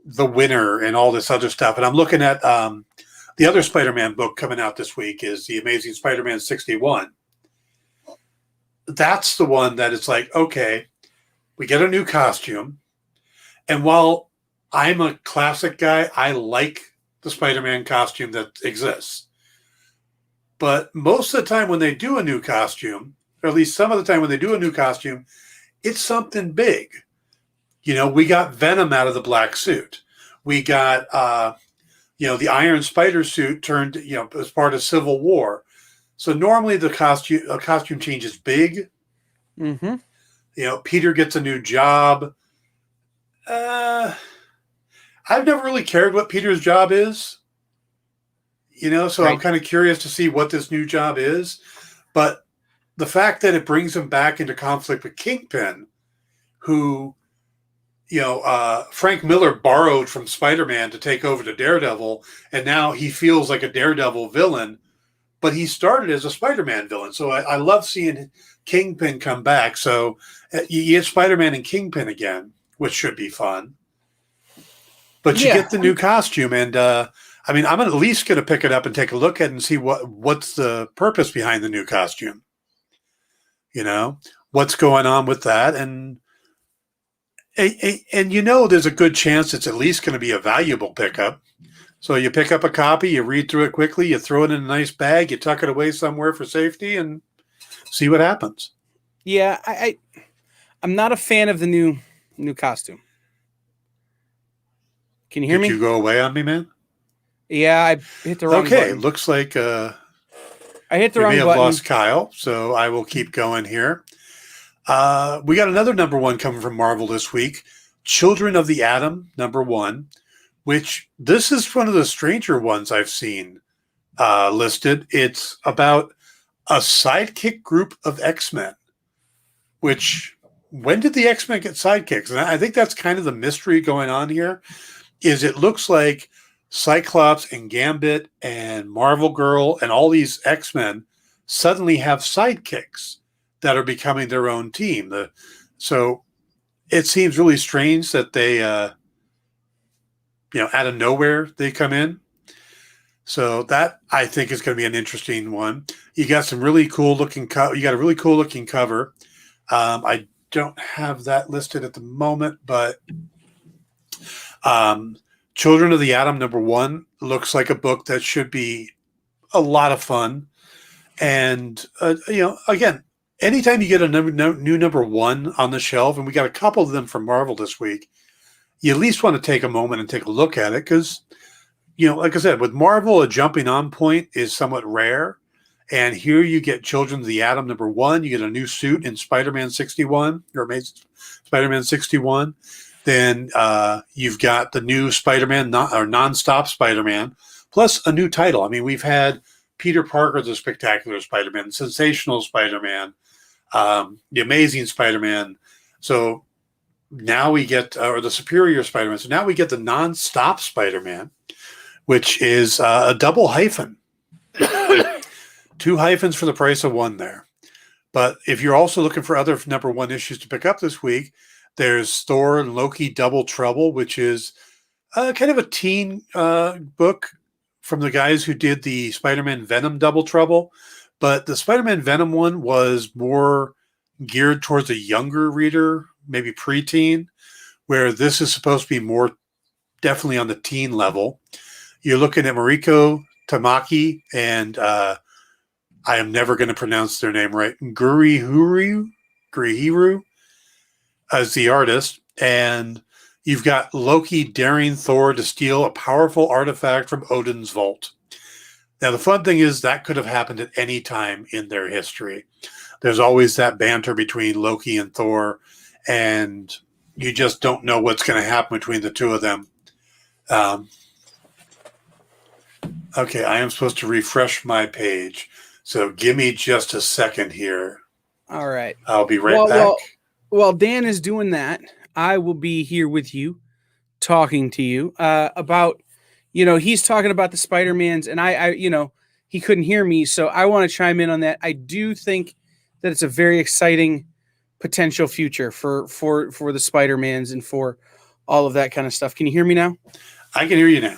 the winner and all this other stuff. And I'm looking at the other Spider-Man book coming out this week is The Amazing Spider-Man 61. That's the one that it's like, okay, we get a new costume. And while I'm a classic guy, I like the Spider-Man costume that exists. But most of the time when they do a new costume, or at least some of the time when they do a new costume, it's something big. You know, we got Venom out of the black suit. We got, the Iron Spider suit turned, as part of Civil War. So normally the costume change is big. Mm-hmm. Peter gets a new job. I've never really cared what Peter's job is. So right. I'm kind of curious to see what this new job is. But the fact that it brings him back into conflict with Kingpin, who, Frank Miller borrowed from Spider-Man to take over to Daredevil, and now he feels like a Daredevil villain, but he started as a Spider-Man villain. So I love seeing Kingpin come back. So you get Spider-Man and Kingpin again, which should be fun. But you get the new costume, and I'm at least going to pick it up and take a look at it and see what's the purpose behind the new costume. You know, what's going on with that? And you know, there's a good chance it's at least going to be a valuable pickup. So you pick up a copy, you read through it quickly, you throw it in a nice bag, you tuck it away somewhere for safety, and see what happens. Yeah, I'm not a fan of the new costume. Can you hear Did me? you go away on me, man? Yeah, I hit the wrong Okay, button. looks like I hit the we wrong may have button. lost Kyle, so I will keep going here. We got another number one coming from Marvel this week, Children of the Atom, number one, which this is one of the stranger ones I've seen listed. It's about a sidekick group of X-Men, which when did the X-Men get sidekicks? And I think that's kind of the mystery going on here, is it looks like Cyclops and Gambit and Marvel Girl and all these X-Men suddenly have sidekicks that are becoming their own team. So it seems really strange that they, out of nowhere they come in. So that I think is going to be an interesting one. You got some really cool looking. You got a really cool looking cover. I don't have that listed at the moment, but Children of the Atom number one looks like a book that should be a lot of fun. And again, anytime you get a new number one on the shelf, and we got a couple of them from Marvel this week, you at least want to take a moment and take a look at it because, like I said, with Marvel, a jumping on point is somewhat rare. And here you get Children of the Atom number one. You get a new suit in Spider-Man 61 or Amazing Spider-Man 61. Then you've got the new Spider-Man non-stop Spider-Man, plus a new title. I mean, we've had Peter Parker, the Spectacular Spider-Man, Sensational Spider-Man, the Amazing Spider-Man. So now we get, or the Superior Spider-Man. So now we get the non-stop Spider-Man, which is a double hyphen. 2 hyphens for the price of 1 there. But if you're also looking for other number one issues to pick up this week, there's Thor and Loki Double Trouble, which is kind of a teen book from the guys who did the Spider-Man Venom Double Trouble. But the Spider-Man Venom one was more geared towards a younger reader, maybe preteen, where this is supposed to be more definitely on the teen level. You're looking at Mariko Tamaki and I am never going to pronounce their name right. Gurihiru as the artist. And you've got Loki daring Thor to steal a powerful artifact from Odin's vault. Now, the fun thing is that could have happened at any time in their history. There's always that banter between Loki and Thor, and you just don't know what's going to happen between the two of them. Okay, I am supposed to refresh my page. So give me just a second here. All right. I'll be right back. While Dan is doing that, I will be here with you, talking to you about, he's talking about the Spider-Mans, and I he couldn't hear me, so I want to chime in on that. I do think that it's a very exciting potential future for the Spider-Mans and for all of that kind of stuff. Can you hear me now? I can hear you now.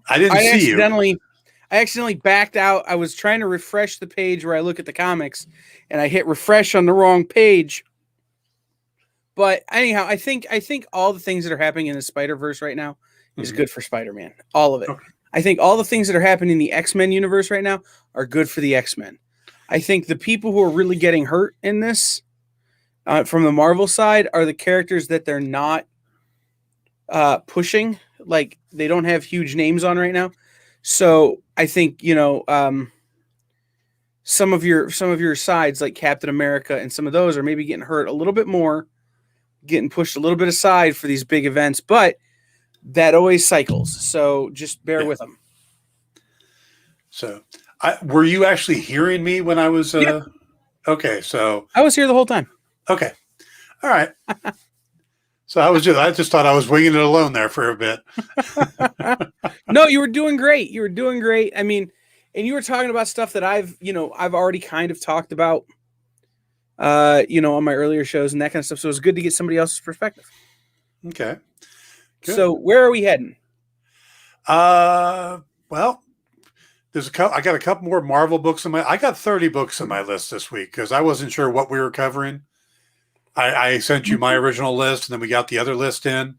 I didn't see you. I accidentally backed out. I was trying to refresh the page where I look at the comics, and I hit refresh on the wrong page. But anyhow, I think all the things that are happening in the Spider-Verse right now is good for Spider-Man. All of it. Okay. I think all the things that are happening in the X-Men universe right now are good for the X-Men. I think the people who are really getting hurt in this from the Marvel side are the characters that they're not pushing. Like, they don't have huge names on right now. So I think, some of your sides like Captain America and some of those are maybe getting hurt a little bit more, getting pushed a little bit aside for these big events, but that always cycles. So just bear with them. So were you actually hearing me when I was, okay. So I was here the whole time. Okay. All right. So I just thought I was winging it alone there for a bit. No, you were doing great. You were doing great. I mean, and you were talking about stuff that I've already kind of talked about, on my earlier shows and that kind of stuff. So it was good to get somebody else's perspective. Okay. Good. So where are we heading? Well, I got a couple more Marvel books I got 30 books on my list this week because I wasn't sure what we were covering. I sent you my original list, and then we got the other list in.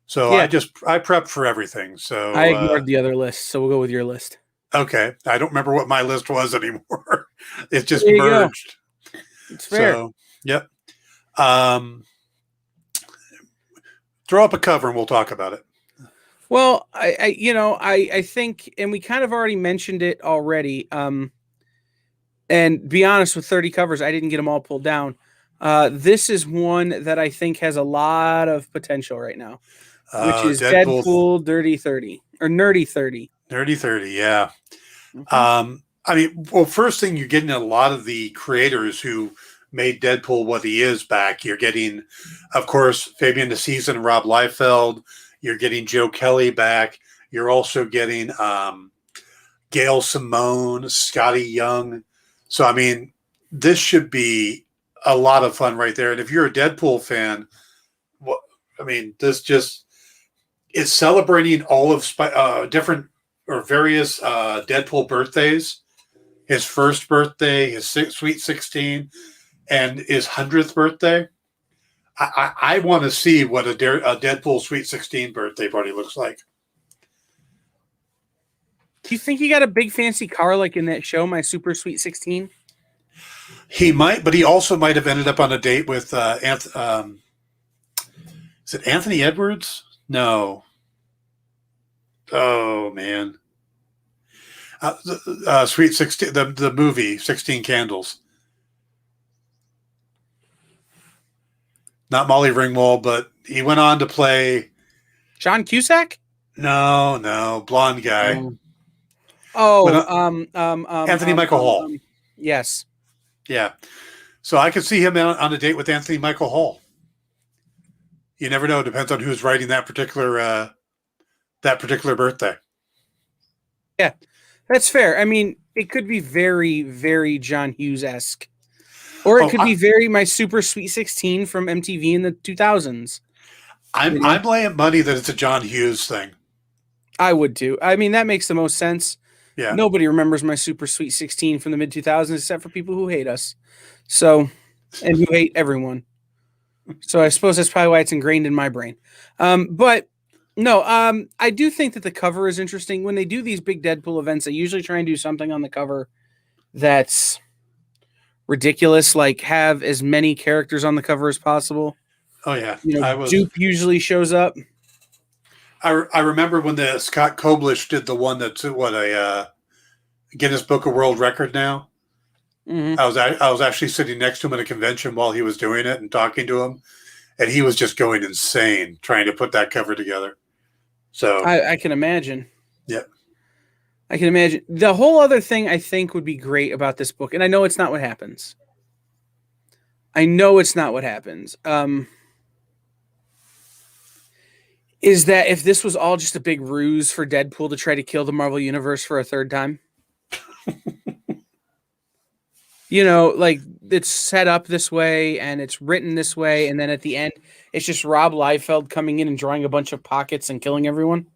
So Yeah. I prepped for everything. So I ignored the other list, so we'll go with your list. Okay. I don't remember what my list was anymore. It just There you go. merged. It's fair. So, yep. Throw up a cover and we'll talk about it. Well, I think, and we kind of already mentioned it already. And be honest, with 30 covers, I didn't get them all pulled down. This is one that I think has a lot of potential right now, which is Deadpool Dirty 30 or Nerdy 30. Nerdy 30, yeah. Mm-hmm. First thing, you're getting a lot of the creators who made Deadpool what he is back. You're getting, of course, Fabian DeCisa and Rob Liefeld. You're getting Joe Kelly back. You're also getting Gail Simone, Scotty Young. So, this should be a lot of fun right there. And if you're a Deadpool fan, this just is celebrating all of different or various Deadpool birthdays. His first birthday, his Sweet 16, and his 100th birthday. I want to see what a Deadpool Sweet 16 birthday party looks like. Do you think he got a big fancy car like in that show, My Super Sweet 16? He might, but he also might have ended up on a date with is it Anthony Edwards? No. Oh, man. Sweet 16, the movie 16 Candles. Not Molly Ringwald, but he went on to play John Cusack? No, blonde guy. Anthony Michael Hall. Yes. Yeah. So I could see him on a date with Anthony Michael Hall. You never know. It depends on who's writing that particular birthday. Yeah, that's fair. It could be very, very John Hughes-esque. Or it could be very My Super Sweet 16 from MTV in the 2000s. I'm laying money that it's a John Hughes thing. I would too. That makes the most sense. Yeah. Nobody remembers My Super Sweet 16 from the mid 2000s except for people who hate us. So, and who hate everyone. So I suppose that's probably why it's ingrained in my brain. But no, I do think that the cover is interesting. When they do these big Deadpool events, they usually try and do something on the cover that's ridiculous, like have as many characters on the cover as possible. Oh yeah. Dupe usually shows up. I remember when the Scott Koblish did the one that's a Guinness Book of World Record now. Mm-hmm. I was actually sitting next to him at a convention while he was doing it and talking to him, and he was just going insane trying to put that cover together. So I can imagine. Yeah. I can imagine. The whole other thing I think would be great about this book, and I know it's not what happens. Is that if this was all just a big ruse for Deadpool to try to kill the Marvel Universe for a third time? Like it's set up this way and it's written this way, and then at the end, it's just Rob Liefeld coming in and drawing a bunch of pockets and killing everyone.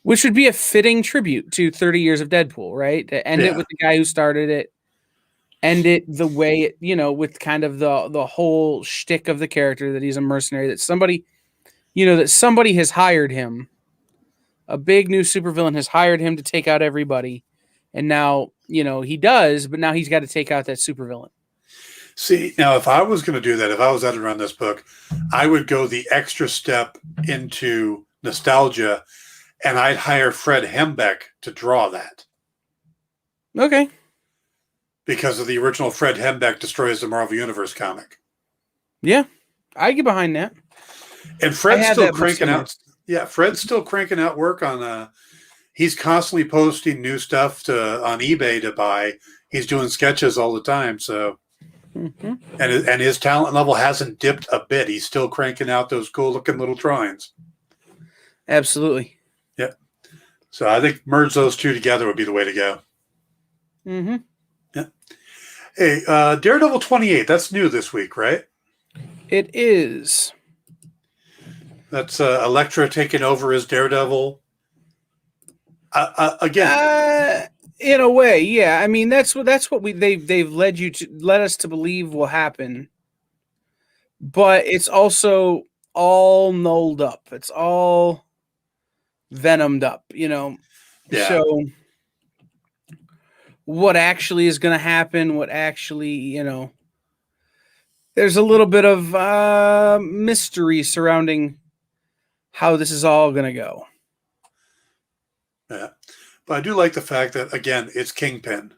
Which would be a fitting tribute to 30 years of Deadpool, right? To end it with the guy who started it, end it the way it, with kind of the whole shtick of the character that he's a mercenary, that somebody has hired him. A big new supervillain has hired him to take out everybody. And now, he does, but now he's got to take out that supervillain. See, now if I was going to do that, if I was editor on this book, I would go the extra step into nostalgia, and I'd hire Fred Hembeck to draw that. Okay. Because of the original Fred Hembeck Destroys the Marvel Universe comic. Yeah, I get behind that. And Fred's still cranking out. Yeah, Fred's still cranking out work on. He's constantly posting new stuff on eBay to buy. He's doing sketches all the time. So, and his talent level hasn't dipped a bit. He's still cranking out those cool looking little drawings. Absolutely. Yeah. So I think merge those two together would be the way to go. Mm-hmm. Yeah. Hey, Daredevil 28. That's new this week, right? It is. That's Elektra taking over as Daredevil. Again, In a way, yeah. I mean, that's what they've led us to believe will happen. But it's also all nulled up. It's all venomed up, yeah. So what actually is going to happen? What actually, there's a little bit of mystery surrounding how this is all going to go. Yeah. But I do like the fact that, again, it's Kingpin,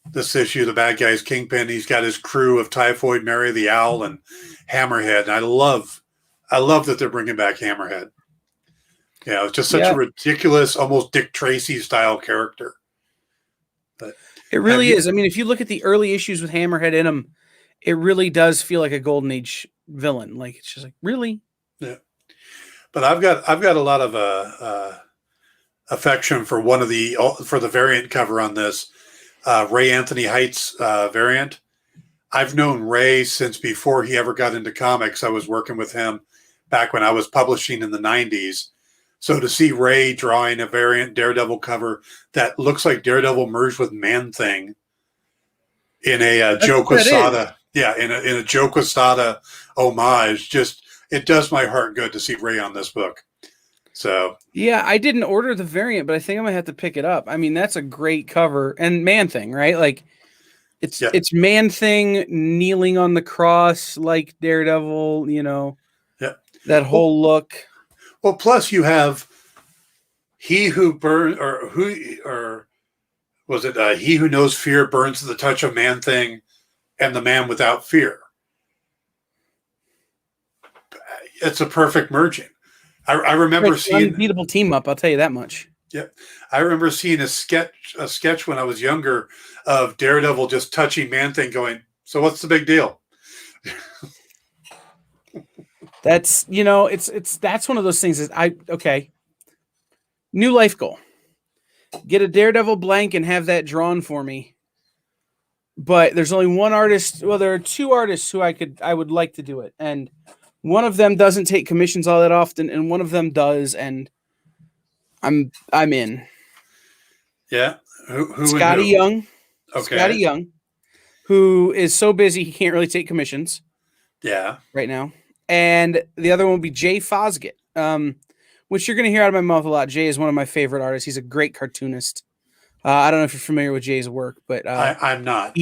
this issue, the bad guy's Kingpin. He's got his crew of Typhoid Mary, the Owl, and Hammerhead. And I love that they're bringing back Hammerhead. It's just such a ridiculous, almost Dick Tracy style character. But it really is. I mean, if you look at the early issues with Hammerhead in them, it really does feel like a Golden Age villain. Like, it's just like, really? Yeah. But I've got a lot of affection for for the variant cover on this, Ray Anthony Heights variant. I've known Ray since before he ever got into comics. I was working with him back when I was publishing in the 90s. So to see Ray drawing a variant Daredevil cover that looks like Daredevil merged with Man-Thing in a Joe Quesada, in a Joe Quesada homage, just it does my heart good to see Ray on this book. So yeah, I didn't order the variant, but I think I'm gonna have to pick it up. I mean, that's a great cover, and Man-Thing, right? Like it's Man-Thing kneeling on the cross like Daredevil, that whole look. Well, plus you have he who burns, or was it he who knows fear burns to the touch of Man-Thing, and the Man Without Fear. It's a perfect merging. I remember seeing an unbeatable team up. I'll tell you that much. Yep, I remember seeing a sketch when I was younger of Daredevil just touching Man-Thing, going, "So what's the big deal?" That's that's one of those things that new life goal. Get a Daredevil blank and have that drawn for me. But there's only one artist. Well, there are two artists who I would like to do it, and one of them doesn't take commissions all that often, and one of them does, and I'm in. Yeah, who Scotty Young. Okay, Scotty Young, who is so busy he can't really take commissions. Yeah, right now. And the other one will be Jay Fosgett, which you're going to hear out of my mouth a lot. Jay is one of my favorite artists. He's a great cartoonist. I don't know if you're familiar with Jay's work, but I'm not.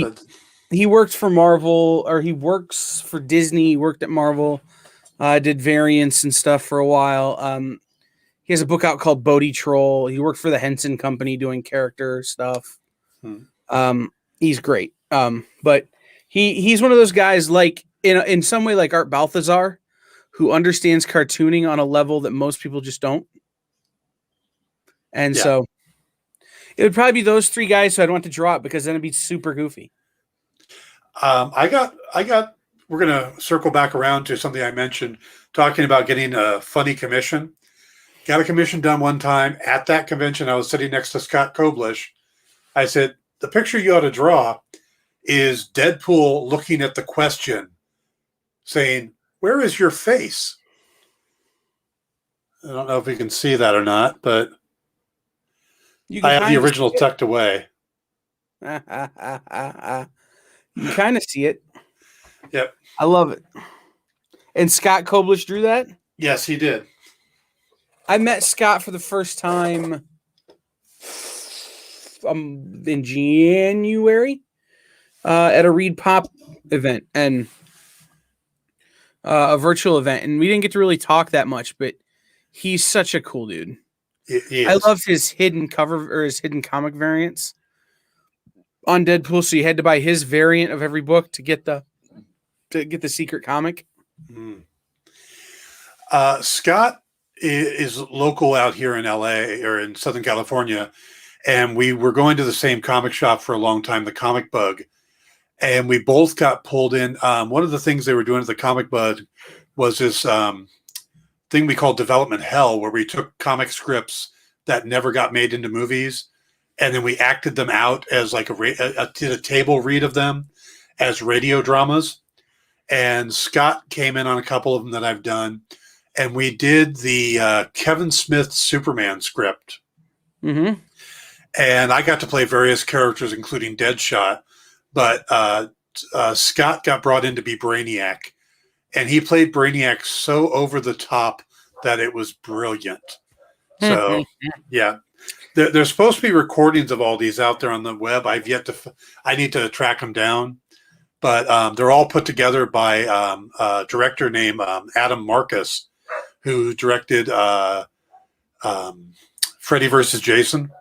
He worked for Marvel, or he works for Disney. He worked at Marvel, did variants and stuff for a while. He has a book out called Bodie Troll. He worked for the Henson Company doing character stuff. He's great. But he's one of those guys, like in some way like Art Balthazar, who understands cartooning on a level that most people just don't. And so it would probably be those three guys who I'd want to draw it, because then it'd be super goofy. We're going to circle back around to something I mentioned, talking about getting a funny commission. Got a commission done one time at that convention. I was sitting next to Scott Koblish. I said, the picture you ought to draw is Deadpool looking at the Question, saying, "Where is your face?" I don't know if you can see that or not, but I have the original tucked away. You kind of see it. Yep. I love it. And Scott Koblish drew that? Yes, he did. I met Scott for the first time in January at a Read Pop event, and a virtual event, and we didn't get to really talk that much, but he's such a cool dude. I loved his hidden cover, or his hidden comic variants on Deadpool, so you had to buy his variant of every book to get the secret comic. Scott is local out here in LA, or in Southern California, and we were going to the same comic shop for a long time, the Comic Bug, and we both got pulled in. One of the things they were doing at the Comic Bug was this thing we called Development Hell, where we took comic scripts that never got made into movies, and then we acted them out as like did a table read of them as radio dramas. And Scott came in on a couple of them that I've done. And we did the Kevin Smith Superman script. Mm-hmm. And I got to play various characters, including Deadshot. But Scott got brought in to be Brainiac, and he played Brainiac so over the top that it was brilliant. So, yeah. There's supposed to be recordings of all these out there on the web. I need to track them down. But they're all put together by a director named Adam Marcus, who directed Freddy versus Jason.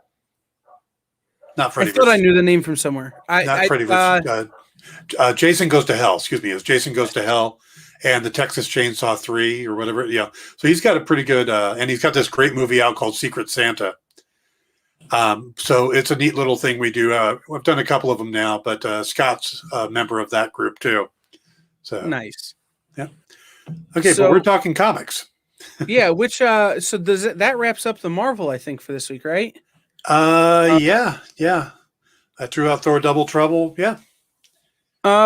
Not Freddy. I thought I knew the name from somewhere. Freddy versus Jason Goes to Hell. Excuse me. It was Jason Goes to Hell and the Texas Chainsaw 3 or whatever. Yeah. So he's got a pretty good, and he's got this great movie out called Secret Santa. So it's a neat little thing we do. I've done a couple of them now, but Scott's a member of that group too. So nice. Yeah. Okay, but we're talking comics. Yeah, so that wraps up the Marvel, I think, for this week, right? Yeah. I threw out Thor Double Trouble. Yeah.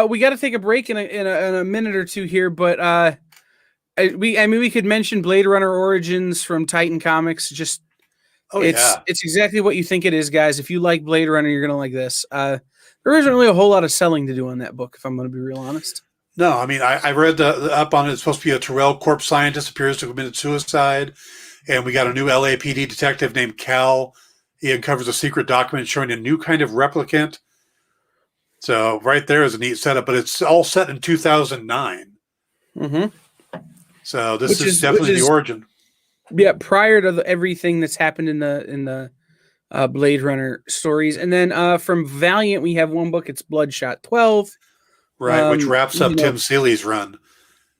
We got to take a break in a minute or two here, but we could mention Blade Runner Origins from Titan Comics. It's exactly what you think it is, guys. If you like Blade Runner, you're gonna like this. There isn't really a whole lot of selling to do on that book, if I'm gonna be real honest. No, I mean, I read the up on it. It's supposed to be a Terrell Corp scientist appears to have committed suicide, and we got a new LAPD detective named Cal. He uncovers a secret document showing a new kind of replicant. So right there is a neat setup, but it's all set in 2009. Mm-hmm. So this is definitely the origin. Yeah, prior to everything that's happened in the Blade Runner stories, and then from Valiant we have one book. It's Bloodshot 12. Right, which wraps up Tim Seeley's run.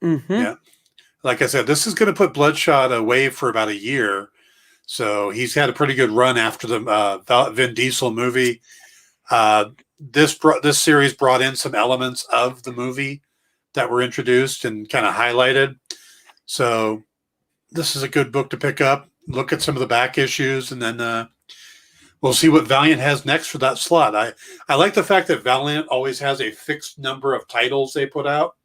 Mm-hmm. Yeah. Like I said, this is going to put Bloodshot away for about a year. So he's had a pretty good run after the Vin Diesel movie. This series brought in some elements of the movie that were introduced and kind of highlighted. So this is a good book to pick up. Look at some of the back issues, and then we'll see what Valiant has next for that slot. I like the fact that Valiant always has a fixed number of titles they put out.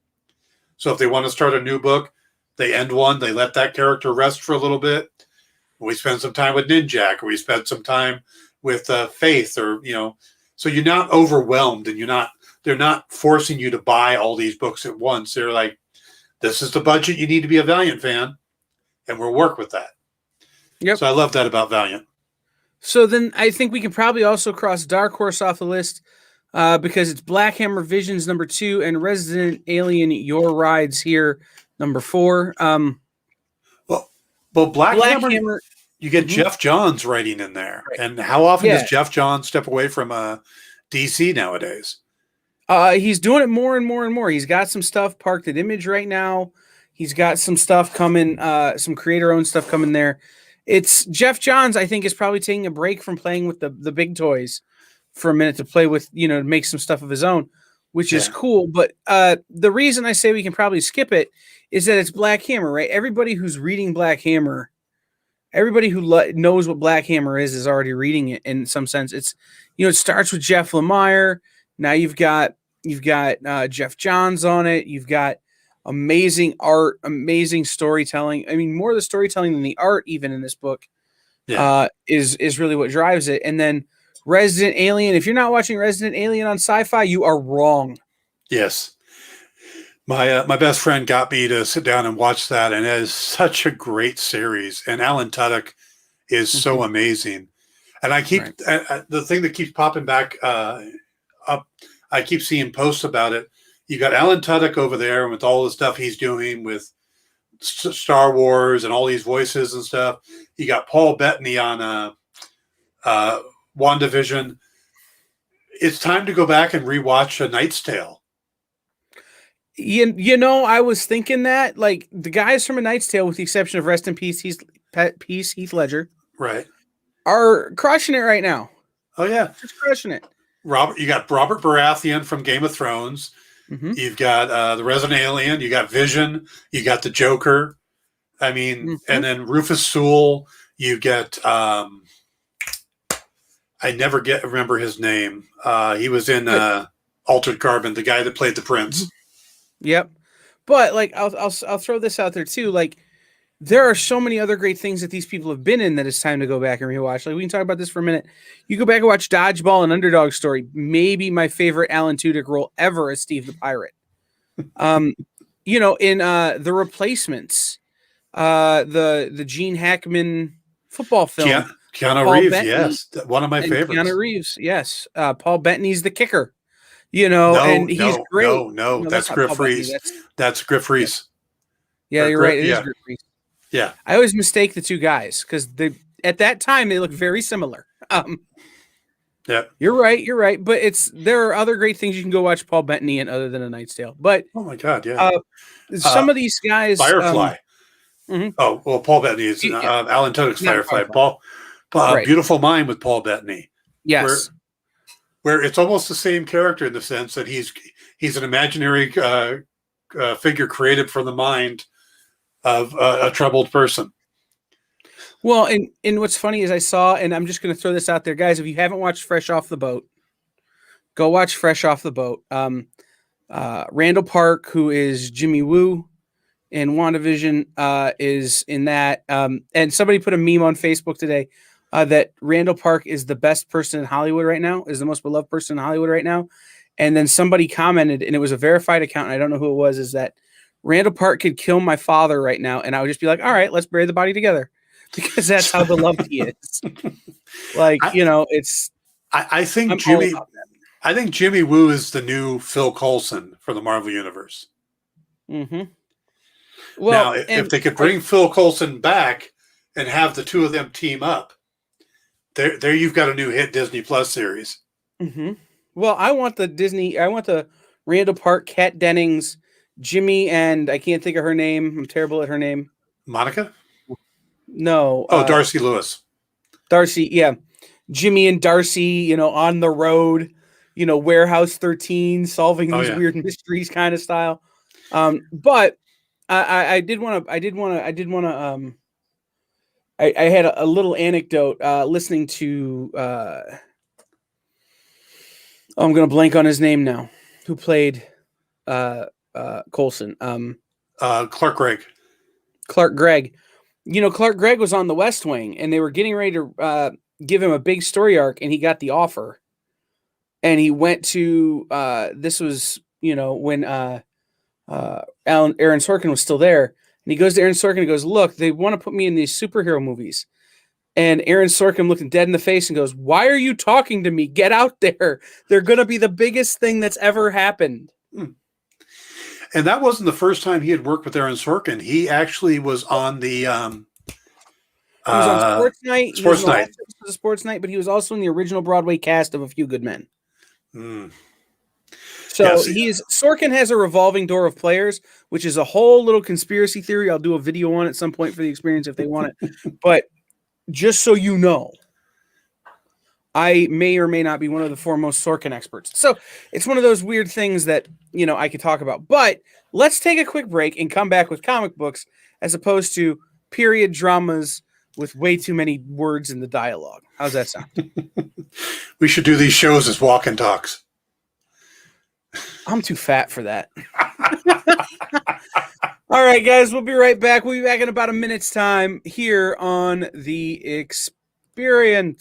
So if they want to start a new book, they end one, they let that character rest for a little bit. We spend some time with Ninjak, or we spend some time with Faith, or so you're not overwhelmed, and they're not forcing you to buy all these books at once. They're like, this is the budget you need to be a Valiant fan, and we'll work with that. Yep. So I love that about Valiant. So then I think we can probably also cross Dark Horse off the list because it's Black Hammer Visions number 2 and Resident Alien Your Rides here number 4. Well, Black Hammer, you get Jeff Johns writing in there. Right. And how often does Jeff Johns step away from DC nowadays? He's doing it more and more and more. He's got some stuff parked at Image right now. He's got some stuff coming, some creator-owned stuff coming there. It's Jeff Johns, I think, is probably taking a break from playing with the big toys for a minute to play with, make some stuff of his own, which is cool. But the reason I say we can probably skip it is that it's Black Hammer, right? Everybody who's reading Black Hammer, everybody who knows what Black Hammer is already reading it in some sense. It's, it starts with Jeff Lemire. Now you've got Jeff Johns on it. You've got amazing art, amazing storytelling. I mean, more of the storytelling than the art, even in this book, is really what drives it. And then Resident Alien. If you're not watching Resident Alien on Sci-Fi, you are wrong. Yes, my best friend got me to sit down and watch that, and it is such a great series. And Alan Tudyk is so amazing. And I keep the thing that keeps popping back up. I keep seeing posts about it. You got Alan Tudyk over there with all the stuff he's doing with Star Wars and all these voices and stuff. You got Paul Bettany on WandaVision. It's time to go back and rewatch A Knight's Tale. I was thinking that, like, the guys from A Knight's Tale, with the exception of rest in peace Heath Ledger, right, are crushing it right now. Oh yeah, just crushing it. You got Robert Baratheon from Game of Thrones. Mm-hmm. You've got the Resident Alien. You got Vision. You got the Joker. I mean, and then Rufus Sewell. You get I never remember his name. He was in Altered Carbon, the guy that played the Prince. Yep, but like I'll throw this out there too. Like, there are so many other great things that these people have been in that it's time to go back and rewatch. Like we can talk about this for a minute. You go back and watch Dodgeball and Underdog Story. Maybe my favorite Alan Tudyk role ever is Steve the Pirate. You know, in The Replacements, the Gene Hackman football film. Keanu Paul Reeves, Bettany yes, one of my favorites. Keanu Reeves, yes. Paul Bettany's the kicker. You know, and he's great. No, that's Griff Reese. That's Griff Reese. Yeah, you're right. It is Griff Reese. Yeah, I always mistake the two guys because at that time they look very similar. Yeah, you're right. But there are other great things you can go watch Paul Bettany in other than A Knight's Tale. But oh my God, yeah. Some of these guys, Firefly. Oh well, Paul Bettany is Alan Tudyk's Firefly. Paul, right. Beautiful Mind with Paul Bettany. Yes, where it's almost the same character in the sense that he's an imaginary figure created from the mind of a troubled person. Well, and what's funny is I saw, and I'm just going to throw this out there, guys. If you haven't watched Fresh Off the Boat, go watch Fresh Off the Boat. Randall Park, who is Jimmy Woo in WandaVision, is in that. And somebody put a meme on Facebook today that Randall Park is the best person in Hollywood right now, is the most beloved person in Hollywood right now. And then somebody commented, and it was a verified account, and I don't know who it was, is that Randall Park could kill my father right now, and I would just be like, all right, let's bury the body together. Because that's how beloved he is. Like, it's. I think Jimmy Woo is the new Phil Coulson for the Marvel Universe. Mm-hmm. Well, now, if they could bring Phil Coulson back and have the two of them team up, there you've got a new hit Disney Plus series. Mm-hmm. Well, I want the Randall Park, Kat Dennings, Jimmy, and I can't think of her name. I'm terrible at her name. Monica? No. Darcy Lewis. Darcy, yeah. Jimmy and Darcy, on the road, Warehouse 13, solving these weird mysteries kind of style. But I had a little anecdote listening to I'm going to blank on his name now. Who played Coulson? Clark Gregg. Clark Gregg. Clark Gregg was on The West Wing, and they were getting ready to give him a big story arc, and he got the offer. And he went to this was when Aaron Sorkin was still there, and he goes to Aaron Sorkin and goes, "Look, they want to put me in these superhero movies." And Aaron Sorkin looked him dead in the face and goes, "Why are you talking to me? Get out there. They're going to be the biggest thing that's ever happened." And that wasn't the first time he had worked with Aaron Sorkin. He actually was on the he was on Sports Night. Sports Night, but he was also in the original Broadway cast of A Few Good Men. So Sorkin has a revolving door of players, which is a whole little conspiracy theory. I'll do a video on at some point for the experience if they want it. But just so you know, I may or may not be one of the foremost Sorkin experts. So it's one of those weird things that, I could talk about. But let's take a quick break and come back with comic books as opposed to period dramas with way too many words in the dialogue. How's that sound? We should do these shows as walk and talks. I'm too fat for that. All right, guys, we'll be right back. We'll be back in about a minute's time here on The Experience.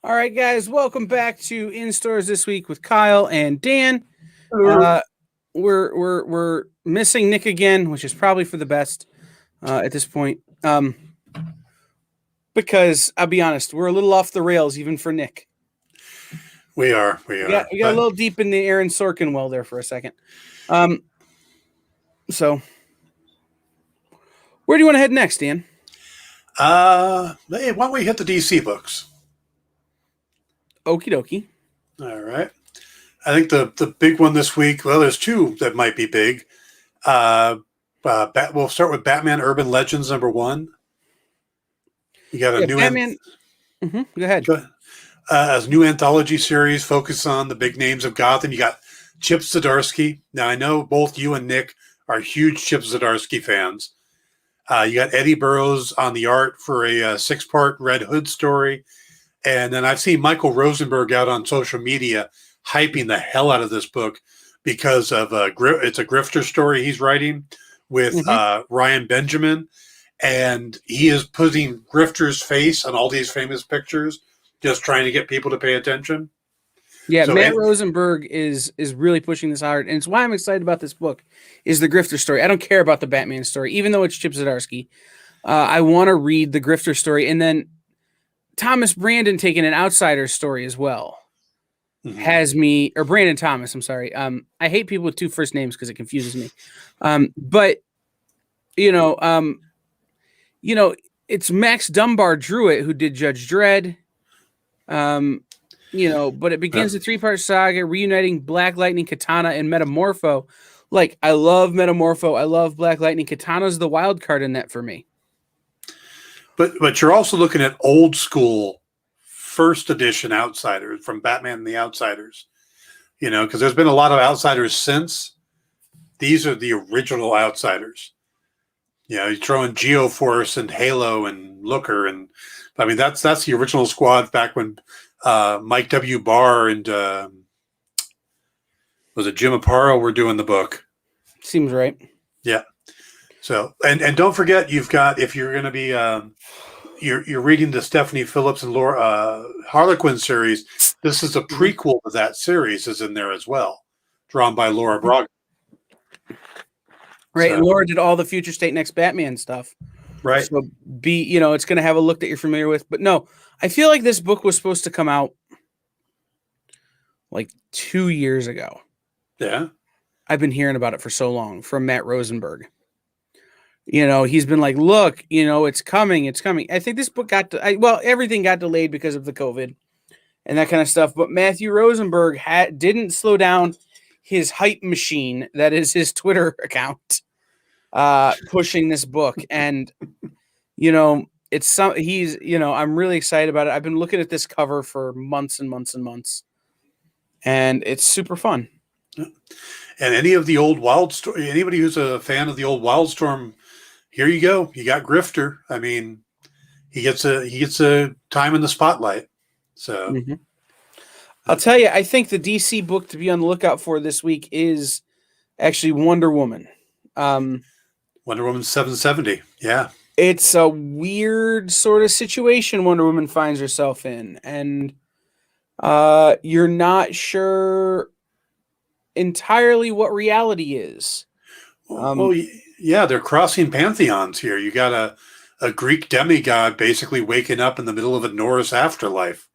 All right, guys, welcome back to In Stores This Week with Kyle and Dan. We're missing Nick again, which is probably for the best at this point. Because I'll be honest, we're a little off the rails even for Nick. We are. We got a little deep in the Aaron Sorkin well there for a second. So where do you want to head next, Dan? Hey, why don't we hit the DC books? Okie dokie. All right. I think the big one this week, well, there's two that might be big. We'll start with Batman Urban Legends #1. You got a new Batman. Go ahead. A new anthology series focused on the big names of Gotham. You got Chip Zdarsky. Now, I know both you and Nick are huge Chip Zdarsky fans. You got Eddie Burrows on the art for a 6-part Red Hood story. And then I've seen Michael Rosenberg out on social media hyping the hell out of this book because of it's a grifter story he's writing with Ryan Benjamin. And he is putting grifter's face on all these famous pictures, just trying to get people to pay attention. Yeah, so Matt Rosenberg is really pushing this hard. And it's why I'm excited about this book is the grifter story. I don't care about the Batman story, even though it's Chip Zdarsky. I want to read the grifter story. And then Thomas Brandon taking an outsider story as well has me, or Brandon Thomas, I'm sorry. I hate people with two first names because it confuses me. But it's Max Dunbar Druitt who did Judge Dredd. But it begins a 3-part saga reuniting Black Lightning, Katana, and Metamorpho. Like, I love Metamorpho. I love Black Lightning. Katana's the wild card in that for me. But you're also looking at old school first edition Outsiders from Batman and the Outsiders, because there's been a lot of Outsiders since. These are the original Outsiders. You throw in Geoforce and Halo and Looker, and I mean that's the original squad back when Mike W. Barr and was it Jim Aparo were doing the book. Seems right. Yeah. So and don't forget, you've got, if you're going to be you're reading the Stephanie Phillips and Laura Harlequin series. This is a prequel to that series is in there as well, drawn by Laura Brogdon. Right, and Laura did all the Future State Next Batman stuff. Right. So it's going to have a look that you're familiar with. But no, I feel like this book was supposed to come out like 2 years ago. Yeah. I've been hearing about it for so long from Matt Rosenberg. He's been like, look, it's coming. It's coming. I think this book everything got delayed because of the COVID and that kind of stuff. But Matthew Rosenberg didn't slow down his hype machine, that is his Twitter account, pushing this book. And, I'm really excited about it. I've been looking at this cover for months and months and months, and it's super fun. And any of the old Wildstorm, anybody who's a fan of the old Wildstorm, here you go. You got Grifter. I mean, he gets a time in the spotlight. So I'll tell you, I think the DC book to be on the lookout for this week is actually Wonder Woman. Wonder Woman 770. Yeah. It's a weird sort of situation Wonder Woman finds herself in. And you're not sure entirely what reality is. Yeah, they're crossing pantheons here. You got a Greek demigod basically waking up in the middle of a Norse afterlife.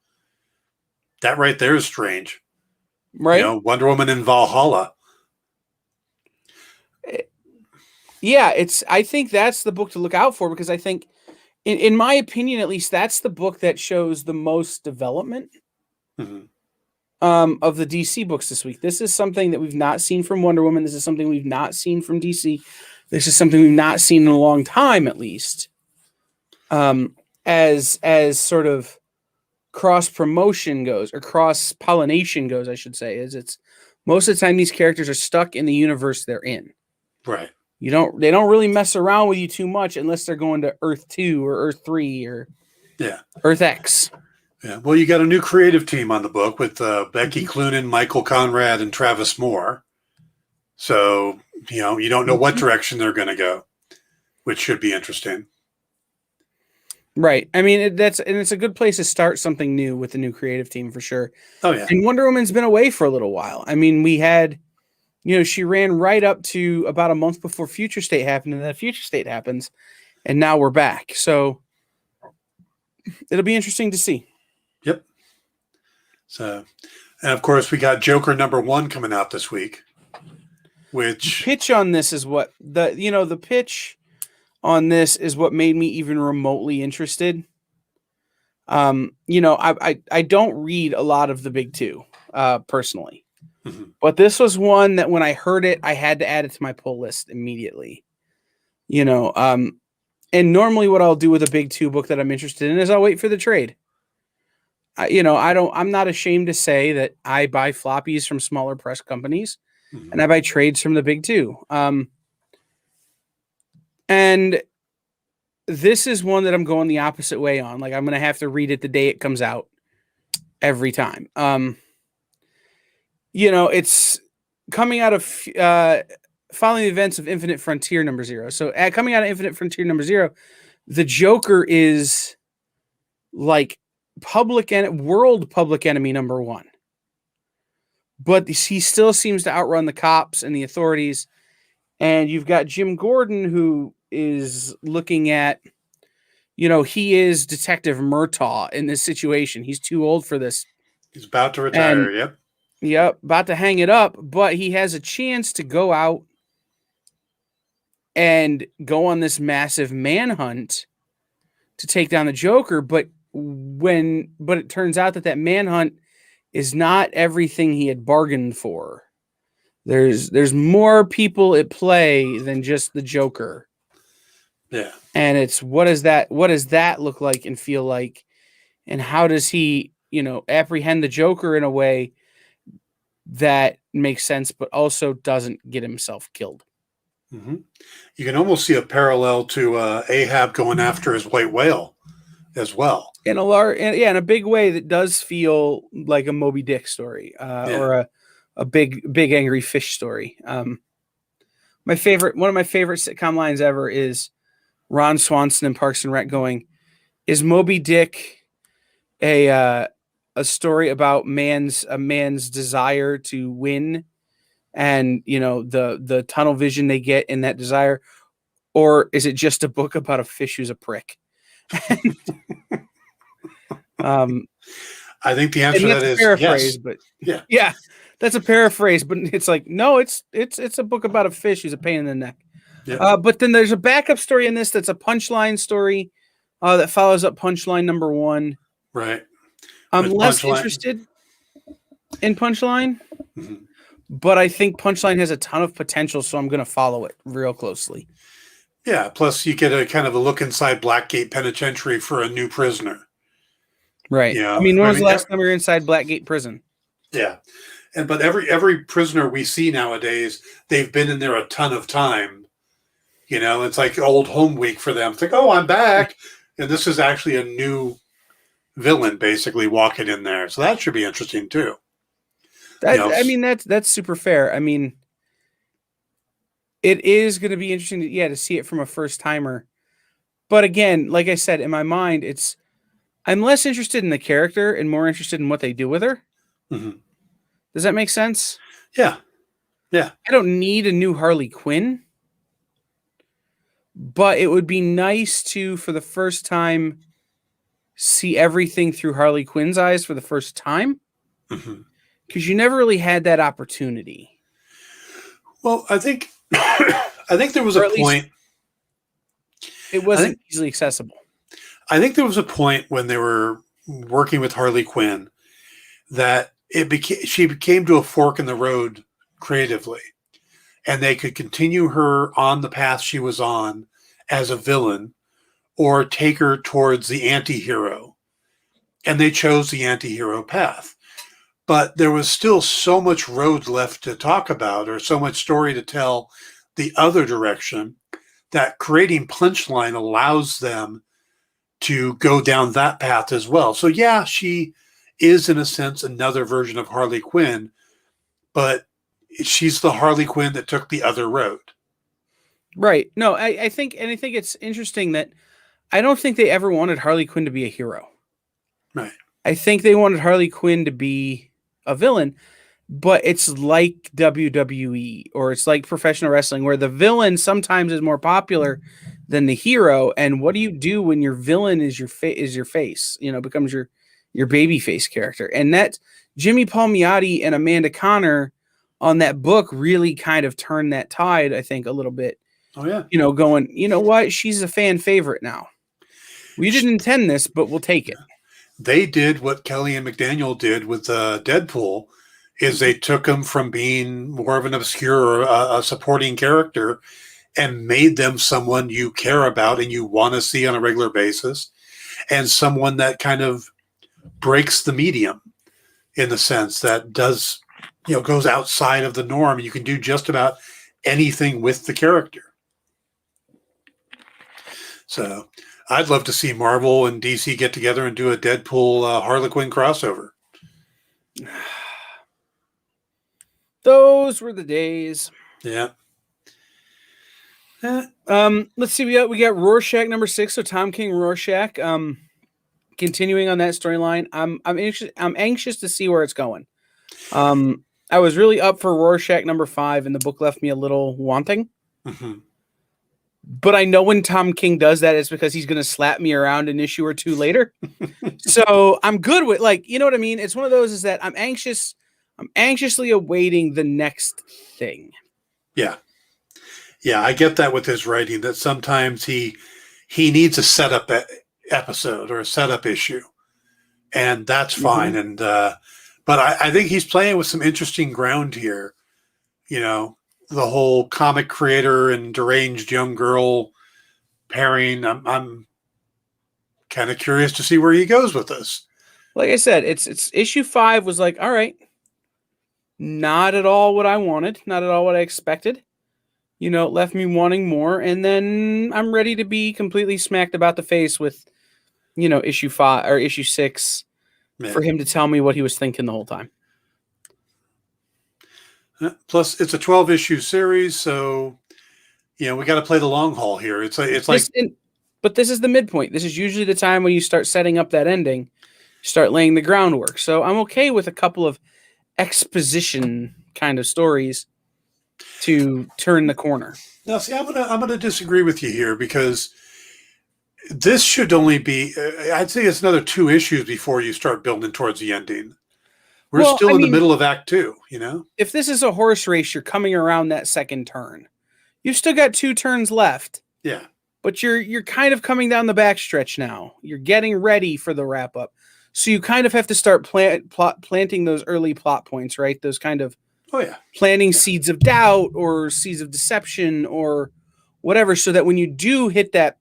That right there is strange. Right. Wonder Woman in Valhalla. Yeah, I think that's the book to look out for, because I think, in my opinion, at least, that's the book that shows the most development of the DC books this week. This is something that we've not seen from Wonder Woman. This is something we've not seen from DC. This is something we've not seen in a long time, at least. As sort of cross promotion goes, or cross pollination goes, I should say, it's most of the time these characters are stuck in the universe they're in. Right. They don't really mess around with you too much unless they're going to Earth 2 or Earth 3 or Earth X. Yeah. Well, you got a new creative team on the book with Becky Cloonan, Michael Conrad, and Travis Moore. So, you don't know what direction they're going to go, which should be interesting. Right. I mean, it's a good place to start something new with the new creative team for sure. Oh yeah. And Wonder Woman's been away for a little while. I mean, we had, she ran right up to about a month before Future State happened, and then Future State happens, and now we're back. So it'll be interesting to see. Yep. So, and of course, we got Joker #1 coming out this week, which Pitch on this is what the pitch on this is what made me even remotely interested. I don't read a lot of the big two, personally, but this was one that when I heard it, I had to add it to my pull list immediately. And normally what I'll do with a big two book that I'm interested in is I'll wait for the trade. I'm not ashamed to say that I buy floppies from smaller press companies and I buy trades from the big two. And this is one that I'm going the opposite way on. Like, I'm going to have to read it the day it comes out every time. It's coming out of following the events of Infinite Frontier #0. So coming out of Infinite Frontier #0, the Joker is like world public enemy #1. But he still seems to outrun the cops and the authorities. And you've got Jim Gordon, who is looking at, he is Detective Murtaugh in this situation. He's too old for this. He's about to retire. Yep, about to hang it up. But he has a chance to go out and go on this massive manhunt to take down the Joker. But it turns out that manhunt is not everything he had bargained for. There's more people at play than just the Joker. Yeah. And it's what does that look like and feel like, and how does he, apprehend the Joker in a way that makes sense but also doesn't get himself killed. Mm-hmm. You can almost see a parallel to Ahab going after his white whale as well. In a big way that does feel like a Moby Dick story, or a big angry fish story. One of my favorite sitcom lines ever is Ron Swanson in Parks and Rec going, "Is Moby Dick a story about a man's desire to win, and the tunnel vision they get in that desire, or is it just a book about a fish who's a prick?" I think the answer to that is paraphrase, yes. But yeah, that's a paraphrase. But it's like, no, it's a book about a fish who's a pain in the neck. Yeah. But then there's a backup story in this that's a Punchline story that follows up Punchline #1. Right. I'm less interested in Punchline, but I think Punchline has a ton of potential, so I'm going to follow it real closely. Yeah. Plus, you get a kind of a look inside Blackgate Penitentiary for a new prisoner. Right. Yeah. I mean, when was the last time we were inside Blackgate Prison? Yeah. But every prisoner we see nowadays, they've been in there a ton of time. It's like old home week for them. It's like, oh, I'm back. And this is actually a new villain basically walking in there. So that should be interesting too. That's super fair. I mean, it is going to be interesting to see it from a first timer. But again, like I said, in my mind, I'm less interested in the character and more interested in what they do with her. Mm-hmm. Does that make sense? Yeah. Yeah. I don't need a new Harley Quinn, but it would be nice to, for the first time, see everything through Harley Quinn's eyes for the first time. Because you never really had that opportunity. Well, I think there was a point. It wasn't easily accessible. I think there was a point when they were working with Harley Quinn that she came to a fork in the road creatively, and they could continue her on the path she was on as a villain or take her towards the anti-hero. And they chose the anti-hero path. But there was still so much road left to talk about, or so much story to tell the other direction, that creating Punchline allows them to go down that path as well. So yeah, she is in a sense another version of Harley Quinn, but she's the Harley Quinn that took the other road. Right. No, I think it's interesting that I don't think they ever wanted Harley Quinn to be a hero. Right. I think they wanted Harley Quinn to be a villain, but it's like WWE or it's like professional wrestling where the villain sometimes is more popular than the hero. And what do you do when your villain is your face, becomes your baby face character? And that Jimmy Palmiotti and Amanda Conner on that book really kind of turned that tide, I think, a little bit. Oh yeah. Going, you know what? She's a fan favorite now. We didn't intend this, but we'll take it. They did what Kelly and McDaniel did with Deadpool, is they took him from being more of an obscure or a supporting character and made them someone you care about and you want to see on a regular basis, and someone that kind of breaks the medium in the sense that does, goes outside of the norm. You can do just about anything with the character. So I'd love to see Marvel and DC get together and do a Deadpool Harley Quinn crossover. Those were the days. Yeah. Let's see. We got Rorschach number 6. So Tom King Rorschach. Continuing on that storyline. I'm anxious to see where it's going. I was really up for Rorschach number 5, and the book left me a little wanting. Mm-hmm. But I know when Tom King does that, it's because he's going to slap me around an issue or two later. So I'm good with, you know what I mean? It's one of those is that I'm anxiously awaiting the next thing. Yeah. Yeah, I get that with his writing, that sometimes he needs a setup episode or a setup issue, and that's fine. Mm-hmm. And but I think he's playing with some interesting ground here. The whole comic creator and deranged young girl pairing. I'm kind of curious to see where he goes with this. Like I said, it's issue 5 was like, all right, not at all what I wanted, not at all what I expected. It left me wanting more, and then I'm ready to be completely smacked about the face with, issue 5 or issue 6 for him to tell me what he was thinking the whole time. Plus, it's a 12-issue series, so we got to play the long haul here. But this is the midpoint. This is usually the time when you start setting up that ending, start laying the groundwork. So I'm okay with a couple of exposition kind of stories to turn the corner. Now, see, I'm gonna disagree with you here, because this should only be. I'd say it's another 2 issues before you start building towards the ending. We're still in the middle of Act 2, If this is a horse race, you're coming around that second turn. You've still got 2 turns left. Yeah. But you're kind of coming down the backstretch now. You're getting ready for the wrap up. So you kind of have to start planting those early plot points, right? Those kind of planting seeds of doubt or seeds of deception or whatever, so that when you do hit that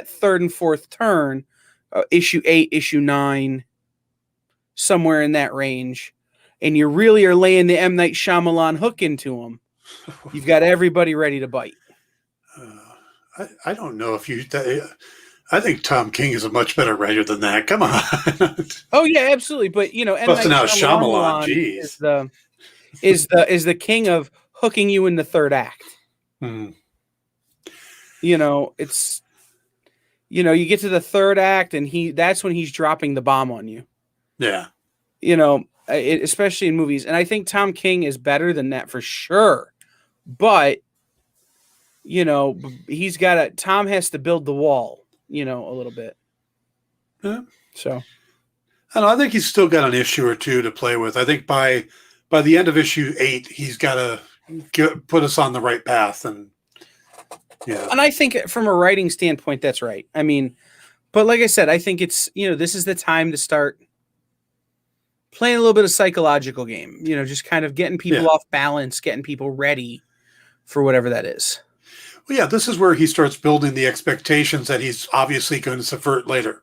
third and fourth turn, issue 8, issue 9, somewhere in that range, and you really are laying the M. Night Shyamalan hook into them, you've got everybody ready to bite. I don't know if you. I think Tom King is a much better writer than that. Come on. Oh yeah, absolutely. But M. Busting out Shyamalan, geez, is the king of hooking you in the third act. It's you get to the third act, and that's when he's dropping the bomb on you. Yeah. Especially in movies. And I think Tom King is better than that for sure. But, Tom has to build the wall, a little bit. Yeah. So. I think he's still got an issue or 2 to play with. I think by the end of issue 8, he's got to put us on the right path. And yeah. And I think from a writing standpoint, that's right. I mean, but like I said, I think it's, this is the time to start playing a little bit of psychological game, just kind of getting people off balance, getting people ready for whatever that is. Well, yeah, this is where he starts building the expectations that he's obviously going to subvert later.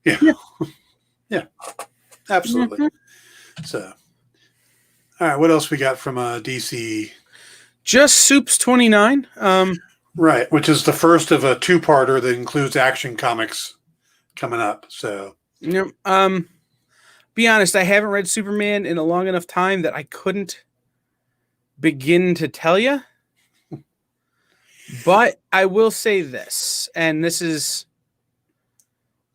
Yeah. Yeah, absolutely. Mm-hmm. So, all right, what else we got from DC? Just Soups 29. Right, which is the first of a 2-parter that includes Action Comics coming up. So, be honest, I haven't read Superman in a long enough time that I couldn't begin to tell you. But I will say this, and this is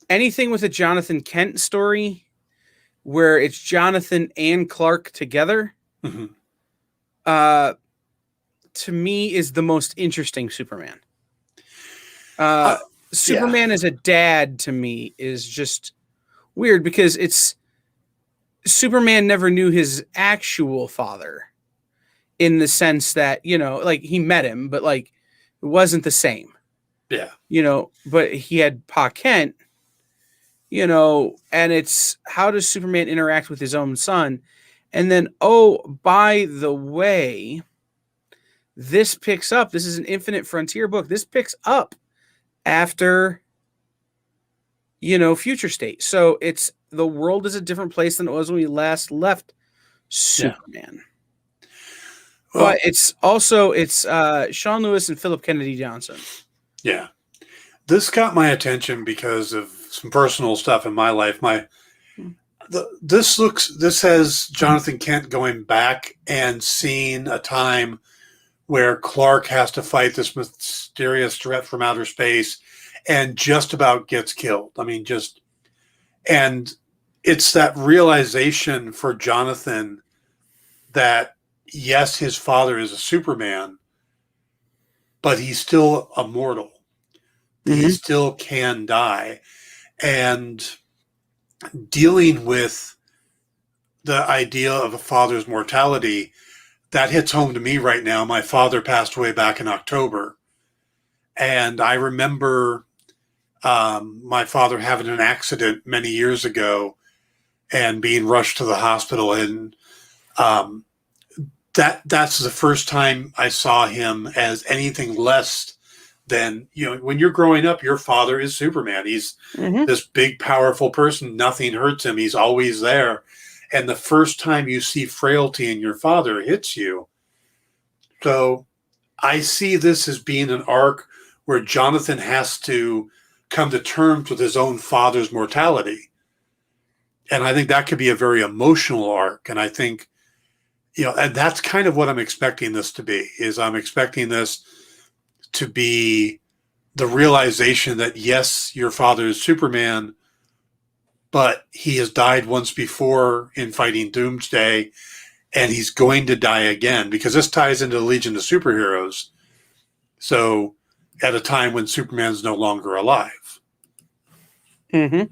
anything with a Jonathan Kent story where it's Jonathan and Clark together, Mhm. to me is the most interesting Superman. Yeah. Superman as a dad to me is just weird because Superman never knew his actual father in the sense that, like he met him, but like it wasn't the same, Yeah. but he had Pa Kent, and it's how does Superman interact with his own son? And then, oh, by the way, this is an Infinite Frontier book. This picks up after, Future State. So it's the world is a different place than it was when we last left Superman. Well, But it's Sean Lewis and Philip Kennedy Johnson. yeah. This got my attention because of some personal stuff in my life. This has Jonathan Kent going back and seeing a time where Clark has to fight this mysterious threat from outer space and just about gets killed. I mean, and it's that realization for Jonathan that yes, his father is a Superman, but he's still a mortal. Mm-hmm. He still can die. And dealing with the idea of a father's mortality, that hits home to me right now. My father passed away back in October. And I remember my father having an accident many years ago and being rushed to the hospital. And that's the first time I saw him as anything less than, when you're growing up, your father is Superman. He's this big, powerful person. Nothing hurts him. He's always there. And the first time you see frailty in your father hits you. So I see this as being an arc where Jonathan has to come to terms with his own father's mortality. And I think that could be a very emotional arc. And I think, and that's kind of what I'm expecting this to be, is I'm expecting this to be the realization that, yes, your father is Superman, but he has died once before in fighting Doomsday, and he's going to die again, because this ties into the Legion of Superheroes. So at a time when Superman's no longer alive. Mm-hmm.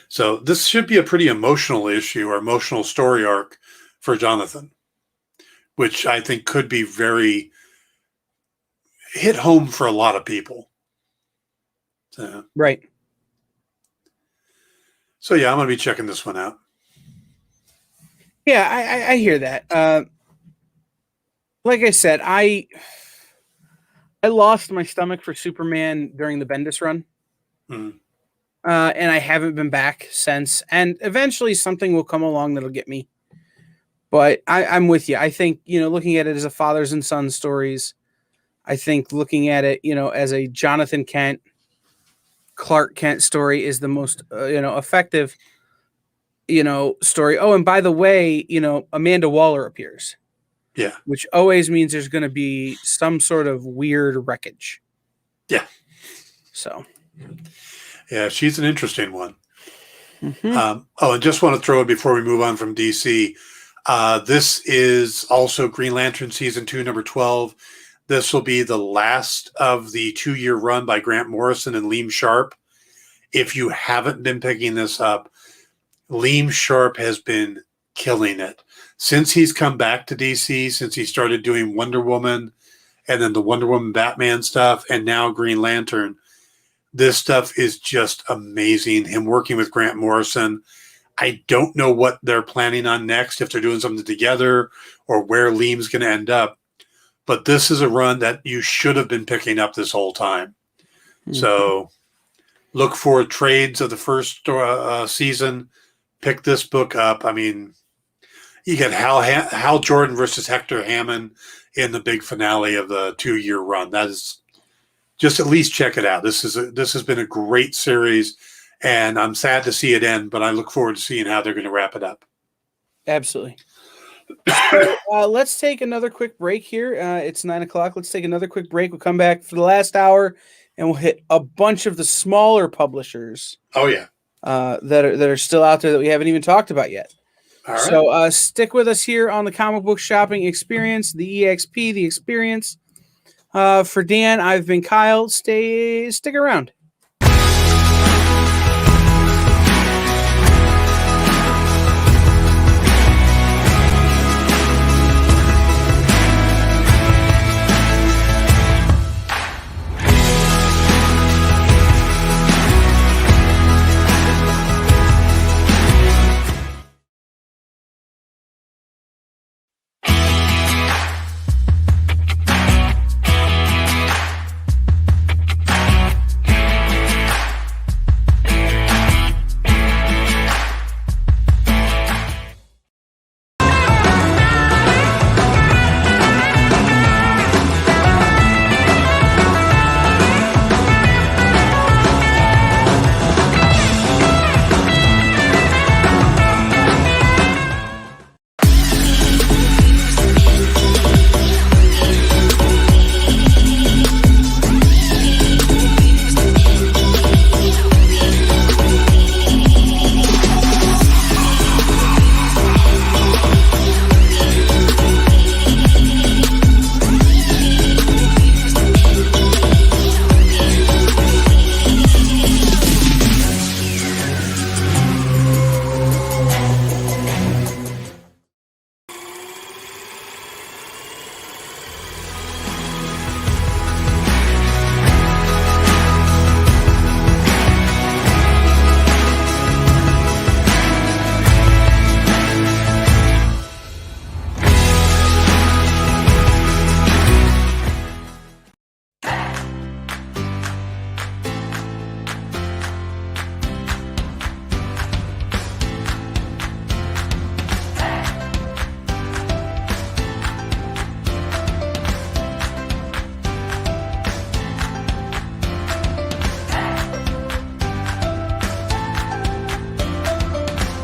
So this should be a pretty emotional issue or emotional story arc for Jonathan, which I think could be very hit home for a lot of people. Right. So yeah, I'm going to be checking this one out. Yeah, I hear that. Like I said, I lost my stomach for Superman during the Bendis run. Mm. And I haven't been back since. And eventually something will come along that'll get me. But I'm with you. I think, looking at it as a fathers and sons stories, I think looking at it, as a Jonathan Kent, Clark Kent story is the most, effective, story. Oh, and by the way, Amanda Waller appears. Yeah. Which always means there's going to be some sort of weird wreckage. Yeah. So. Yeah, she's an interesting one. Mm-hmm. And just want to throw it before we move on from DC. This is also Green Lantern Season 2, number 12. This will be the last of the 2-year run by Grant Morrison and Liam Sharp. If you haven't been picking this up, Liam Sharp has been killing it. Since he's come back to DC, since he started doing Wonder Woman and then the Wonder Woman Batman stuff and now Green Lantern, this stuff is just amazing. Him working with Grant Morrison. I don't know what they're planning on next, if they're doing something together or where Liam's going to end up. But this is a run that you should have been picking up this whole time. Mm-hmm. So look for trades of the first season. Pick this book up. I mean, you get Hal Jordan versus Hector Hammond in the big finale of the 2-year run. That is just at least check it out. This has been a great series, and I'm sad to see it end, but I look forward to seeing how they're going to wrap it up. Absolutely. So, let's take another quick break here. It's 9:00. Let's take another quick break. We'll come back for the last hour, and we'll hit a bunch of the smaller publishers Oh yeah. that are still out there that we haven't even talked about yet. All right. So stick with us here on the comic book shopping experience, the EXP, the experience. For Dan, I've been Kyle. Stick around.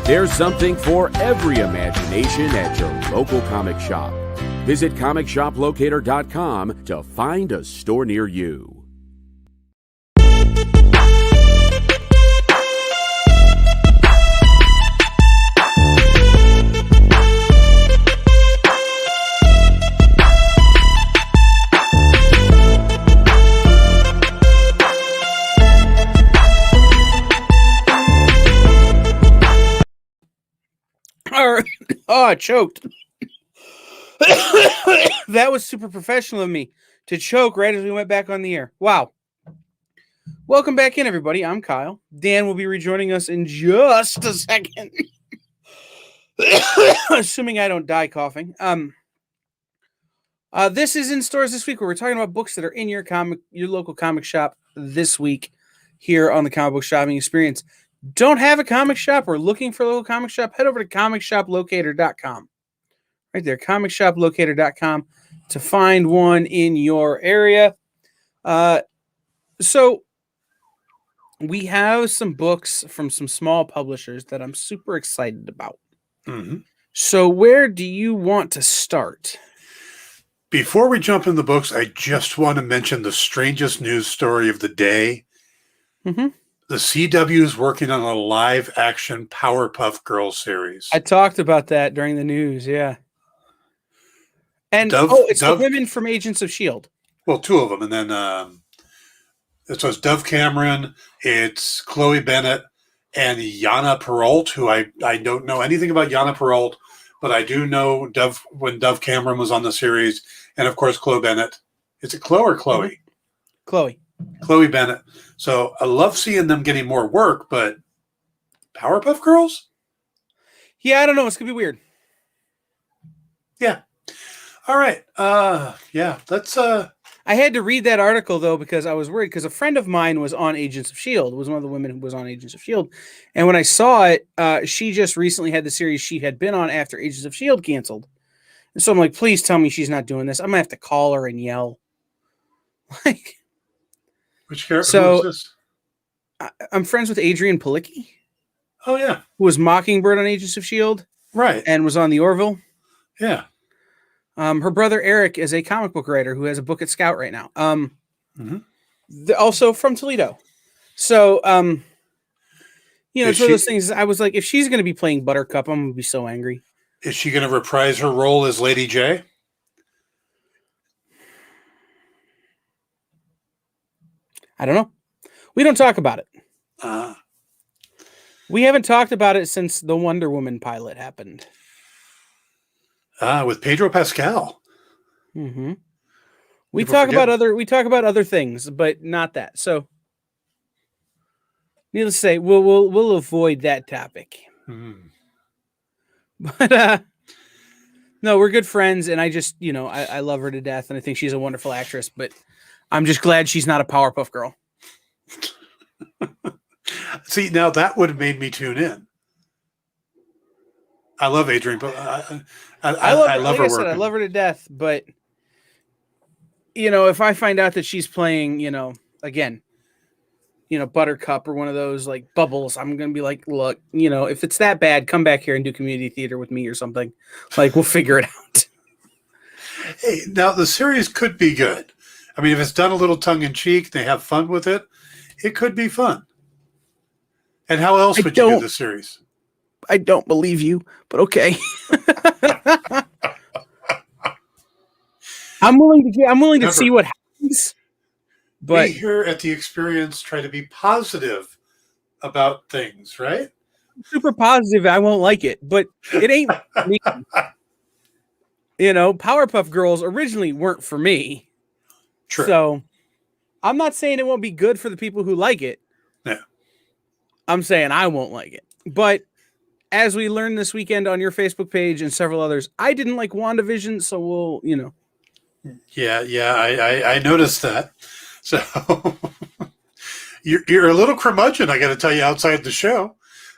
There's something for every imagination at your local comic shop. Visit comicshoplocator.com to find a store near you. Oh, I choked. That was super professional of me to choke right as we went back on the air. Wow. Welcome back in, everybody. I'm Kyle. Dan will be rejoining us in just a second. Assuming I don't die coughing. This is in stores this week where we're talking about books that are in your local comic shop this week here on the Comic Book Shopping Experience. Don't have a comic shop or looking for a local comic shop? Head over to comicshoplocator.com. Right there, comicshoplocator.com to find one in your area. So we have some books from some small publishers that I'm super excited about. Mm-hmm. So where do you want to start? Before we jump in the books, I just want to mention the strangest news story of the day. Mm-hmm. The CW is working on a live-action Powerpuff Girls series. I talked about that during the news, yeah. And it's the women from Agents of S.H.I.E.L.D. Well, two of them. And then so it's Dove Cameron, it's Chloe Bennett, and Yana Perrault, who I don't know anything about Yana Perrault, but I do know when Dove Cameron was on the series, and of course Chloe Bennett. Is it Chloe or Chloe? Chloe. Chloe Bennett. So I love seeing them getting more work, but Powerpuff Girls? Yeah, I don't know. It's going to be weird. Yeah. All right. Yeah, let's... I had to read that article, though, because I was worried, because a friend of mine was on Agents of S.H.I.E.L.D., was one of the women who was on Agents of S.H.I.E.L.D., and when I saw it, she just recently had the series she had been on after Agents of S.H.I.E.L.D. canceled. And so I'm like, please tell me she's not doing this. I'm going to have to call her and yell. Like... Which character? So, who is this? I'm friends with Adrian Palicki. Oh, yeah. Who was Mockingbird on Agents of S.H.I.E.L.D. Right. And was on the Orville. Yeah. Her brother Eric is a comic book writer who has a book at Scout right now. Also from Toledo. So, it's one of those she- things. I was like, if she's going to be playing Buttercup, I'm going to be so angry. Is she going to reprise her role as Lady J? I don't know. We don't talk about it. We haven't talked about it since the Wonder Woman pilot happened. With Pedro Pascal. Mm-hmm. We People talk forget. about other things, but not that. So, needless to say, we'll avoid that topic. But no, we're good friends, and I just I love her to death, and I think she's a wonderful actress. But I'm just glad she's not a Powerpuff Girl. See, now that would have made me tune in. I love Adrian, but I love her work. I love her to death, but if I find out that she's playing, again, Buttercup or one of those like Bubbles, I'm gonna be like, look, if it's that bad, come back here and do community theater with me or something. Like, we'll figure it out. Hey, now the series could be good. I mean, if it's done a little tongue in cheek, they have fun with it, it could be fun. And how else would you do the series? I don't believe you, but okay. I'm willing to see what happens. But we here at the Experience try to be positive about things, right? Super positive. I won't like it, but it ain't for me. Powerpuff Girls originally weren't for me. True. So I'm not saying it won't be good for the people who like it. Yeah. I'm saying I won't like it. But as we learned this weekend on your Facebook page and several others, I didn't like WandaVision, so we'll, Yeah, I noticed that. So you're a little curmudgeon, I got to tell you, outside the show.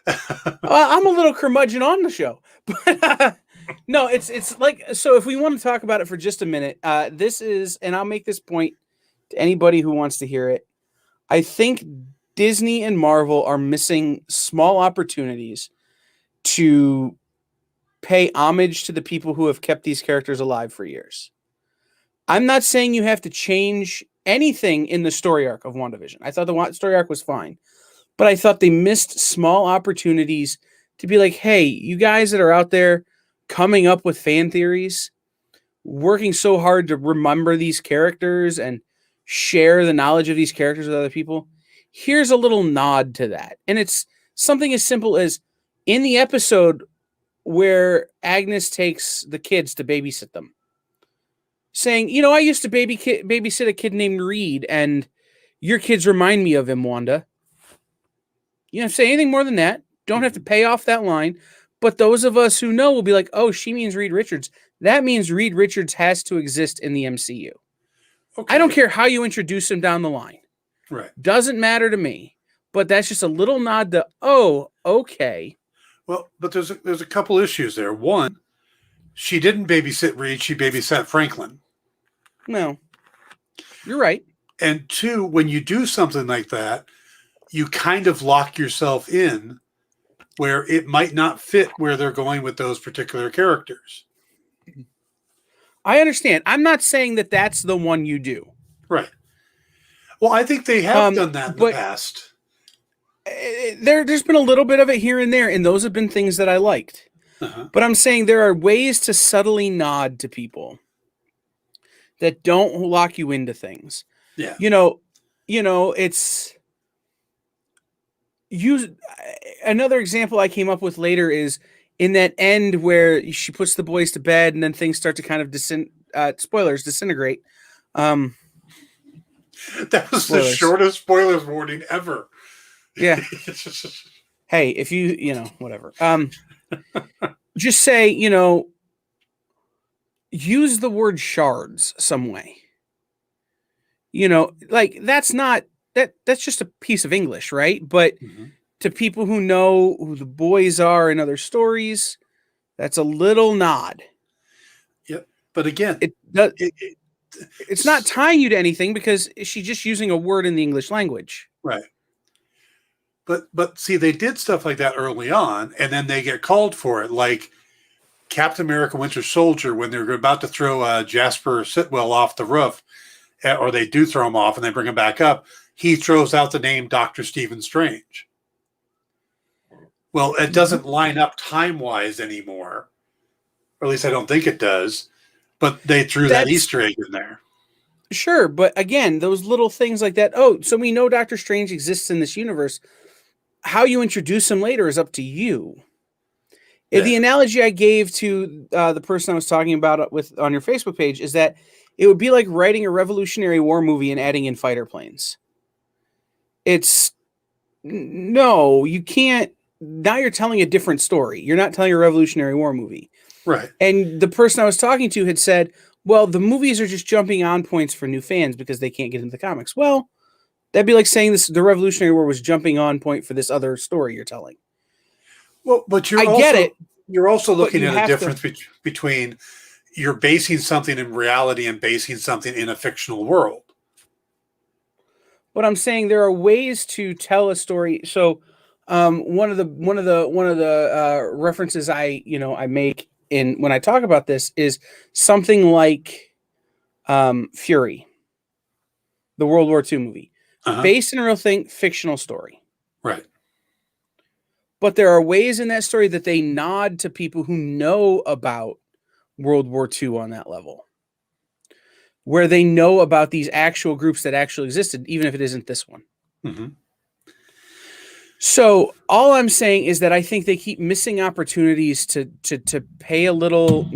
I'm a little curmudgeon on the show, but no, it's like, so if we want to talk about it for just a minute, this is, and I'll make this point to anybody who wants to hear it. I think Disney and Marvel are missing small opportunities to pay homage to the people who have kept these characters alive for years. I'm not saying you have to change anything in the story arc of WandaVision. I thought the story arc was fine, but I thought they missed small opportunities to be like, hey, you guys that are out there coming up with fan theories, working so hard to remember these characters and share the knowledge of these characters with other people, here's a little nod to that. And it's something as simple as in the episode where Agnes takes the kids to babysit them, saying, I used to babysit a kid named Reed, and your kids remind me of him, Wanda. You don't have to say anything more than that. Don't have to pay off that line. But those of us who know will be like, oh, she means Reed Richards. That means Reed Richards has to exist in the MCU. Okay. I don't care how you introduce him down the line. Right. Doesn't matter to me. But that's just a little nod to, oh, okay. Well, but there's a couple issues there. One, she didn't babysit Reed. She babysat Franklin. No, you're right. And two, when you do something like that, you kind of lock yourself in where it might not fit where they're going with those particular characters. I understand. I'm not saying that that's the one you do. Right. Well, I think they have done that in the past. There's been a little bit of it here and there, and those have been things that I liked. Uh-huh. But I'm saying there are ways to subtly nod to people that don't lock you into things. Yeah. It's another example I came up with later is in that end where she puts the boys to bed and then things start to kind of disintegrate. That was the shortest spoilers warning ever. Yeah. Hey, if you whatever. Just say, use the word shards some way. Like that's just a piece of English, right? But to people who know who the boys are in other stories, that's a little nod. Yep. But again, it's not tying you to anything because she's just using a word in the English language. Right. But see, they did stuff like that early on, and then they get called for it, like Captain America Winter Soldier when they're about to throw Jasper Sitwell off the roof. or they do throw him off and they bring him back up, he throws out the name Dr. Stephen Strange. Well, it doesn't line up time-wise anymore, or at least I don't think it does, but they threw that Easter egg in there. Sure, but again, those little things like that. Oh, so we know Doctor Strange exists in this universe. How you introduce him later is up to you. Yeah. The analogy I gave to the person I was talking about on your Facebook page is that it would be like writing a Revolutionary War movie and adding in fighter planes. No, you can't. Now you're telling a different story. You're not telling a Revolutionary War movie. Right. And the person I was talking to had said, well, the movies are just jumping on points for new fans because they can't get into the comics. Well, that'd be like saying the Revolutionary War was jumping on point for this other story you're telling. Well, but get it. You're also looking at a difference between you're basing something in reality and basing something in a fictional world. But I'm saying there are ways to tell a story. So one of the references I make when I talk about this is something like Fury, the World War II movie, based in a real thing, fictional story. Right. But there are ways in that story that they nod to people who know about World War II on that level, where they know about these actual groups that actually existed, even if it isn't this one. Mm-hmm. So all I'm saying is that I think they keep missing opportunities to pay a little,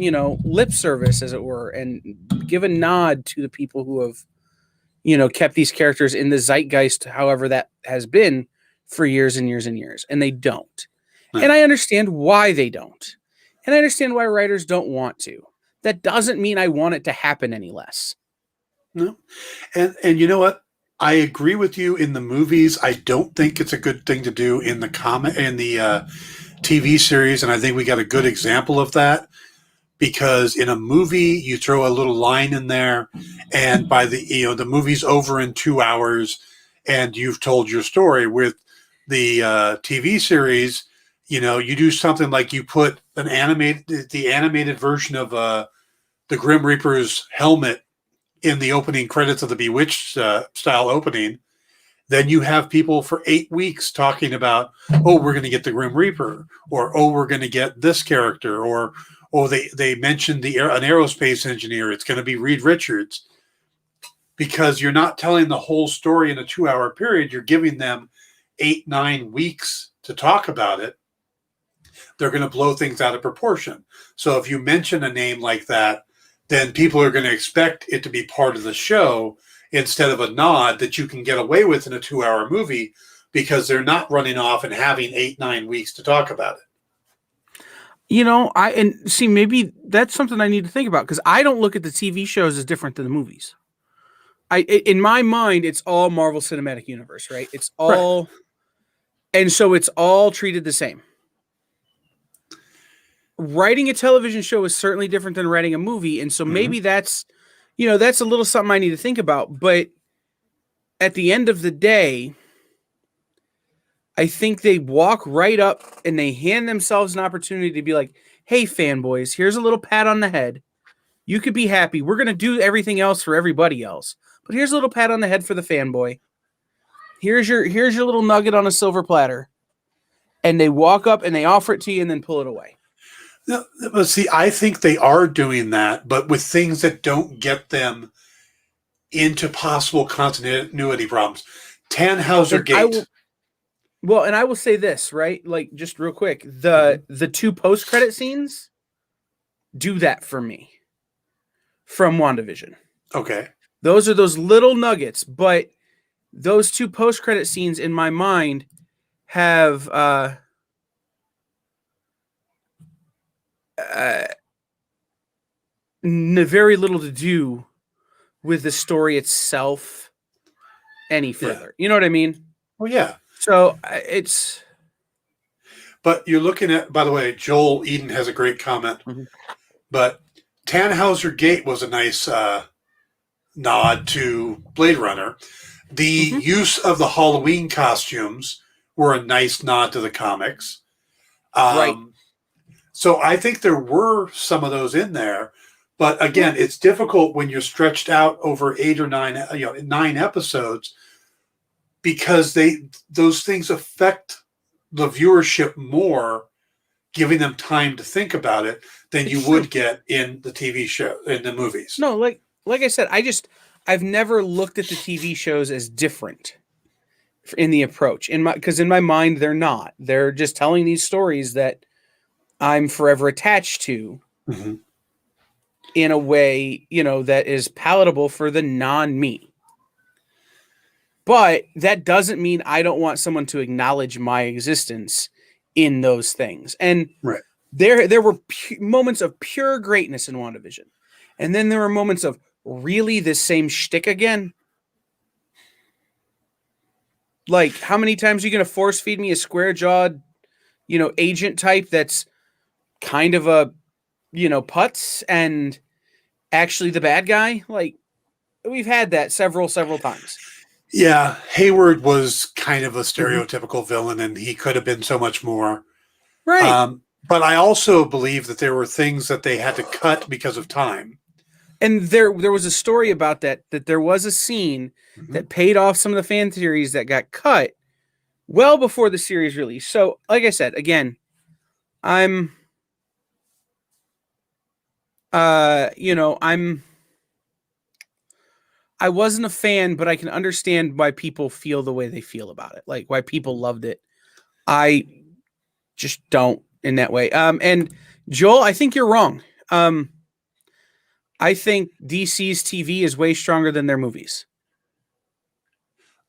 lip service, as it were, and give a nod to the people who have, kept these characters in the zeitgeist, however that has been for years and years and years, and they don't. And I understand why they don't. And I understand why writers don't want to. That doesn't mean I want it to happen any less. No. And you know what? I agree with you in the movies. I don't think it's a good thing to do in the TV series, and I think we got a good example of that, because in a movie you throw a little line in there, and by the movie's over in 2 hours, and you've told your story. With the TV series, you do something like you put the animated version of the Grim Reaper's helmet in the opening credits of the Bewitched style opening. Then you have people for 8 weeks talking about, oh, we're going to get the Grim Reaper, or oh, we're going to get this character, or oh, they mentioned an aerospace engineer. It's going to be Reed Richards, because you're not telling the whole story in a 2-hour period. You're giving them 8-9 weeks to talk about it. They're going to blow things out of proportion. So if you mention a name like that, then people are going to expect it to be part of the show instead of a nod that you can get away with in a 2-hour movie, because they're not running off and having 8-9 weeks to talk about it. Maybe that's something I need to think about, because I don't look at the TV shows as different than the movies. In my mind, it's all Marvel Cinematic Universe, right? It's all, right. And so it's all treated the same. Writing a television show is certainly different than writing a movie, and so maybe that's a little something I need to think about. But at the end of the day, I think they walk right up and they hand themselves an opportunity to be like, hey, fanboys, here's a little pat on the head. You could be happy. We're going to do everything else for everybody else, but here's a little pat on the head for the fanboy. Here's your little nugget on a silver platter. And they walk up and they offer it to you and then pull it away. No, but see, I think they are doing that, but with things that don't get them into possible continuity problems. Tannhauser Gate. And I will say this, right? Like, just real quick, the 2 post-credit scenes do that for me from WandaVision. Okay. Those are those little nuggets, but those 2 post-credit scenes in my mind have very little to do with the story itself any further. Yeah. You know what I mean? Oh, yeah. So it's... But you're looking at, by the way, Joel Eden has a great comment, but Tannhauser Gate was a nice nod to Blade Runner. The use of the Halloween costumes were a nice nod to the comics. Right. So I think there were some of those in there, But again, it's difficult when you're stretched out over 8 or 9, 9 episodes, because those things affect the viewership more, giving them time to think about it than you would get in the TV show, in the movies. No, like I said, I've never looked at the TV shows as different in the approach. Because in my mind, they're not. They're just telling these stories that I'm forever attached to Mm-hmm. in a way, that is palatable for the non-me. But that doesn't mean I don't want someone to acknowledge my existence in those things. And Right. there were moments of pure greatness in WandaVision. And then there were moments of really the same shtick again. Like, how many times are you going to force feed me a square-jawed, agent type that's kind of a, putz and actually the bad guy? Like, we've had that several times. Yeah, Hayward was kind of a stereotypical villain, and he could have been so much more. Right. But I also believe that there were things that they had to cut because of time. And there was a story about that there was a scene that paid off some of the fan theories that got cut well before the series release. So, like I said, again, I wasn't a fan, but I can understand why people feel the way they feel about it. Like, why people loved it. I just don't in that way. And Joel, I think you're wrong. I think DC's TV is way stronger than their movies.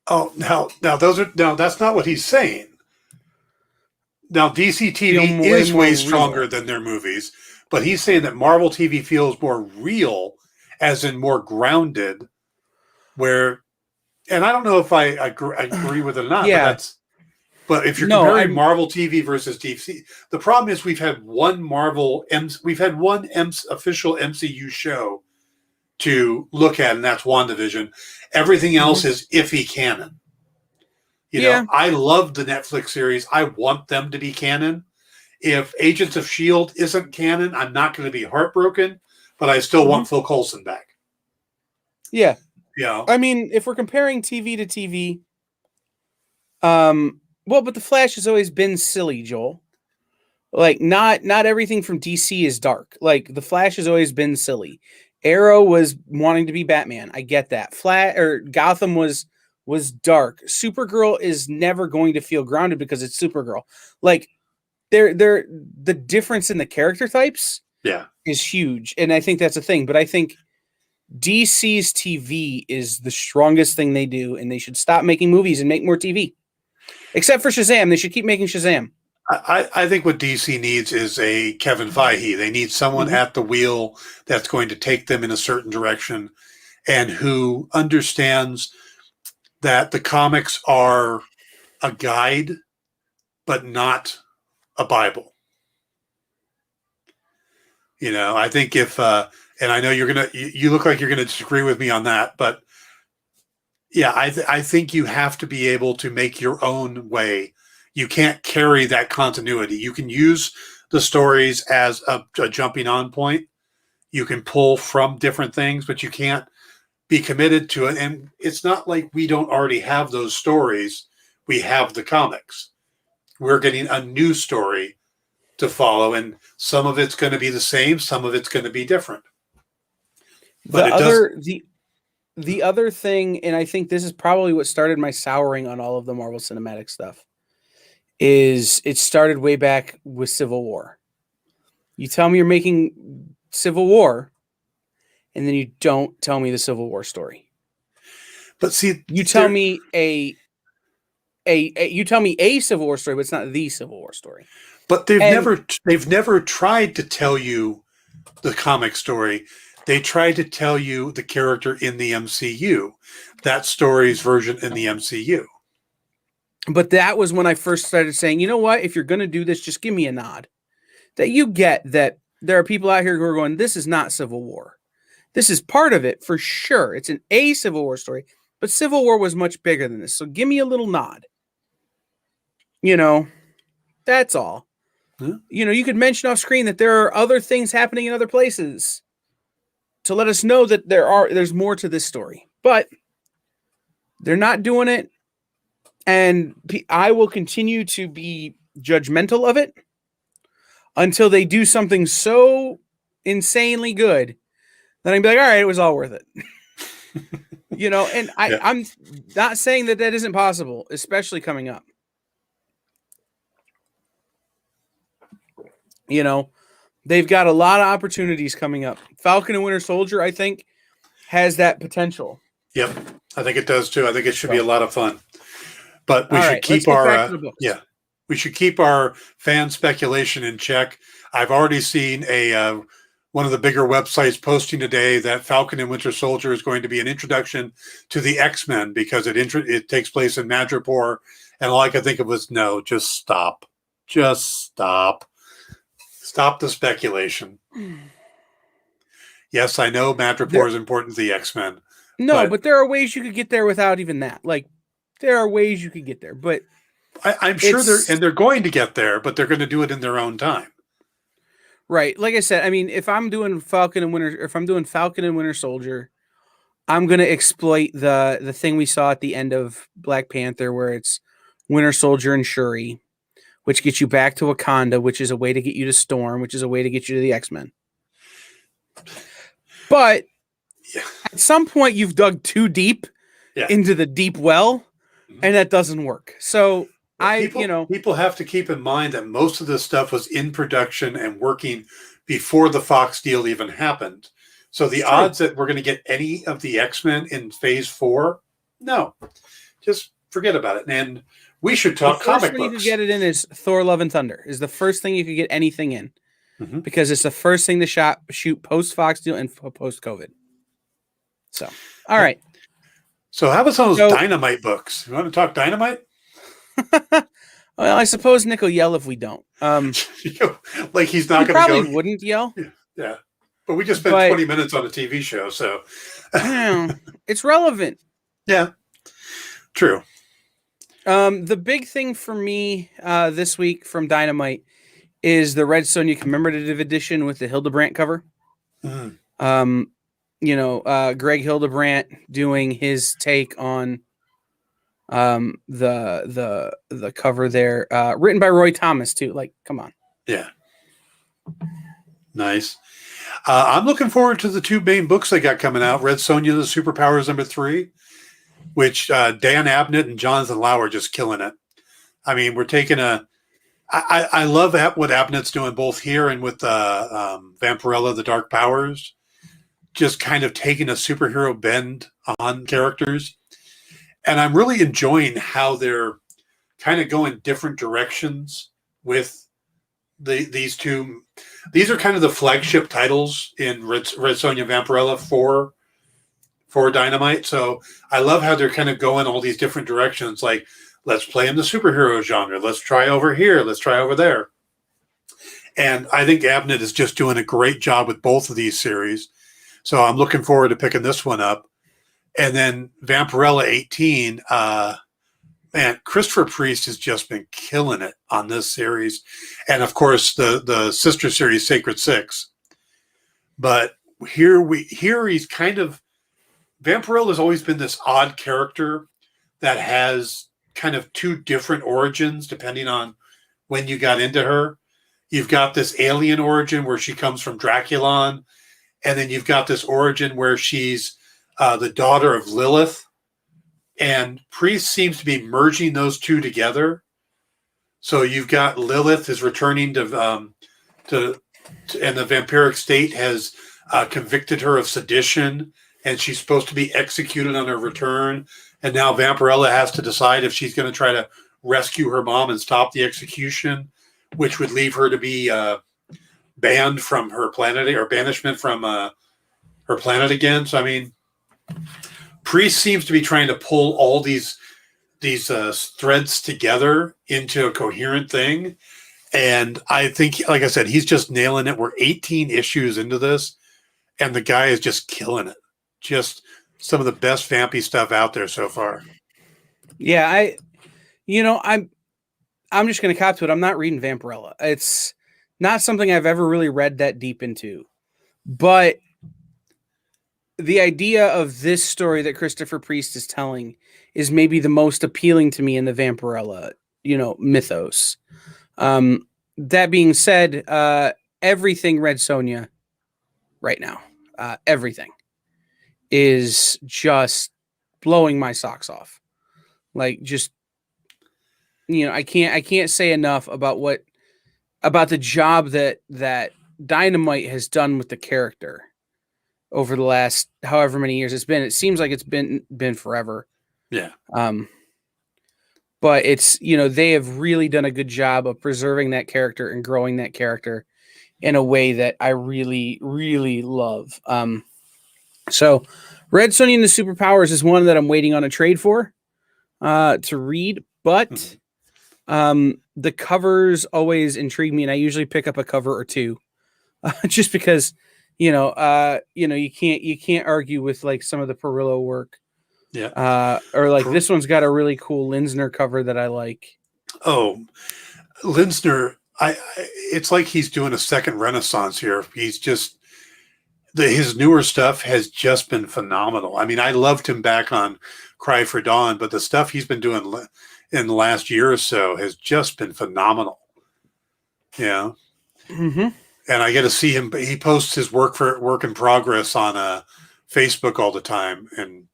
Oh, now that's not what he's saying. Now, DC TV is way stronger than their movies, but he's saying that Marvel TV feels more real, as in more grounded, and I don't know if I agree with it or not, Yeah. but if you're comparing Marvel TV versus DC, the problem is we've had one official MCU show to look at, and that's WandaVision. Everything else is iffy canon. I love the Netflix series. I want them to be canon. If Agents of S.H.I.E.L.D. isn't canon, I'm not going to be heartbroken, but I still want Phil Coulson back. Yeah. Yeah. I mean, if we're comparing TV to TV, but The Flash has always been silly, Joel. Like, not everything from DC is dark. Like, The Flash has always been silly. Arrow was wanting to be Batman. I get that. Gotham was dark. Supergirl is never going to feel grounded because it's Supergirl. Like, the difference in the character types is huge. And I think that's a thing. But I think DC's TV is the strongest thing they do, and they should stop making movies and make more TV. Except for Shazam. They should keep making Shazam. I think what DC needs is a Kevin Feige. They need someone at the wheel that's going to take them in a certain direction and who understands that the comics are a guide, but not a Bible. I think if, and I know you look like you're going to disagree with me on that, but yeah, I think you have to be able to make your own way. You can't carry that continuity. You can use the stories as a jumping on point. You can pull from different things, but you can't be committed to it. And it's not like we don't already have those stories. We have the comics. We're getting a new story to follow, and some of it's going to be the same, some of it's going to be different. But the other thing, and I think this is probably what started my souring on all of the Marvel Cinematic stuff, is it started way back with Civil War. You tell me you're making Civil War, and then you don't tell me the Civil War story. But see, you tell me a Civil War story, but it's not the Civil War story. But they've never tried to tell you the comic story. They tried to tell you the character in the MCU, that story's version in the MCU. But that was when I first started saying, you know what? If you're going to do this, just give me a nod. That you get that there are people out here who are going, this is not Civil War. This is part of it for sure. It's a Civil War story, but Civil War was much bigger than this. So give me a little nod. That's all. You could mention off screen that there are other things happening in other places. to let us know that there's more to this story, but they're not doing it. And I will continue to be judgmental of it until they do something so insanely good that I can be like, all right, it was all worth it. And I'm not saying that isn't possible, especially coming up. They've got a lot of opportunities coming up. Falcon and Winter Soldier, I think, has that potential. Yep, I think it does too. I think it should be a lot of fun. But we should keep we should keep our fan speculation in check. I've already seen one of the bigger websites posting today that Falcon and Winter Soldier is going to be an introduction to the X-Men because it takes place in Madripoor, and all I could think of was, no, just stop. Stop the speculation. Yes, I know Madripoor is important to the X-Men. No, but there are ways you could get there without even that. Like, there are ways you could get there, but I'm sure they're going to get there, but they're going to do it in their own time. Right. Like I said, I mean, if I'm doing Falcon and Winter Soldier, I'm going to exploit the thing we saw at the end of Black Panther where it's Winter Soldier and Shuri, which gets you back to Wakanda, which is a way to get you to Storm, which is a way to get you to the X-Men. But at some point you've dug too deep into the deep well, and that doesn't work. So people have to keep in mind that most of this stuff was in production and working before the Fox deal even happened. So the odds that we're going to get any of the X-Men in Phase 4, no, just forget about it. And we should talk comic books. The first thing you could get it in is Thor: Love and Thunder. Is the first thing you could get anything in, because it's the first thing to shoot post Fox deal and post COVID. So, all right. So how about some of those Dynamite books? You want to talk Dynamite? Well, I suppose Nick will yell if we don't. Like he's not going to go. Probably wouldn't yell. Yeah, but we just spent 20 minutes on a TV show, so it's relevant. Yeah, true. The big thing for me this week from Dynamite is the Red Sonja commemorative edition with the Hildebrandt cover. Greg Hildebrandt doing his take on the cover there, written by Roy Thomas too. Like, come on. Yeah. Nice. I'm looking forward to the two main books they got coming out. Red Sonja, The Superpowers #3, which Dan Abnett and Jonathan Lau are just killing it. I mean, we're taking I love what Abnett's doing both here and with Vampirella, The Dark Powers, just kind of taking a superhero bend on characters. And I'm really enjoying how they're kind of going different directions with these two. These are kind of the flagship titles in Red Sonja Vampirella for Dynamite. So I love how they're kind of going all these different directions. Like, let's play in the superhero genre. Let's try over here. Let's try over there. And I think Abnett is just doing a great job with both of these series. So I'm looking forward to picking this one up. And then Vampirella 18, man, Christopher Priest has just been killing it on this series. And of course the sister series, Sacred Six. But here he's kind of, Vampirella has always been this odd character that has kind of two different origins depending on when you got into her. You've got this alien origin where she comes from Draculon, and then you've got this origin where she's the daughter of Lilith, and Priest seems to be merging those two together. So you've got Lilith is returning to and the vampiric state has convicted her of sedition, and she's supposed to be executed on her return. And now Vampirella has to decide if she's going to try to rescue her mom and stop the execution, which would leave her to be banned from her planet, or banishment from her planet again. So, I mean, Priest seems to be trying to pull all these threads together into a coherent thing. And I think, like I said, he's just nailing it. We're 18 issues into this, and the guy is just killing it. Just some of the best vampy stuff out there so far. Yeah, I'm just going to cop to it. I'm not reading Vampirella. It's not something I've ever really read that deep into. But the idea of this story that Christopher Priest is telling is maybe the most appealing to me in the Vampirella, mythos. That being said, everything Red Sonja right now, everything is just blowing my socks off. Like, just, I can't say enough about the job that Dynamite has done with the character over the last however many years it's been. It seems like it's been forever. Yeah. But it's, they have really done a good job of preserving that character and growing that character in a way that I really, really love. So Red Sonja and the Superpowers is one that I'm waiting on a trade for to read, but the covers always intrigue me, and I usually pick up a cover or two just because, you can't argue with like some of the Perillo work. Yeah. Or like this one's got a really cool Linsner cover that I like. Oh, Linsner, it's like he's doing a second renaissance here. He's just his newer stuff has just been phenomenal. I mean, I loved him back on Cry for Dawn, but the stuff he's been doing in the last year or so has just been phenomenal. Yeah. Mm-hmm. And I get to see him. He posts his work in progress on Facebook all the time, and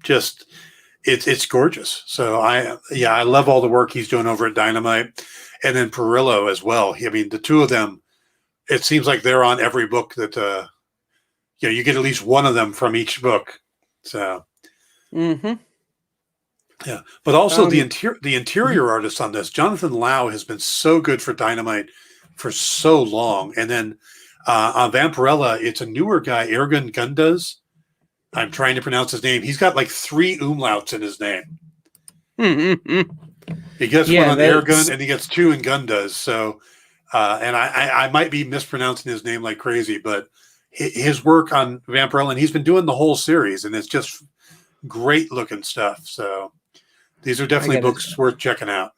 just it's gorgeous. So I love all the work he's doing over at Dynamite, and then Perillo as well. I mean, the two of them, it seems like they're on every book that you get at least one of them from each book. So yeah, but also the interior artist on this, Jonathan Lau, has been so good for Dynamite for so long. And then on Vampirella, it's a newer guy, Ergun Gunduz. I'm trying to pronounce his name. He's got like 3 umlauts in his name. He gets one on Ergun, and he gets 2 in Gunduz. So, and I might be mispronouncing his name like crazy, but his work on Vampirella, and he's been doing the whole series, and it's just great looking stuff. So these are definitely books worth checking out.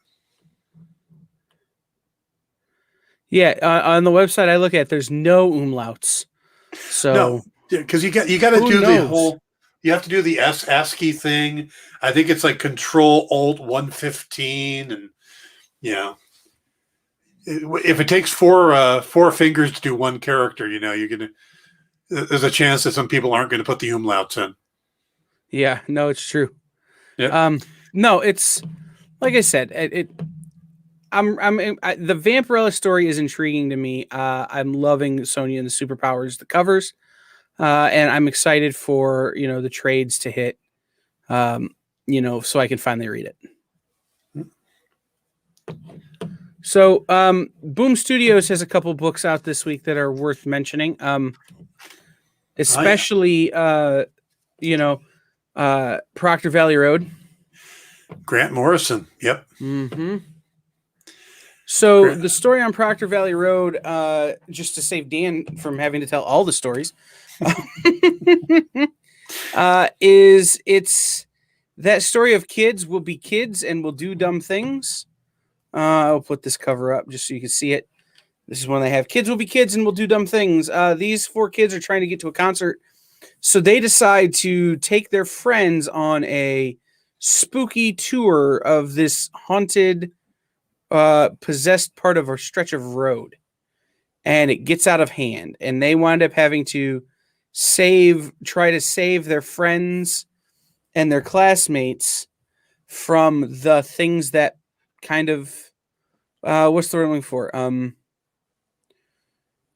Yeah, on the website I look at, there's no umlauts. So no, because you got to do the whole. You have to do the ASCII thing. I think it's like Control Alt 115, and if it takes four fingers to do one character, there's a chance that some people aren't going to put the umlauts in. Yeah, no, it's true. Yeah. No, it's like I said, the Vampirella story is intriguing to me. I'm loving Sonja and the Superpowers, the covers, and I'm excited for the trades to hit, so I can finally read it. So, Boom Studios has a couple books out this week that are worth mentioning, especially Proctor Valley Road. Grant Morrison. Yep. Mm-hmm. So the story on Proctor Valley Road, just to save Dan from having to tell all the stories, it's that story of kids will be kids and will do dumb things. I'll put this cover up just so you can see it. This is one they have. Kids will be kids and will do dumb things. These 4 kids are trying to get to a concert, so they decide to take their friends on a spooky tour of this haunted, possessed part of a stretch of road, and it gets out of hand, and they wind up having to try to save their friends and their classmates from the things that kind of what's the word I'm looking for?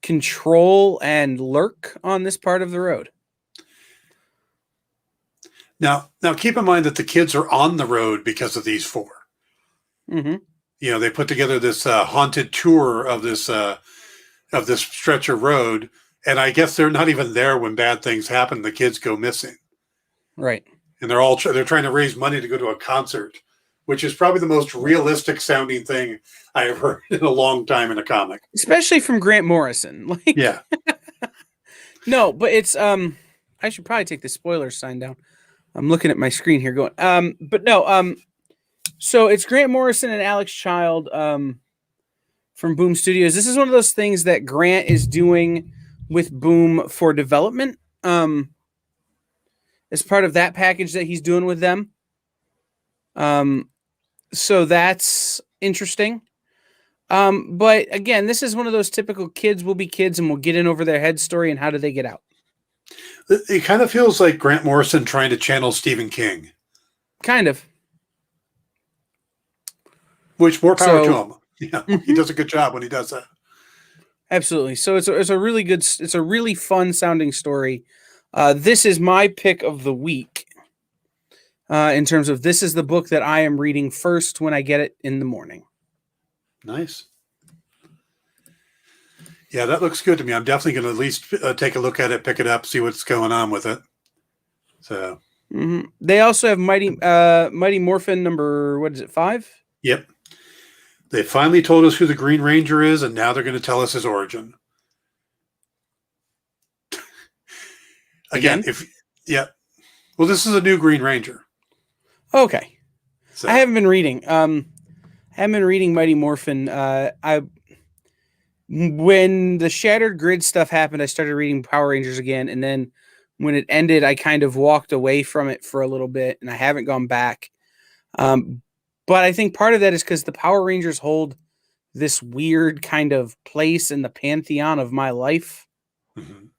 Control and lurk on this part of the road. Now keep in mind that the kids are on the road because of these 4. Mm-hmm. They put together this haunted tour of this stretch of road, and I guess they're not even there when bad things happen. The kids go missing, right? And they're trying to raise money to go to a concert, which is probably the most realistic sounding thing I have heard in a long time in a comic, especially from Grant Morrison. Yeah. No, but it's I should probably take the spoiler sign down. I'm looking at my screen here going, but no, so it's Grant Morrison and Alex Child, from Boom Studios. This is one of those things that Grant is doing with Boom for development. as part of that package that he's doing with them. So that's interesting. But again, this is one of those typical kids will be kids and will get in over their head story. And how do they get out? It kind of feels like Grant Morrison trying to channel Stephen King. Kind of. Which more power to So- him. Yeah, he does a good job when he does that. Absolutely. So it's a really good, it's a really fun sounding story. This is my pick of the week. In terms of this is the book that I am reading first when I get it in the morning. Nice. Yeah, that looks good to me. I'm definitely going to at least take a look at it, pick it up, see what's going on with it. So, They also have Mighty Morphin number, what is it, 5? yep. They finally told us who the Green Ranger is, and now they're going to tell us his origin. Again, well, this is a new Green Ranger. Okay. So, I haven't been reading. Mighty Morphin. When the Shattered Grid stuff happened, I started reading Power Rangers again, and then when it ended, I kind of walked away from it for a little bit, and I haven't gone back. But I think part of that is because the Power Rangers hold this weird kind of place in the pantheon of my life. mhm.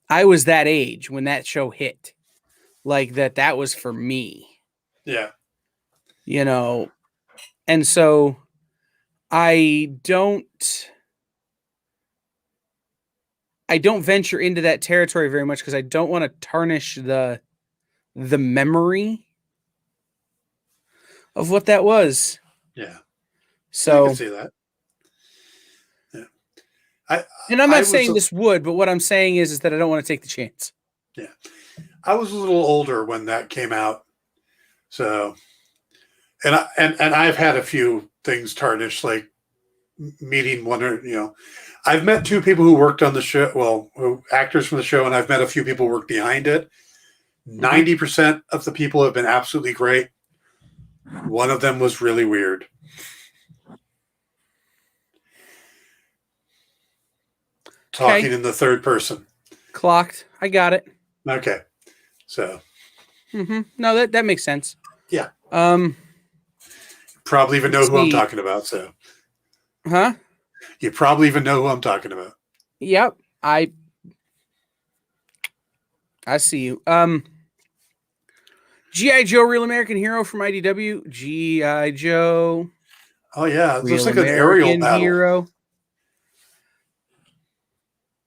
I was that age when that show hit. Like that was for me. Yeah. You know, and so I don't venture into that territory very much because I don't want to tarnish the memory of what that was. Yeah. I So, can see that. Yeah. and I'm I not was saying a- this would, but what I'm saying is that I don't want to take the chance. Yeah. I was a little older when that came out. So, and I've had a few things tarnished, like meeting one or, I've met 2 people who worked on the show, actors from the show, and I've met a few people who worked behind it. 90% of the people have been absolutely great. One of them was really weird. Talking in the third person. Clocked. I got it. Okay. So, No, that makes sense. yeah. Um, Probably even know who I'm see. talking about. So, huh? you probably even know who I'm talking about. Yep. I see you. G.I. Joe, Real American Hero from IDW. G.I. Joe, Oh, yeah. It looks Real like an aerial American battle. Hero.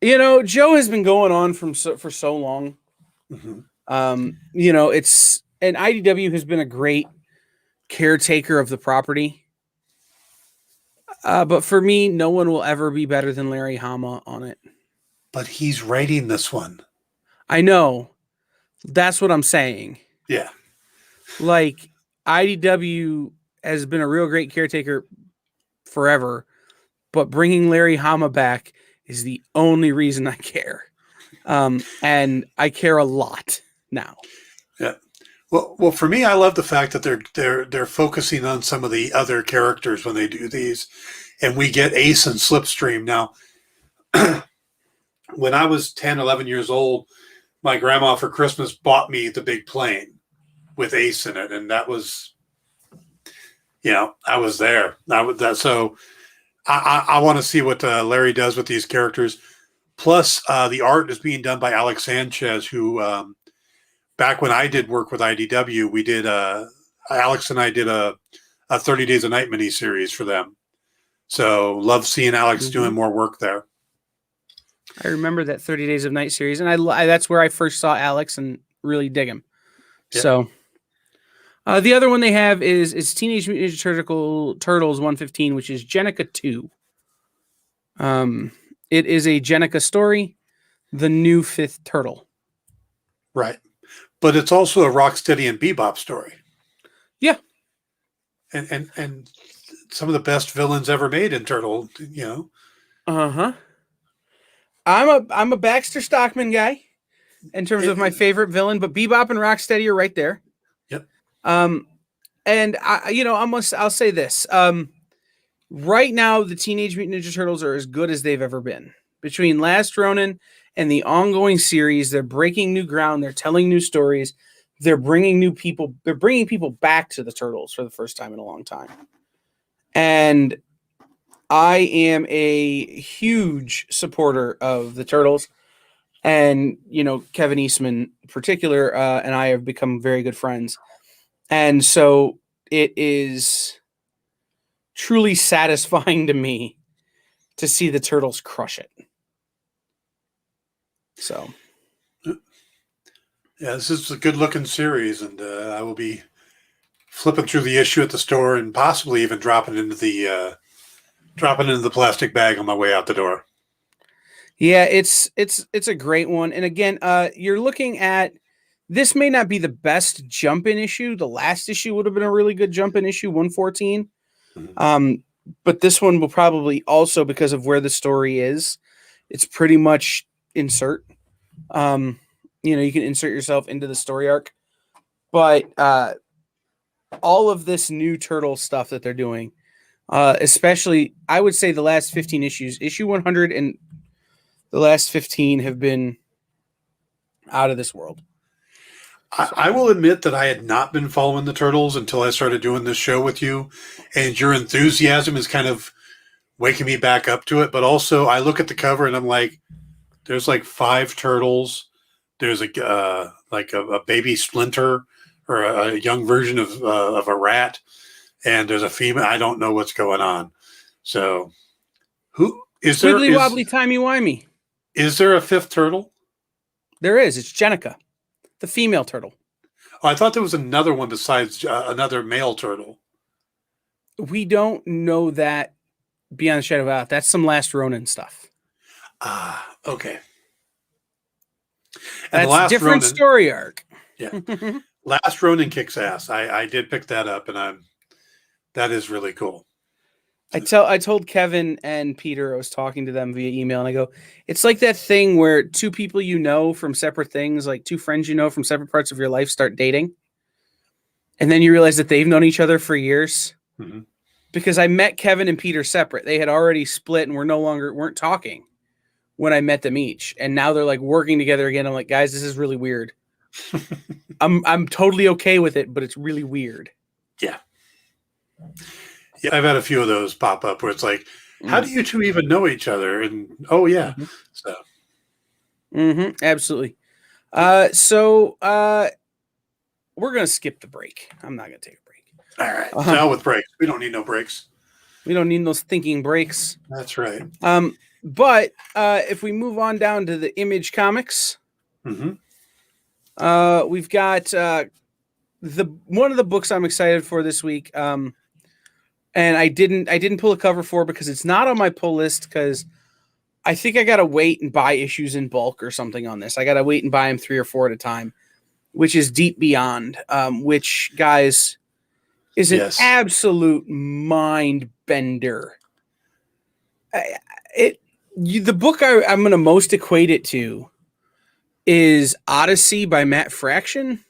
You know, Joe has been going on for so long. Mhm. It's and IDW has been a great caretaker of the property. But for me, no one will ever be better than Larry Hama on it. But he's writing this one. I know. That's what I'm saying. Yeah. Like, IDW has been a real great caretaker forever, but bringing Larry Hama back is the only reason I care. And I care a lot now. Yeah. Well, for me, I love the fact that they're focusing on some of the other characters when they do these, and we get Ace and Slipstream. Now, when I was 10, 11 years old, my grandma for Christmas bought me the big plane with Ace in it, and that was, I was there. So I want to see what Larry does with these characters. Plus, the art is being done by Alex Sanchez, who back when I did work with IDW, we did Alex and I did a 30 Days a Night miniseries for them. So love seeing Alex doing more work there. I remember that 30 Days of Night series, and I that's where I first saw Alex and really dig him. Yep. So the other one they have is Teenage Mutant Ninja Turtles 115, which is Jenica 2. It is a Jenica story, the new 5th turtle. Right. But it's also a Rocksteady and Bebop story. Yeah. And some of the best villains ever made in Turtle, Uh-huh. I'm a Baxter Stockman guy in terms of my favorite villain, but Bebop and Rocksteady are right there. Yep. And I'll say this. Right now the Teenage Mutant Ninja Turtles are as good as they've ever been Between Last Ronin and the ongoing series, they're breaking new ground. They're telling new stories. They're bringing new people. They're bringing people back to the Turtles for the first time in a long time. And I am a huge supporter of the Turtles. And, Kevin Eastman in particular, and I have become very good friends. And so it is truly satisfying to me to see the Turtles crush it. So, yeah, this is a good-looking series, and I will be flipping through the issue at the store and possibly even dropping it into the plastic bag on my way out the door. yeah, it's a great one. And again, you're looking at this may not be the best jump-in issue. The last issue would have been a really good jump-in issue, 114. Mhm. But this one will probably also, because of where the story is, it's pretty much insert. You can insert yourself into the story arc. But all of this new Turtle stuff that they're doing, especially, I would say the last 15 issues, issue 100 and the last 15 have been out of this world. I will admit that I had not been following the Turtles until I started doing this show with you, and your enthusiasm is kind of waking me back up to it. But also, I look at the cover and I'm like, there's like 5 turtles. There's a baby Splinter or a young version of a rat, and there's a female. I don't know what's going on. So, who is there? Wibbly wobbly timey wimey. Is there a 5th turtle? There is. It's Jenica, the female turtle. Oh, I thought there was another one besides another male turtle. We don't know that beyond a shadow of a doubt. That's some Last Ronin stuff. Ah, okay. And That's the Last a different Ronin, story arc. Yeah, Last Ronin kicks ass. I did pick that up, and that is really cool. I told Kevin and Peter, I was talking to them via email, and I go, it's like that thing where 2 people from separate things, like 2 friends from separate parts of your life start dating. And then you realize that they've known each other for years. Mm-hmm. Because I met Kevin and Peter separate. They had already split and weren't talking when I met them each. And now they're like working together again. I'm like, guys, this is really weird. I'm totally okay with it, but it's really weird. Yeah. Yeah, I've had a few of those pop up where it's like, how do you 2 even know each other? And yeah. Mm-hmm. So Absolutely. So we're gonna skip the break. I'm not gonna take a break. All right. Now with breaks. We don't need no breaks. We don't need those thinking breaks. That's right. But if we move on down to the Image Comics, Mm-hmm. we've got one of the books I'm excited for this week. And I didn't pull a cover for because it's not on my pull list because I think I gotta wait and buy issues in bulk or something on this. I gotta wait and buy them 3 or 4 at a time, which is Deep Beyond, which, guys, is an absolute mind bender. The book I'm going to most equate it to is Odyssey by Matt Fraction.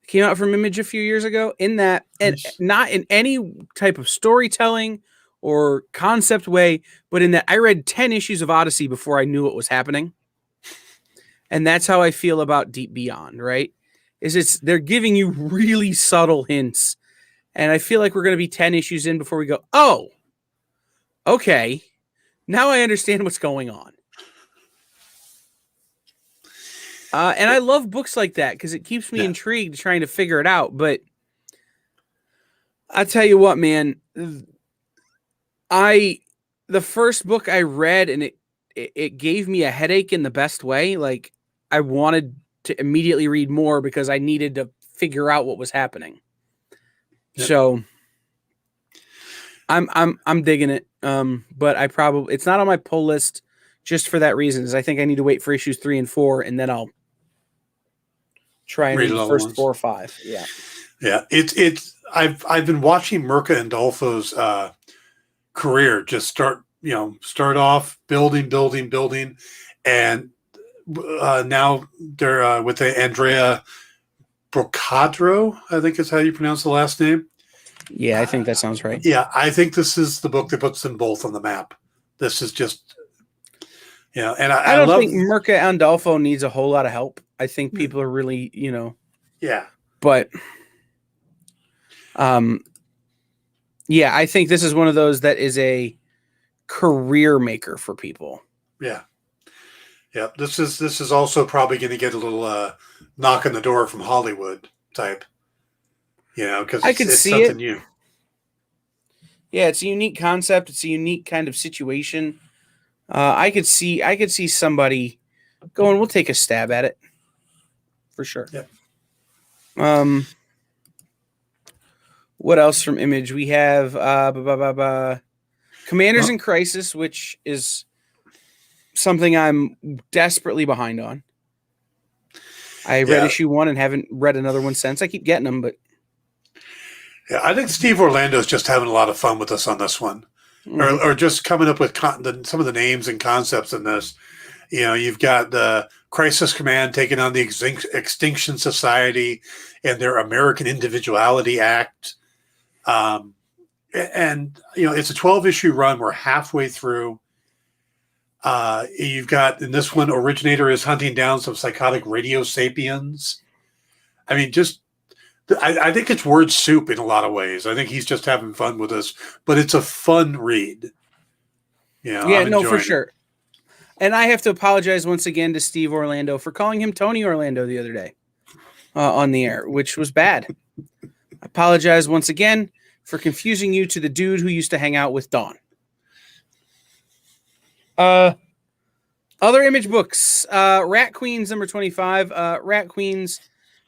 Came out from Image a few years ago. In that, and not in any type of storytelling or concept way, but in that I read 10 issues of Odyssey before I knew what was happening. And that's how I feel about Deep Beyond, right? They're giving you really subtle hints. And I feel like we're going to be 10 issues in before we go, oh, okay. Now I understand what's going on. And I love books like that because it keeps me intrigued trying to figure it out. But I tell you what, man, the first book I read and it gave me a headache in the best way. Like I wanted to immediately read more because I needed to figure out what was happening. Yep. So I'm digging it. But it's not on my pull list just for that reason. Is I think I need to wait for issues 3 and 4 and then I'll try and read the first 4 or 5. Yeah. Yeah. I've been watching Mirka and Dolfo's career just start off building. And now they're with Andrea Brocadro, I think is how you pronounce the last name. Yeah, I think that sounds right. Yeah, I think this is the book that puts them both on the map. This is just And I I don't love, think Mirka Andolfo needs a whole lot of help. I think Hmm. people are really, yeah, but yeah, I think this is one of those that is a career maker for people. yeah. Yeah, this is also probably going to get a little knock on the door from Hollywood type, because I could it's see something it. new. Yeah, it's a unique concept. It's a unique kind of situation. I could see somebody going, "We'll take a stab at it," for sure. Yep. What else from Image? We have Commanders Well, in Crisis, which is something I'm desperately behind on. I read Yeah, issue 1 and haven't read another one since. I keep getting them, but yeah. I think Steve Orlando's just having a lot of fun with us on this one, or just coming up with some of the names and concepts in this. You've got the Crisis Command taking on the Extinction Society and their American Individuality Act. And it's a 12-issue run. We're halfway through. You've got, in this one, Originator is hunting down some psychotic radio sapiens. I mean, I think it's word soup in a lot of ways. I think he's just having fun with us, but it's a fun read. yeah, I'm no, for enjoying it. sure. And I have to apologize once again to Steve Orlando for calling him Tony Orlando the other day on the air, which was bad. I apologize once again for confusing you to the dude who used to hang out with Dawn. Other Image books, Rat Queens number 25. Rat Queens,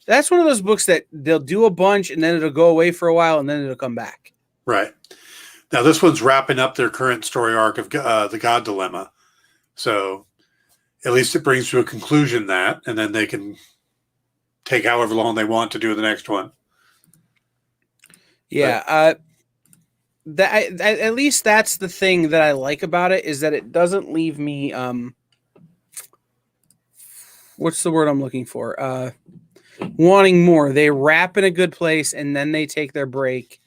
that's one of those books that they'll do a bunch and then it'll go away for a while and then it'll come back. Right. Now this one's wrapping up their current story arc of the God Dilemma. So at least it brings to a conclusion that, and then they can take however long they want to do the next one. Yeah. At least that's the thing that I like about it, is that it doesn't leave me, what's the word I'm looking for? Wanting more. They wrap in a good place and then they take their break.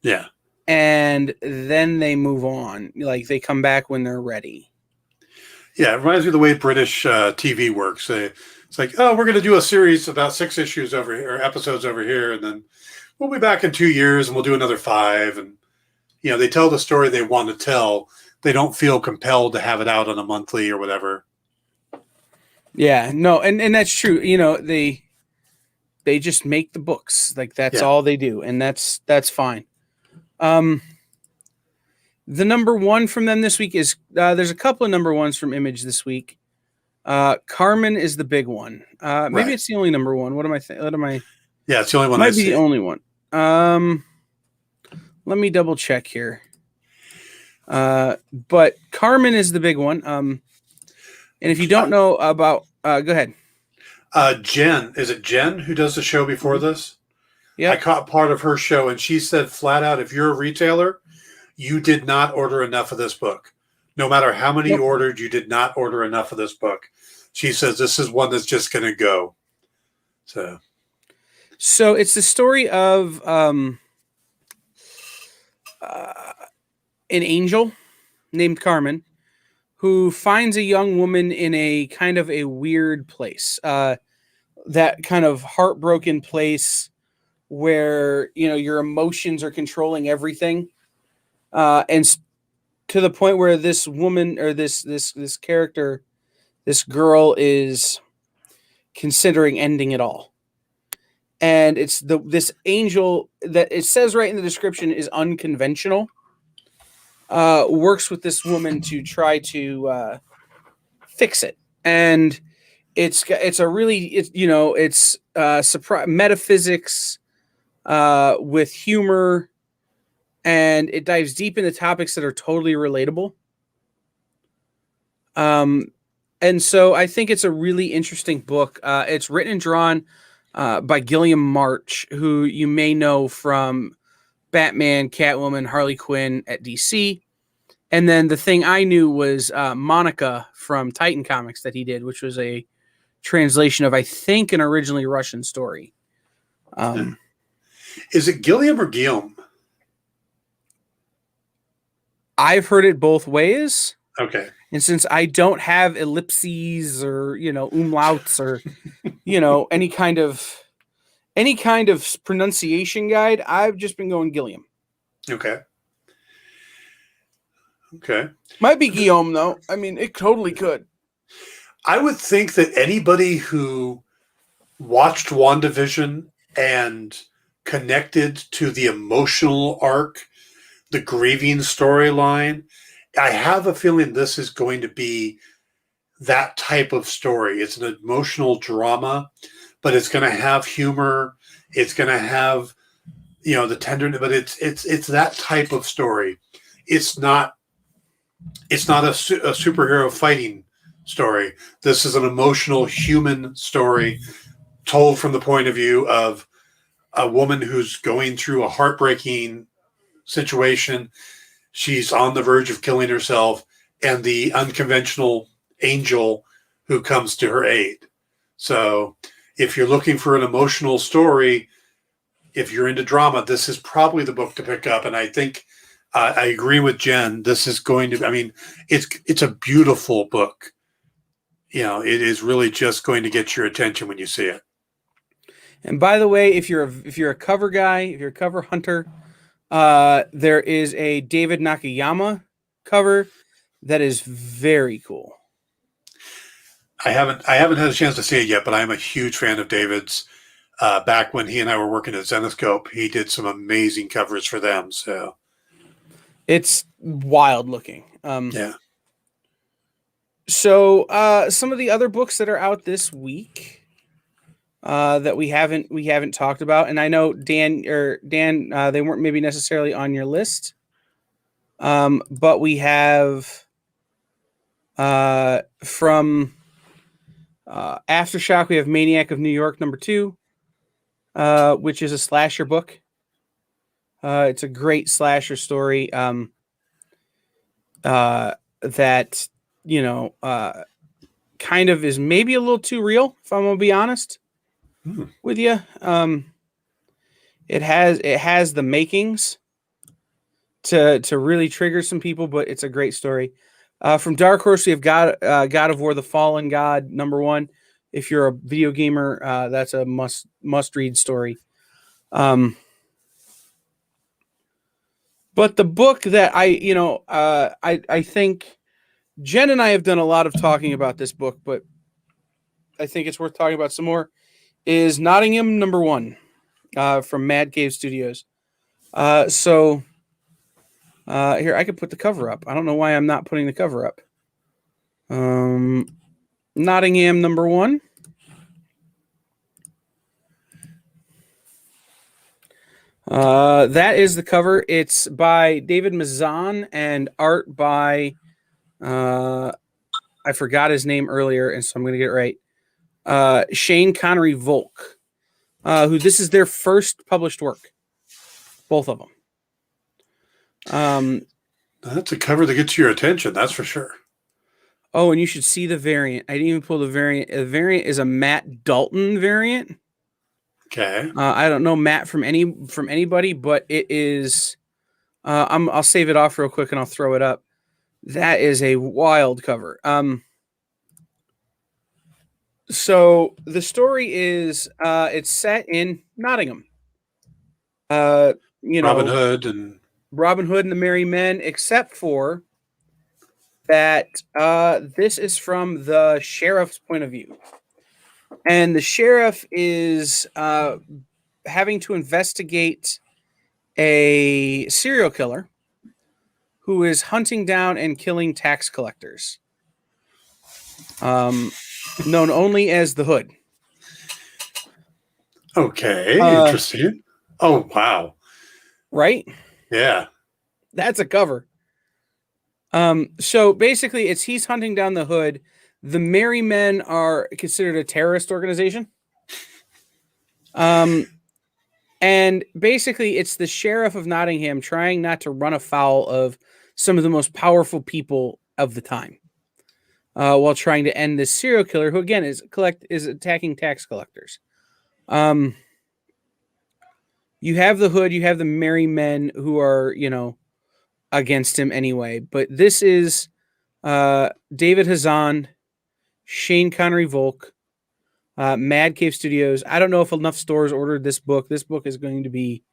Yeah. And then they move on. Like they come back when they're ready. Yeah, it reminds me of the way British TV works. It's like, oh, we're going to do a series about 6 issues over here, or episodes over here, and then we'll be back in 2 years and we'll do another 5. And, they tell the story they want to tell. They don't feel compelled to have it out on a monthly or whatever. Yeah, no, and that's true. They just make the books. Like that's all they do, and that's fine. The number 1 from them this week is there's a couple of number 1s from Image this week. Carmen is the big one. Maybe it's the only number 1. What am I? Yeah, it's the only one. Might be the only one. Let me double check here. But Carmen is the big one. And if you don't know about, go ahead. Jen, is it Jen who does the show before this? Yeah, I caught part of her show, and she said flat out, if you're a retailer, you did not order enough of this book. No matter how many you ordered, you did not order enough of this book. She says this is one that's just going to go. So it's the story of an angel named Carmen who finds a young woman in a kind of a weird place, that kind of heartbroken place where, your emotions are controlling everything. And to the point where this woman, or this character, this girl, is considering ending it all. And it's this angel that it says right in the description is unconventional. Works with this woman to try to fix it, and it's surprise metaphysics with humor, and it dives deep into topics that are totally relatable. And so I think it's a really interesting book. It's written and drawn by Gilliam March, who you may know from Batman, Catwoman, Harley Quinn at DC. And then the thing I knew was Monica from Titan Comics that he did, which was a translation of, I think, an originally Russian story. Is it Gilliam or Guillaume? I've heard it both ways. Okay. And since I don't have ellipses or, umlauts or, any kind of pronunciation guide, I've just been going Gilliam. Okay. Okay. Might be Guillaume though. I mean, it totally could. I would think that anybody who watched WandaVision and connected to the emotional arc, the grieving storyline, I have a feeling this is going to be that type of story. It's an emotional drama, but it's going to have humor. It's going to have, the tenderness, but it's that type of story. It's not a superhero fighting story. This is an emotional human story told from the point of view of a woman who's going through a heartbreaking situation. She's on the verge of killing herself, and the unconventional angel who comes to her aid. So if you're looking for an emotional story, if you're into drama, this is probably the book to pick up. And I think I agree with Jen. This is going to, it's a beautiful book. It is really just going to get your attention when you see it. And by the way, if you're a cover guy, if you're a cover hunter, there is a David Nakayama cover that is very cool. I haven't had a chance to see it yet, but I'm a huge fan of David's. Back when he and I were working at Zenescope, he did some amazing covers for them. So it's wild looking. Yeah. So some of the other books that are out this week that we haven't talked about, and I know Dan, they weren't maybe necessarily on your list, but we have from Aftershock, we have Maniac of New York #2, which is a slasher book. It's a great slasher story that kind of is maybe a little too real, if I'm gonna be honest with you. It has the makings to really trigger some people, but it's a great story. From Dark Horse, we have God of War: The Fallen God #1. If you're a video gamer, that's a must read story. But the book that I think Jen and I have done a lot of talking about this book, but I think it's worth talking about some more, is Nottingham #1 from Mad Cave Studios. So here, I could put the cover up. I don't know why I'm not putting the cover up. Nottingham #1. That is the cover. It's by David Mazan and art by I forgot his name earlier, and so I'm going to get it right. Shane Connery Volk, who this is their first published work, both of them. That's a cover that gets your attention, that's for sure. Oh, and you should see the variant. I didn't even pull the variant. The variant is a Matt Dalton variant. Okay. I don't know Matt from anybody, but it is. I'll save it off real quick and I'll throw it up. That is a wild cover. So the story is it's set in Nottingham. Robin Hood and the Merry Men, except for that this is from the sheriff's point of view. And the sheriff is having to investigate a serial killer who is hunting down and killing tax collectors, known only as the Hood. Okay, interesting. Oh, wow. Right? Yeah. That's a cover. So basically, he's hunting down the Hood. The Merry Men are considered a terrorist organization. And basically, it's the sheriff of Nottingham trying not to run afoul of some of the most powerful people of the time, while trying to end this serial killer, who again is attacking tax collectors. You have the Hood, you have the Merry Men who are against him anyway. But this is David Hazan, Shane Connery Volk, Mad Cave Studios. I don't know if enough stores ordered this book. This book is going to be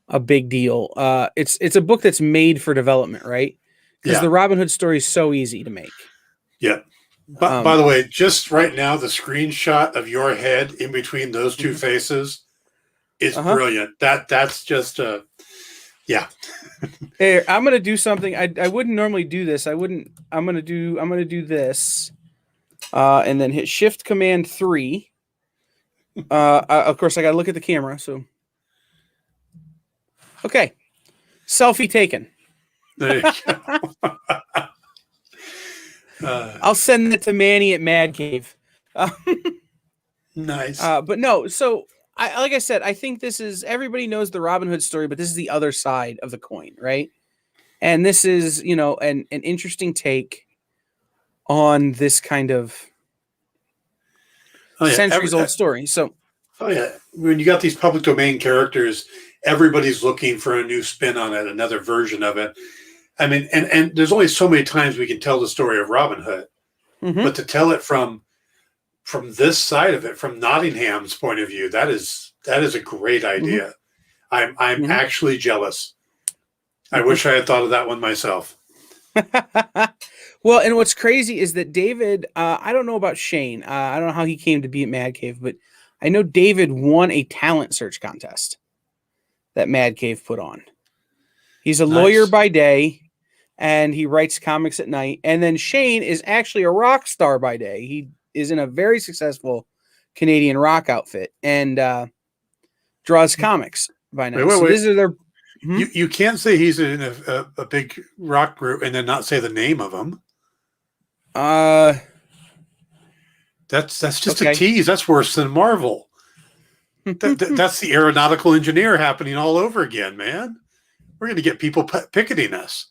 a big deal. It's a book that's made for development, right? Because the Robin Hood story is so easy to make. Yeah. By the way, just right now, the screenshot of your head in between those two faces is brilliant. That's just yeah. Hey, I'm gonna do something. I wouldn't normally do this. I'm gonna do this, and then hit Shift Command 3. Of course, I gotta look at the camera. So, okay, selfie taken. There you go. I'll send it to Manny at Mad Cave. Nice. But no, so like I said, I think this is, everybody knows the Robin Hood story, but this is the other side of the coin, right? And this is, an interesting take on this kind of centuries old story. So, when you got these public domain characters, everybody's looking for a new spin on it, another version of it. I mean, and there's only so many times we can tell the story of Robin Hood, but to tell it from this side of it, from Nottingham's point of view, that is a great idea. I'm actually jealous. I wish I had thought of that one myself. Well, and what's crazy is that David, I don't know about Shane. I don't know how he came to be at Mad Cave, but I know David won a talent search contest that Mad Cave put on. He's a lawyer by day, and he writes comics at night. And then Shane is actually a rock star by day. He is in a very successful Canadian rock outfit and draws comics by night. Wait. These are their. You can't say he's in a big rock group and then not say the name of them. That's just a tease. That's worse than Marvel. That's the aeronautical engineer happening all over again, man. We're going to get people picketing us.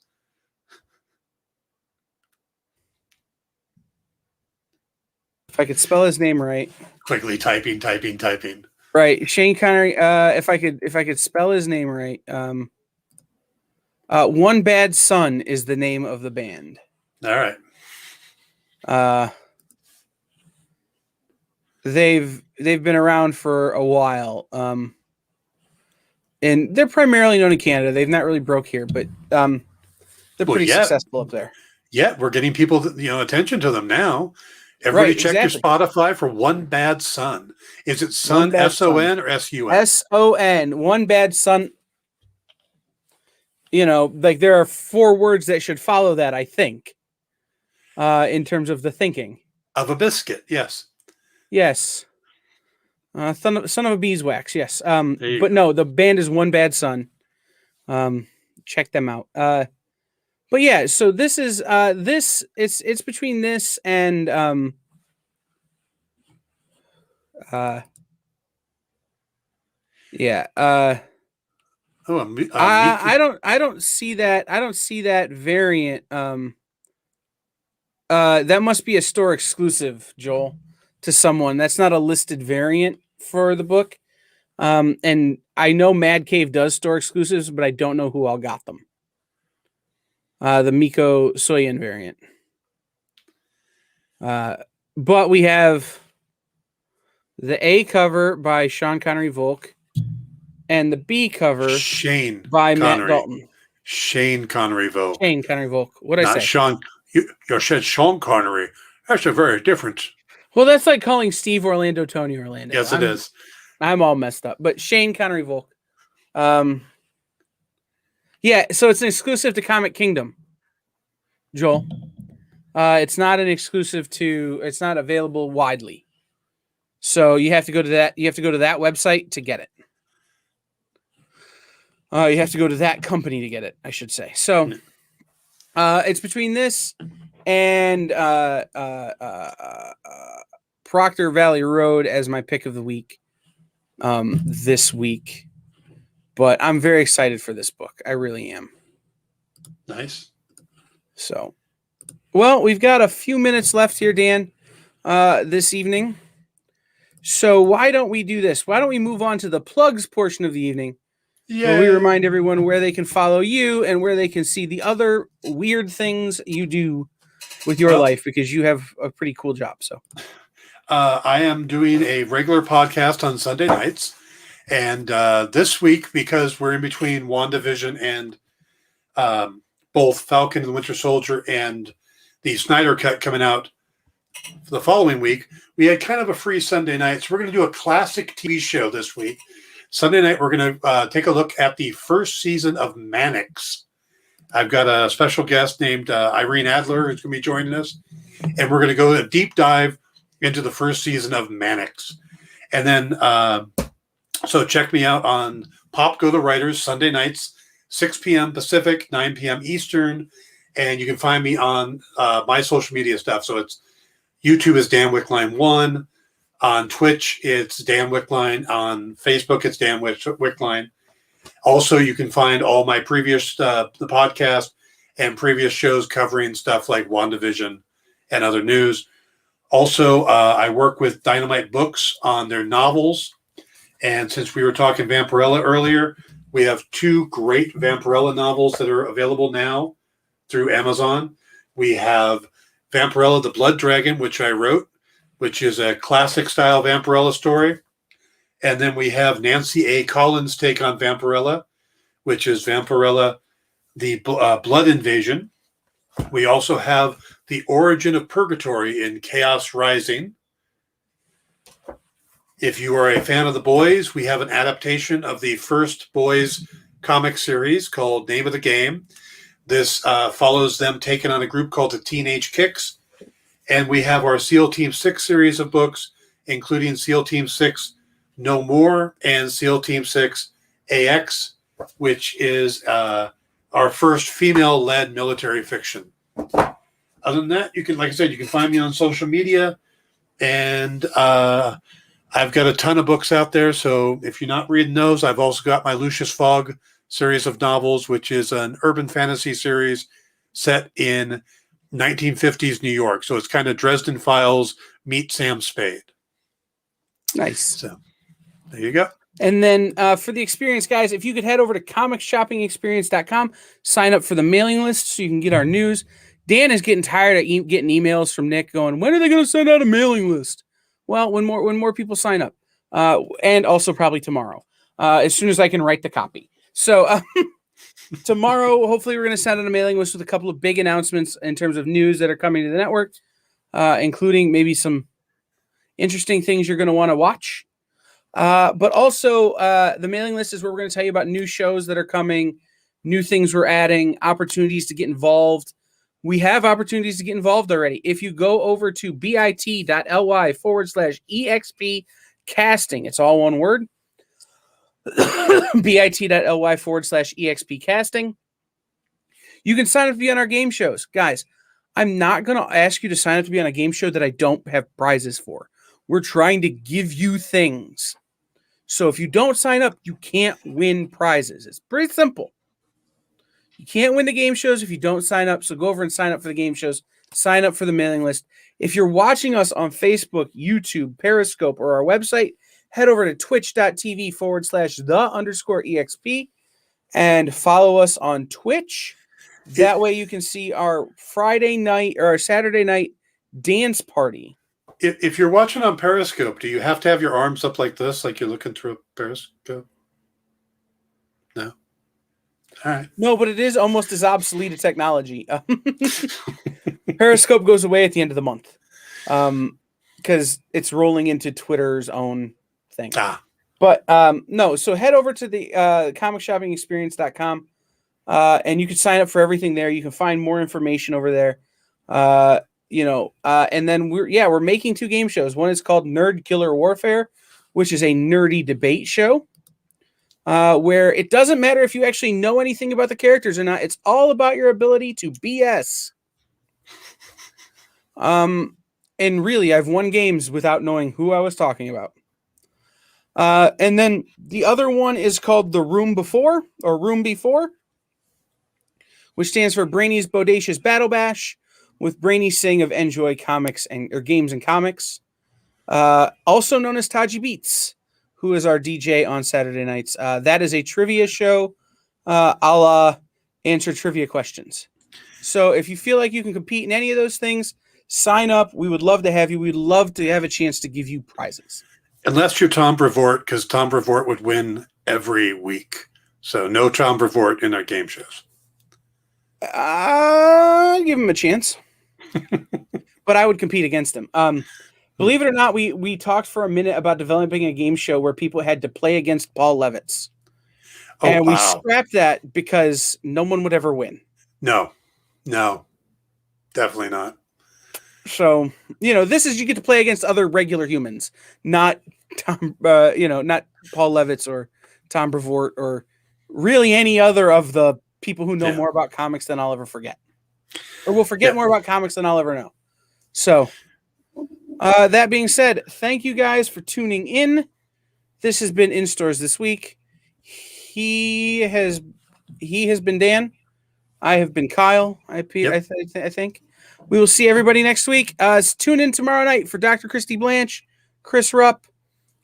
If I could spell his name right. Quickly typing. Right, Shane Connery. If I could spell his name right. One Bad Son is the name of the band. All right. They've been around for a while. And they're primarily known in Canada. They've not really broke here, but they're pretty successful up there. Yeah, we're getting people attention to them now. Everybody check your Spotify for One Bad Son. Is it Son, S-O-N or S-U-N? S-O-N, One Bad Son. There are 4 words that should follow that, I think, in terms of the thinking. Of a biscuit, yes. Yes. Son of a beeswax, yes. But no, the band is One Bad Son. Check them out. But yeah, so this is it's between this and I don't see that variant. That must be a store exclusive, Joel, to someone. That's not a listed variant for the book. And I know Mad Cave does store exclusives, but I don't know who all got them. The Miko Soyen variant. But we have the A cover by Sean Connery Volk and the B cover Shane by Connery. Matt Dalton. Shane Connery Volk. Shane Connery Volk. What did I say? Sean. You said Sean Connery. That's a very different. Well, that's like calling Steve Orlando Tony Orlando. Yes, it is. I'm all messed up. But Shane Connery Volk. Yeah, so it's an exclusive to Comic Kingdom, Joel. It's not an exclusive to. It's not available widely. So you have to go to that. You have to go to that website to get it. You have to go to that company to get it, I should say. So it's between this and Proctor Valley Road as my pick of the week this week. But I'm very excited for this book. I really am. Nice. So, well, we've got a few minutes left here, Dan, this evening. So why don't we do this? Why don't we move on to the plugs portion of the evening? Where we remind everyone where they can follow you and where they can see the other weird things you do with your Well- life because you have a pretty cool job. So I am doing a regular podcast on Sunday nights. And this week, because we're in between WandaVision and both Falcon and the Winter Soldier and the Snyder Cut coming out for the following week, we had kind of a free Sunday night. So we're going to do a classic TV show this week. Sunday night, we're going to take a look at the first season of Mannix. I've got a special guest named Irene Adler who's going to be joining us. And we're going to go a deep dive into the first season of Mannix. And then, so check me out on Pop Go the Writers, Sunday nights, 6 p.m. Pacific, 9 p.m. Eastern. And you can find me on my social media stuff. So it's YouTube is Dan Wickline 1. On Twitch, it's Dan Wickline. On Facebook, it's Dan Wickline. Also, you can find all my previous the podcast and previous shows covering stuff like WandaVision and other news. Also, I work with Dynamite Books on their novels. And since we were talking Vampirella earlier, we have 2 great Vampirella novels that are available now through Amazon. We have Vampirella the Blood Dragon, which I wrote, which is a classic style Vampirella story. And then we have Nancy A. Collins' take on Vampirella, which is Vampirella the Blood Invasion. We also have The Origin of Purgatory in Chaos Rising. If you are a fan of The Boys, we have an adaptation of the first Boys comic series called Name of the Game. This follows them taking on a group called the Teenage Kicks. And we have our SEAL Team 6 series of books, including SEAL Team 6 No More and SEAL Team 6 AX, which is our first female-led military fiction. Other than that, you can, like I said, you can find me on social media, and I've got a ton of books out there. So if you're not reading those, I've also got my Lucius Fogg series of novels, which is an urban fantasy series set in 1950s New York. So it's kind of Dresden Files meet Sam Spade. nice. So there you go. And then for the experience, guys, if you could head over to comicshoppingexperience.com, sign up for the mailing list so you can get our news. Dan is getting tired of getting emails from Nick going, when are they going to send out a mailing list? Well, when more people sign up, and also probably tomorrow, as soon as I can write the copy. So tomorrow, hopefully, we're going to send out a mailing list with a couple of big announcements in terms of news that are coming to the network, including maybe some interesting things you're going to want to watch. But also, the mailing list is where we're going to tell you about new shows that are coming, new things we're adding, opportunities to get involved. We have opportunities to get involved already. If you go over to bit.ly/EXP casting, it's all one word, bit.ly/EXP casting, you can sign up to be on our game shows. Guys, I'm not going to ask you to sign up to be on a game show that I don't have prizes for. We're trying to give you things. So if you don't sign up, you can't win prizes. It's pretty simple. You can't win the game shows if you don't sign up. So go over and sign up for the game shows. Sign up for the mailing list. If you're watching us on Facebook, YouTube, Periscope, or our website, head over to twitch.tv/the_EXP and follow us on Twitch. That way you can see our Friday night or our Saturday night dance party. If you're watching on Periscope, do you have to have your arms up like this, like you're looking through a Periscope? No. All right. No, but it is almost as obsolete a technology. Periscope goes away at the end of the month because it's rolling into Twitter's own thing. But no, so head over to the comicshoppingexperience.com and you can sign up for everything there. You can find more information over there. And then we're making 2 game shows. One is called Nerd Killer Warfare, which is a nerdy debate show. Where it doesn't matter if you actually know anything about the characters or not. It's all about your ability to BS. And really, I've won games without knowing who I was talking about. And then the other one is called The Room Before, or Room Before, which stands for Brainy's Bodacious Battle Bash, with Brainy Singh of Enjoy Comics or Games and Comics, also known as Taji Beats, who is our DJ on Saturday nights. That is a trivia show. I'll answer trivia questions. So if you feel like you can compete in any of those things, sign up. We would love to have you. We'd love to have a chance to give you prizes. Unless you're Tom Brevoort, because Tom Brevoort would win every week. So no Tom Brevoort in our game shows. Give him a chance. But I would compete against him. Believe it or not, we talked for a minute about developing a game show where people had to play against Paul Levitz. Oh, and we wow. scrapped that because no one would ever win. No, definitely not. So, this is you get to play against other regular humans, not Tom, not Paul Levitz or Tom Brevoort or really any other of the people who know more about comics than I'll ever forget. Or will forget more about comics than I'll ever know. So, that being said, thank you guys for tuning in. This has been In Stores This Week. He has been Dan. I have been Kyle. I think. We will see everybody next week. Tune in tomorrow night for Dr. Christy Blanche, Chris Rupp,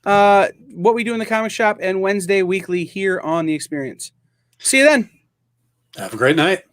What We Do in the Comic Shop, and Wednesday weekly here on The Experience. See you then. Have a great night.